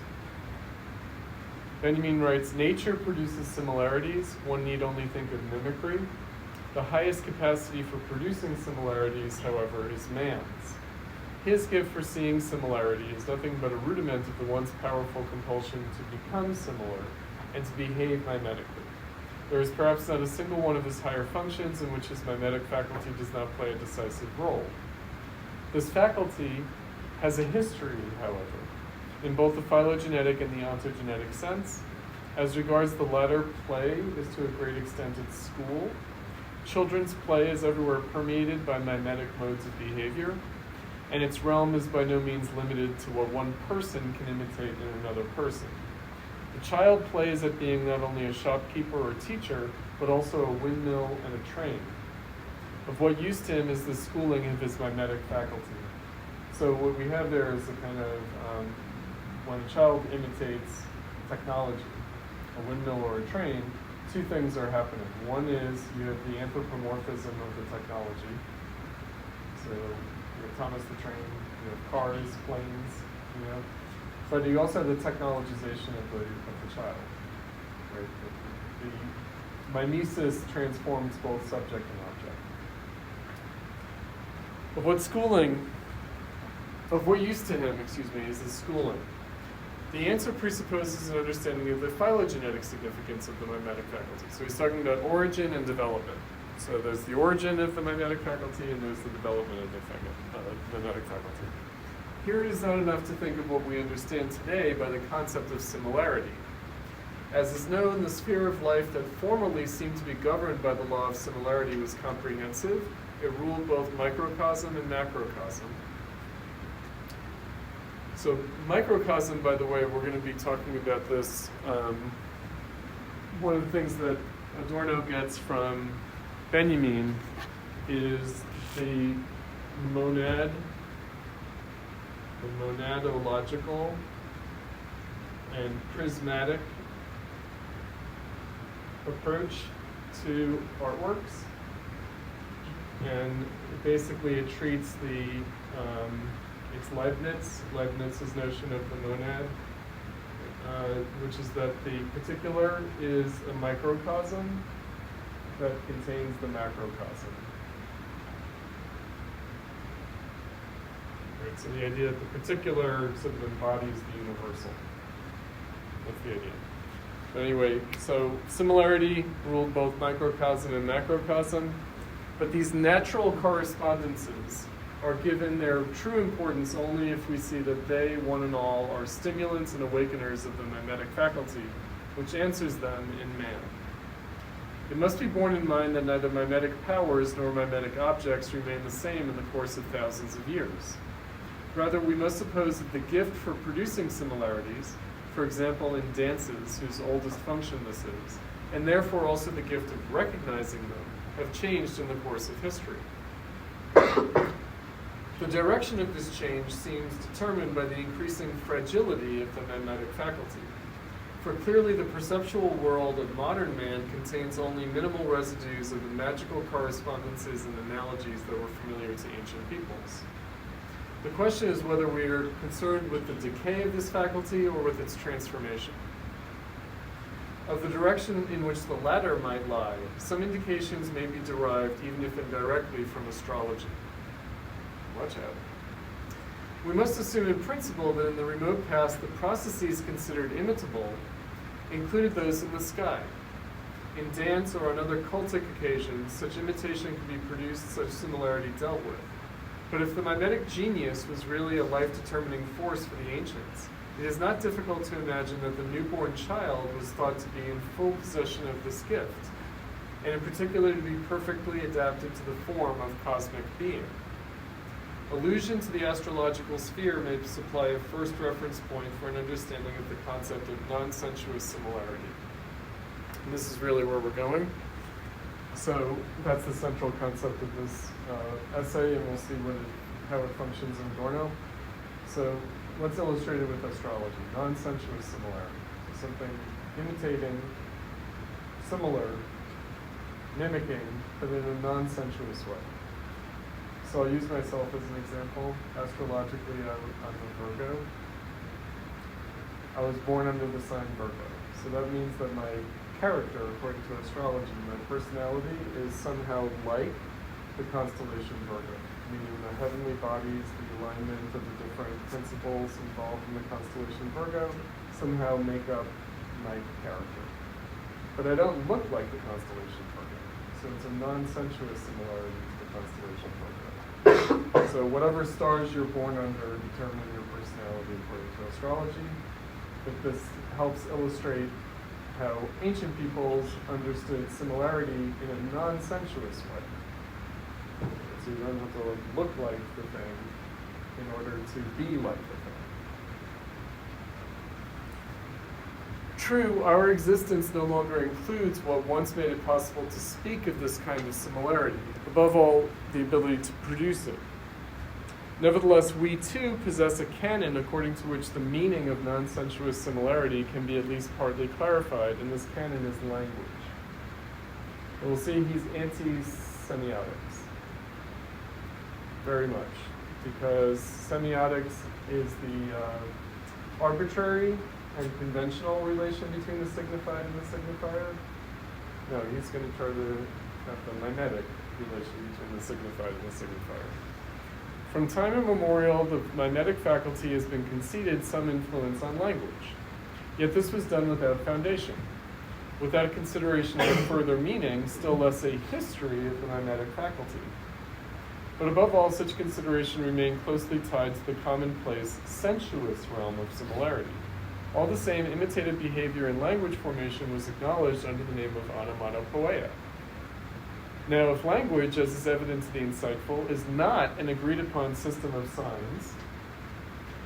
Benjamin writes, nature produces similarities, one need only think of mimicry. The highest capacity for producing similarities, however, is man's. His gift for seeing similarity is nothing but a rudiment of the once powerful compulsion to become similar and to behave mimetically. There is perhaps not a single one of his higher functions in which his mimetic faculty does not play a decisive role. This faculty has a history, however, in both the phylogenetic and the ontogenetic sense. As regards the latter, play is to a great extent its school. Children's play is everywhere permeated by mimetic modes of behavior, and its realm is by no means limited to what one person can imitate in another person. The child plays at being not only a shopkeeper or teacher, but also a windmill and a train. Of what use to him is the schooling of his mimetic faculty. So what we have there is a kind of, when a child imitates technology, a windmill or a train, two things are happening. One is you have the anthropomorphism of the technology. So you have Thomas the Train, you have cars, planes, But you also have the technologization of the child. Right? The mimesis transforms both subject and object. Of what use to him, is the schooling. The answer presupposes an understanding of the phylogenetic significance of the mimetic faculty. So he's talking about origin and development. So there's the origin of the mimetic faculty and there's the development of the mimetic faculty. Here it is not enough to think of what we understand today by the concept of similarity. As is known, the sphere of life that formerly seemed to be governed by the law of similarity was comprehensive. It ruled both microcosm and macrocosm. So microcosm, by the way, we're going to be talking about this. One of the things that Adorno gets from Benjamin is the monadological and prismatic approach to artworks. And basically it treats it's Leibniz's notion of the monad, which is that the particular is a microcosm that contains the macrocosm. Right, so the idea that the particular sort of embodies the universal. That's the idea. But anyway, so similarity ruled both microcosm and macrocosm, but these natural correspondences are given their true importance only if we see that they, one and all, are stimulants and awakeners of the mimetic faculty, which answers them in man. It must be borne in mind that neither mimetic powers nor mimetic objects remain the same in the course of thousands of years. Rather, we must suppose that the gift for producing similarities, for example in dances whose oldest function this is, and therefore also the gift of recognizing them, have changed in the course of history. The direction of this change seems determined by the increasing fragility of the mimetic faculty. For clearly the perceptual world of modern man contains only minimal residues of the magical correspondences and analogies that were familiar to ancient peoples. The question is whether we are concerned with the decay of this faculty or with its transformation. Of the direction in which the latter might lie, some indications may be derived, even if indirectly, from astrology. Watch out. We must assume in principle that in the remote past the processes considered imitable included those in the sky. In dance or on other cultic occasions, such imitation could be produced, such similarity dealt with. But if the mimetic genius was really a life-determining force for the ancients, it is not difficult to imagine that the newborn child was thought to be in full possession of this gift, and in particular to be perfectly adapted to the form of cosmic being. Allusion to the astrological sphere may supply a first reference point for an understanding of the concept of non-sensuous similarity. And this is really where we're going. So that's the central concept of this essay, and we'll see how it functions in Adorno. So what's illustrated with astrology? Non-sensuous similarity. So something imitating, similar, mimicking, but in a non-sensuous way. So I'll use myself as an example. Astrologically, I'm a Virgo. I was born under the sign Virgo. So that means that my character, according to astrology, my personality is somehow like the constellation Virgo, meaning the heavenly bodies, the alignment of the different principles involved in the constellation Virgo somehow make up my character. But I don't look like the constellation Virgo. So it's a non-sensuous similarity to the constellation Virgo. So whatever stars you're born under determine your personality according to astrology. But this helps illustrate how ancient peoples understood similarity in a non-sensuous way. So you don't have to look like the thing in order to be like the thing. True, our existence no longer includes what once made it possible to speak of this kind of similarity, above all, the ability to produce it. Nevertheless, we too possess a canon according to which the meaning of non-sensuous similarity can be at least partly clarified, and this canon is language. And we'll see he's anti-semiotics, very much, because semiotics is the arbitrary and conventional relation between the signified and the signifier. No, he's going to try to have the mimetic relation between the signified and the signifier. From time immemorial, the mimetic faculty has been conceded some influence on language. Yet this was done without foundation, without consideration of further meaning, still less a history of the mimetic faculty. But above all, such consideration remained closely tied to the commonplace, sensuous realm of similarity. All the same, imitative behavior in language formation was acknowledged under the name of onomatopoeia. Now, if language, as is evident to the insightful, is not an agreed-upon system of signs,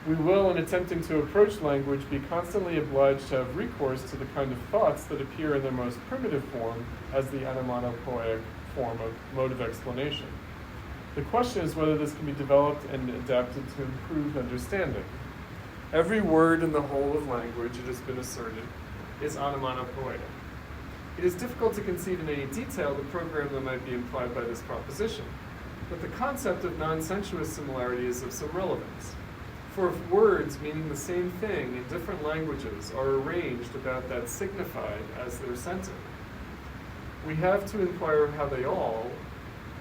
we will, in attempting to approach language, be constantly obliged to have recourse to the kind of thoughts that appear in their most primitive form as the onomatopoeic form of mode of explanation. The question is whether this can be developed and adapted to improved understanding. Every word in the whole of language, it has been asserted, is onomatopoeia. It is difficult to conceive in any detail the program that might be implied by this proposition, but the concept of non-sensuous similarity is of some relevance. For if words meaning the same thing in different languages are arranged about that signified as their center, we have to inquire how they all,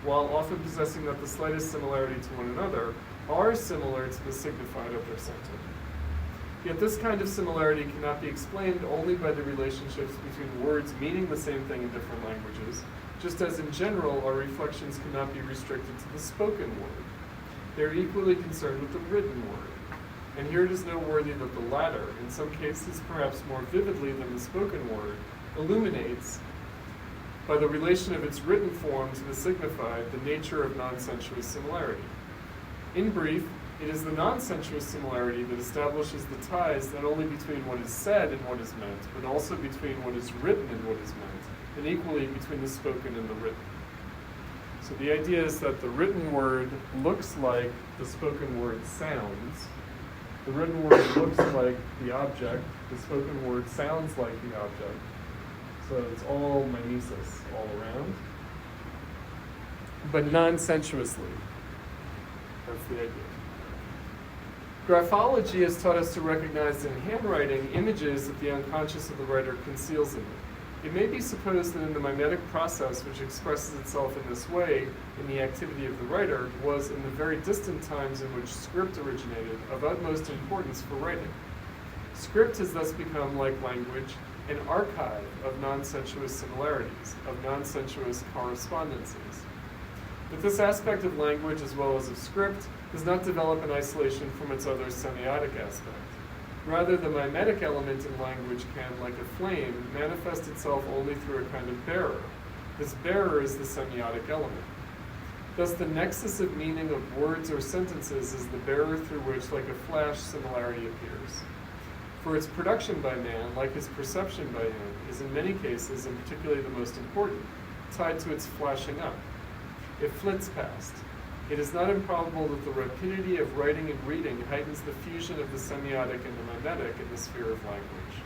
while often possessing not the slightest similarity to one another, are similar to the signified of their center. Yet this kind of similarity cannot be explained only by the relationships between words meaning the same thing in different languages, just as in general our reflections cannot be restricted to the spoken word. They are equally concerned with the written word. And here it is noteworthy that the latter, in some cases perhaps more vividly than the spoken word, illuminates, by the relation of its written form to the signified, the nature of non-sensuous similarity. In brief, it is the non-sensuous similarity that establishes the ties not only between what is said and what is meant, but also between what is written and what is meant, and equally between the spoken and the written. So the idea is that the written word looks like the spoken word sounds. The written word looks like the object. The spoken word sounds like the object. So it's all mimesis all around, but non-sensuously. That's the idea. Graphology has taught us to recognize in handwriting images that the unconscious of the writer conceals in it. It may be supposed that in the mimetic process, which expresses itself in this way in the activity of the writer, was in the very distant times in which script originated of utmost importance for writing. Script has thus become, like language, an archive of non-sensuous similarities, of non-sensuous correspondences. But this aspect of language, as well as of script, does not develop in isolation from its other semiotic aspect. Rather, the mimetic element in language can, like a flame, manifest itself only through a kind of bearer. This bearer is the semiotic element. Thus, the nexus of meaning of words or sentences is the bearer through which, like a flash, similarity appears. For its production by man, like his perception by him, is in many cases, and particularly the most important, tied to its flashing up. It flits past. It is not improbable that the rapidity of writing and reading heightens the fusion of the semiotic and the mimetic in the sphere of language.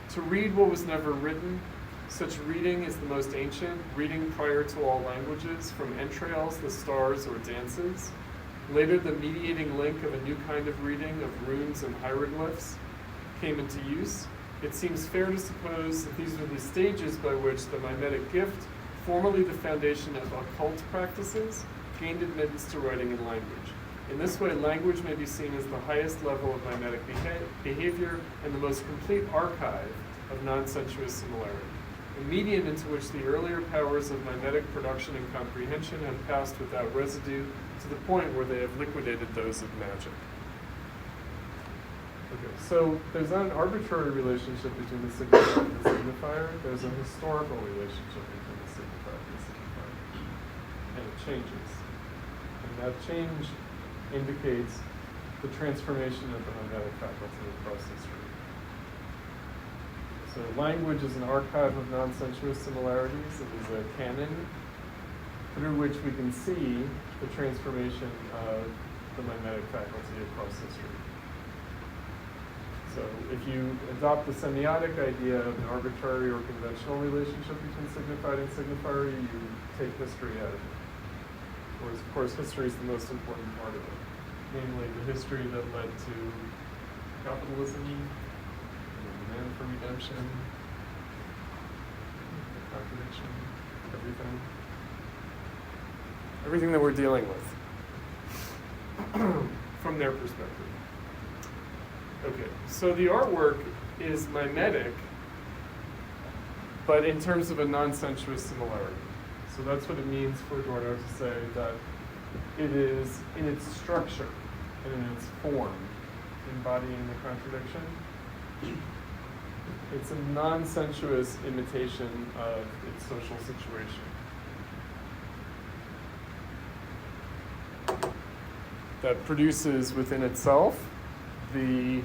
To read what was never written, such reading is the most ancient, reading prior to all languages, from entrails, the stars, or dances. Later, the mediating link of a new kind of reading of runes and hieroglyphs came into use. It seems fair to suppose that these are the stages by which the mimetic gift, formerly the foundation of occult practices, gained admittance to writing and language. In this way, language may be seen as the highest level of mimetic behavior and the most complete archive of non-sensuous similarity, a medium into which the earlier powers of mimetic production and comprehension have passed without residue to the point where they have liquidated those of magic. Okay, so there's not an arbitrary relationship between the signifier and the signifier. There's a historical relationship between the signifier and the signifier. And it changes. And that change indicates the transformation of the mimetic faculty across history. So language is an archive of non-sensuous similarities. It is a canon through which we can see the transformation of the mimetic faculty across history. So if you adopt the semiotic idea of an arbitrary or conventional relationship between signified and signifier, you take history out of it. Whereas, of course, history is the most important part of it, namely the history that led to capitalism, the demand for redemption, the contradiction, everything. Everything that we're dealing with from their perspective. Okay, so the artwork is mimetic, but in terms of a non-sensuous similarity. So that's what it means for Adorno to say that it is in its structure and in its form embodying the contradiction. It's a non-sensuous imitation of its social situation. That produces within itself the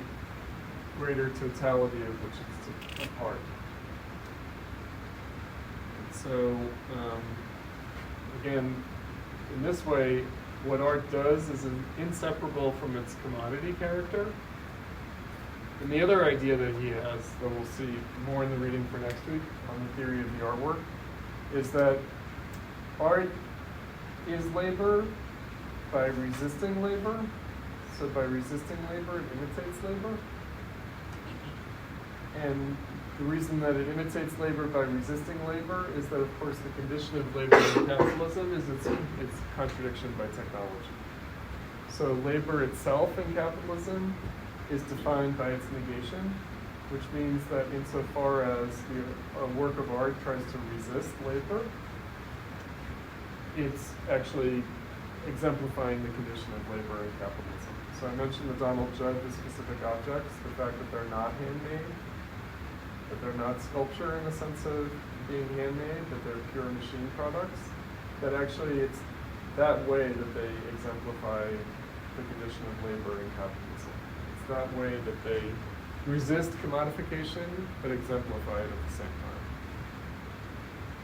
greater totality of which it's a part. And so, again, in this way, what art does is inseparable from its commodity character. And the other idea that he has, that we'll see more in the reading for next week on the theory of the artwork, is that art is labor by resisting labor. So by resisting labor, it imitates labor. And the reason that it imitates labor by resisting labor is that, of course, the condition of labor in capitalism is its contradiction by technology. So labor itself in capitalism is defined by its negation, which means that insofar as a work of art tries to resist labor, it's actually exemplifying the condition of labor in capitalism. So I mentioned the Donald Judd, the specific objects, the fact that they're not handmade, that they're not sculpture in the sense of being handmade, that they're pure machine products, that actually it's that way that they exemplify the condition of labor in capitalism. It's that way that they resist commodification, but exemplify it at the same time.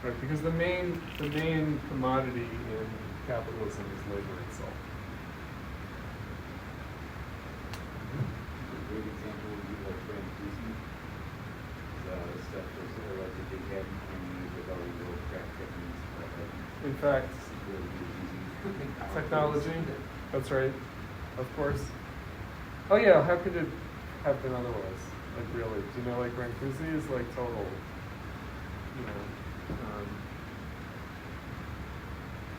Right? Because the main commodity in capitalism is labor itself. A great example would be like Brancusi. The stuff was allegedly had and with all these little crack techniques. In fact, really using technology, that's right, of course. Oh yeah, how could it have been otherwise? Like really, do you know, like Brancusi is like total, you know,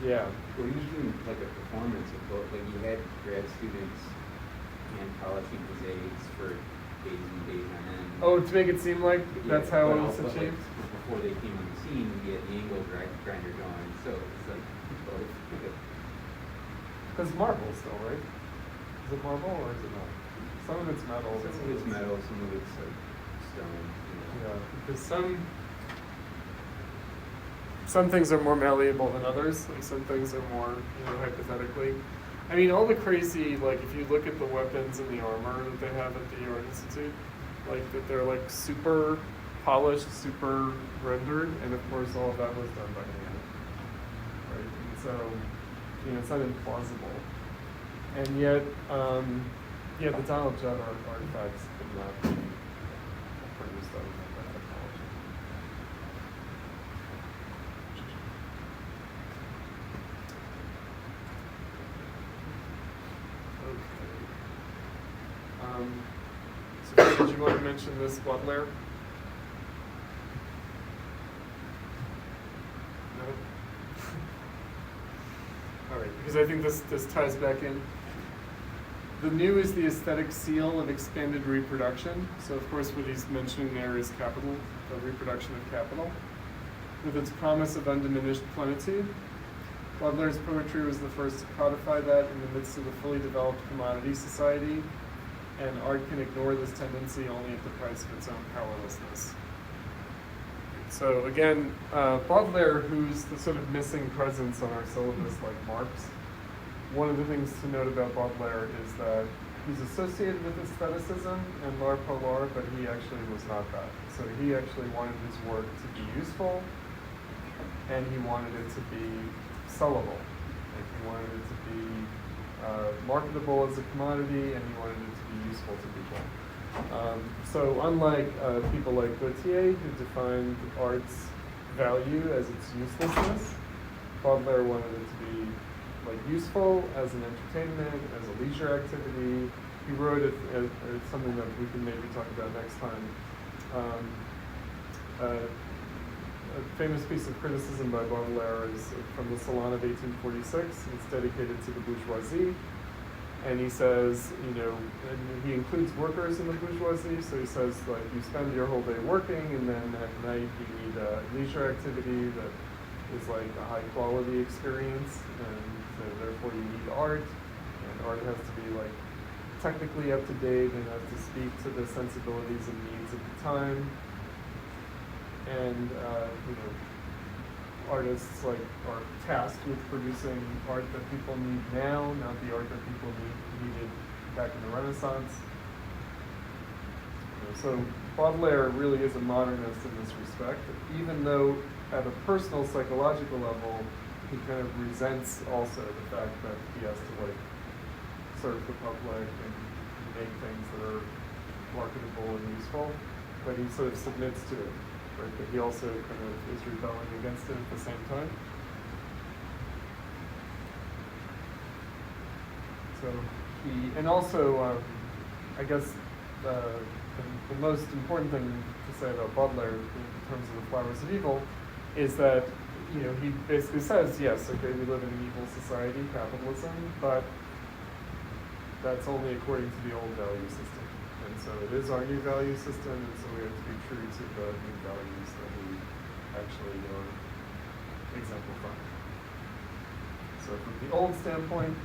yeah. Well, he was doing like a performance of both. Like he had grad students hand polishing his aids for days and days on end. Oh, to make it seem like that's how it was but achieved? Like, before they came on the scene, he had the angle grinder going. So it's like both. Because marble still, right? Is it marble or is it not? Some of it's metal. Some of it's metal, some of it's like stone. You know. Yeah, because some things are more malleable than others, and some things are more, you know, hypothetically. I mean, all the crazy, like, if you look at the weapons and the armor that they have at the Art Institute, like, that they're, like, super polished, super rendered, and, of course, all of that was done by hand, right? And so, you know, it's not implausible. And yet, yeah, the Donald Judd artifacts could not be produced out of that technology. So did you want to mention this Baudelaire? No? All right, because I think this ties back in. The new is the aesthetic seal of expanded reproduction. So of course what he's mentioning there is capital, the reproduction of capital, with its promise of undiminished plenitude. Baudelaire's poetry was the first to codify that in the midst of a fully developed commodity society, and art can ignore this tendency only at the price of its own powerlessness. So again, Baudelaire, who's the sort of missing presence on our syllabus like Marx, one of the things to note about Baudelaire is that he's associated with aestheticism and l'art polar, but he actually was not that. So he actually wanted his work to be useful, and he wanted it to be sellable. Like he wanted it to be marketable as a commodity, and he wanted it to be useful to people. So unlike people like Gautier, who defined art's value as its uselessness, Baudelaire wanted it to be like useful as an entertainment, as a leisure activity. He wrote it as something that we can maybe talk about next time. A famous piece of criticism by Baudelaire is from the Salon of 1846. It's dedicated to the bourgeoisie. And he says, you know, and he includes workers in the bourgeoisie, so he says, like, you spend your whole day working, and then at night you need a leisure activity that is like a high quality experience, and so therefore you need art, and art has to be like technically up to date and has to speak to the sensibilities and needs of the time. And artists are tasked with producing art that people need now, not the art that people needed back in the Renaissance. So Baudelaire really is a modernist in this respect, even though at a personal psychological level, he kind of resents also the fact that he has to serve the public and make things that are marketable and useful, but he sort of submits to it, right? But he also kind of is rebelling against it at the same time. So and also, I guess the most important thing to say about Baudelaire in terms of the Flowers of Evil is that he basically says, yes, okay, we live in an evil society, capitalism, but that's only according to the old value system. And so it is our new value system, and so we have to be true to the new values that we actually exemplify. So from the old standpoint,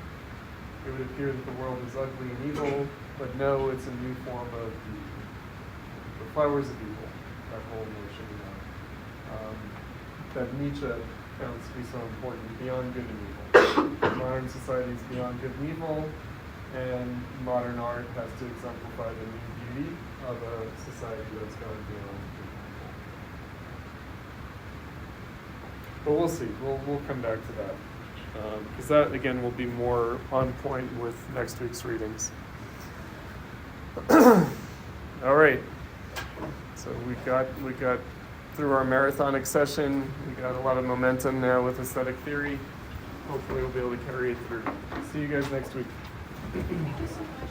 it would appear that the world is ugly and evil, but no, it's a new form of the flowers of evil, that whole notion that Nietzsche found to be so important, beyond good and evil. Modern society is beyond good and evil, and modern art has to exemplify the new beauty of a society that's gone beyond good and evil. But we'll see. We'll come back to that. Because that, again, will be more on point with next week's readings. All right. So we got through our marathonic session. We got a lot of momentum now with aesthetic theory. Hopefully we'll be able to carry it through. See you guys next week. Thank you so much.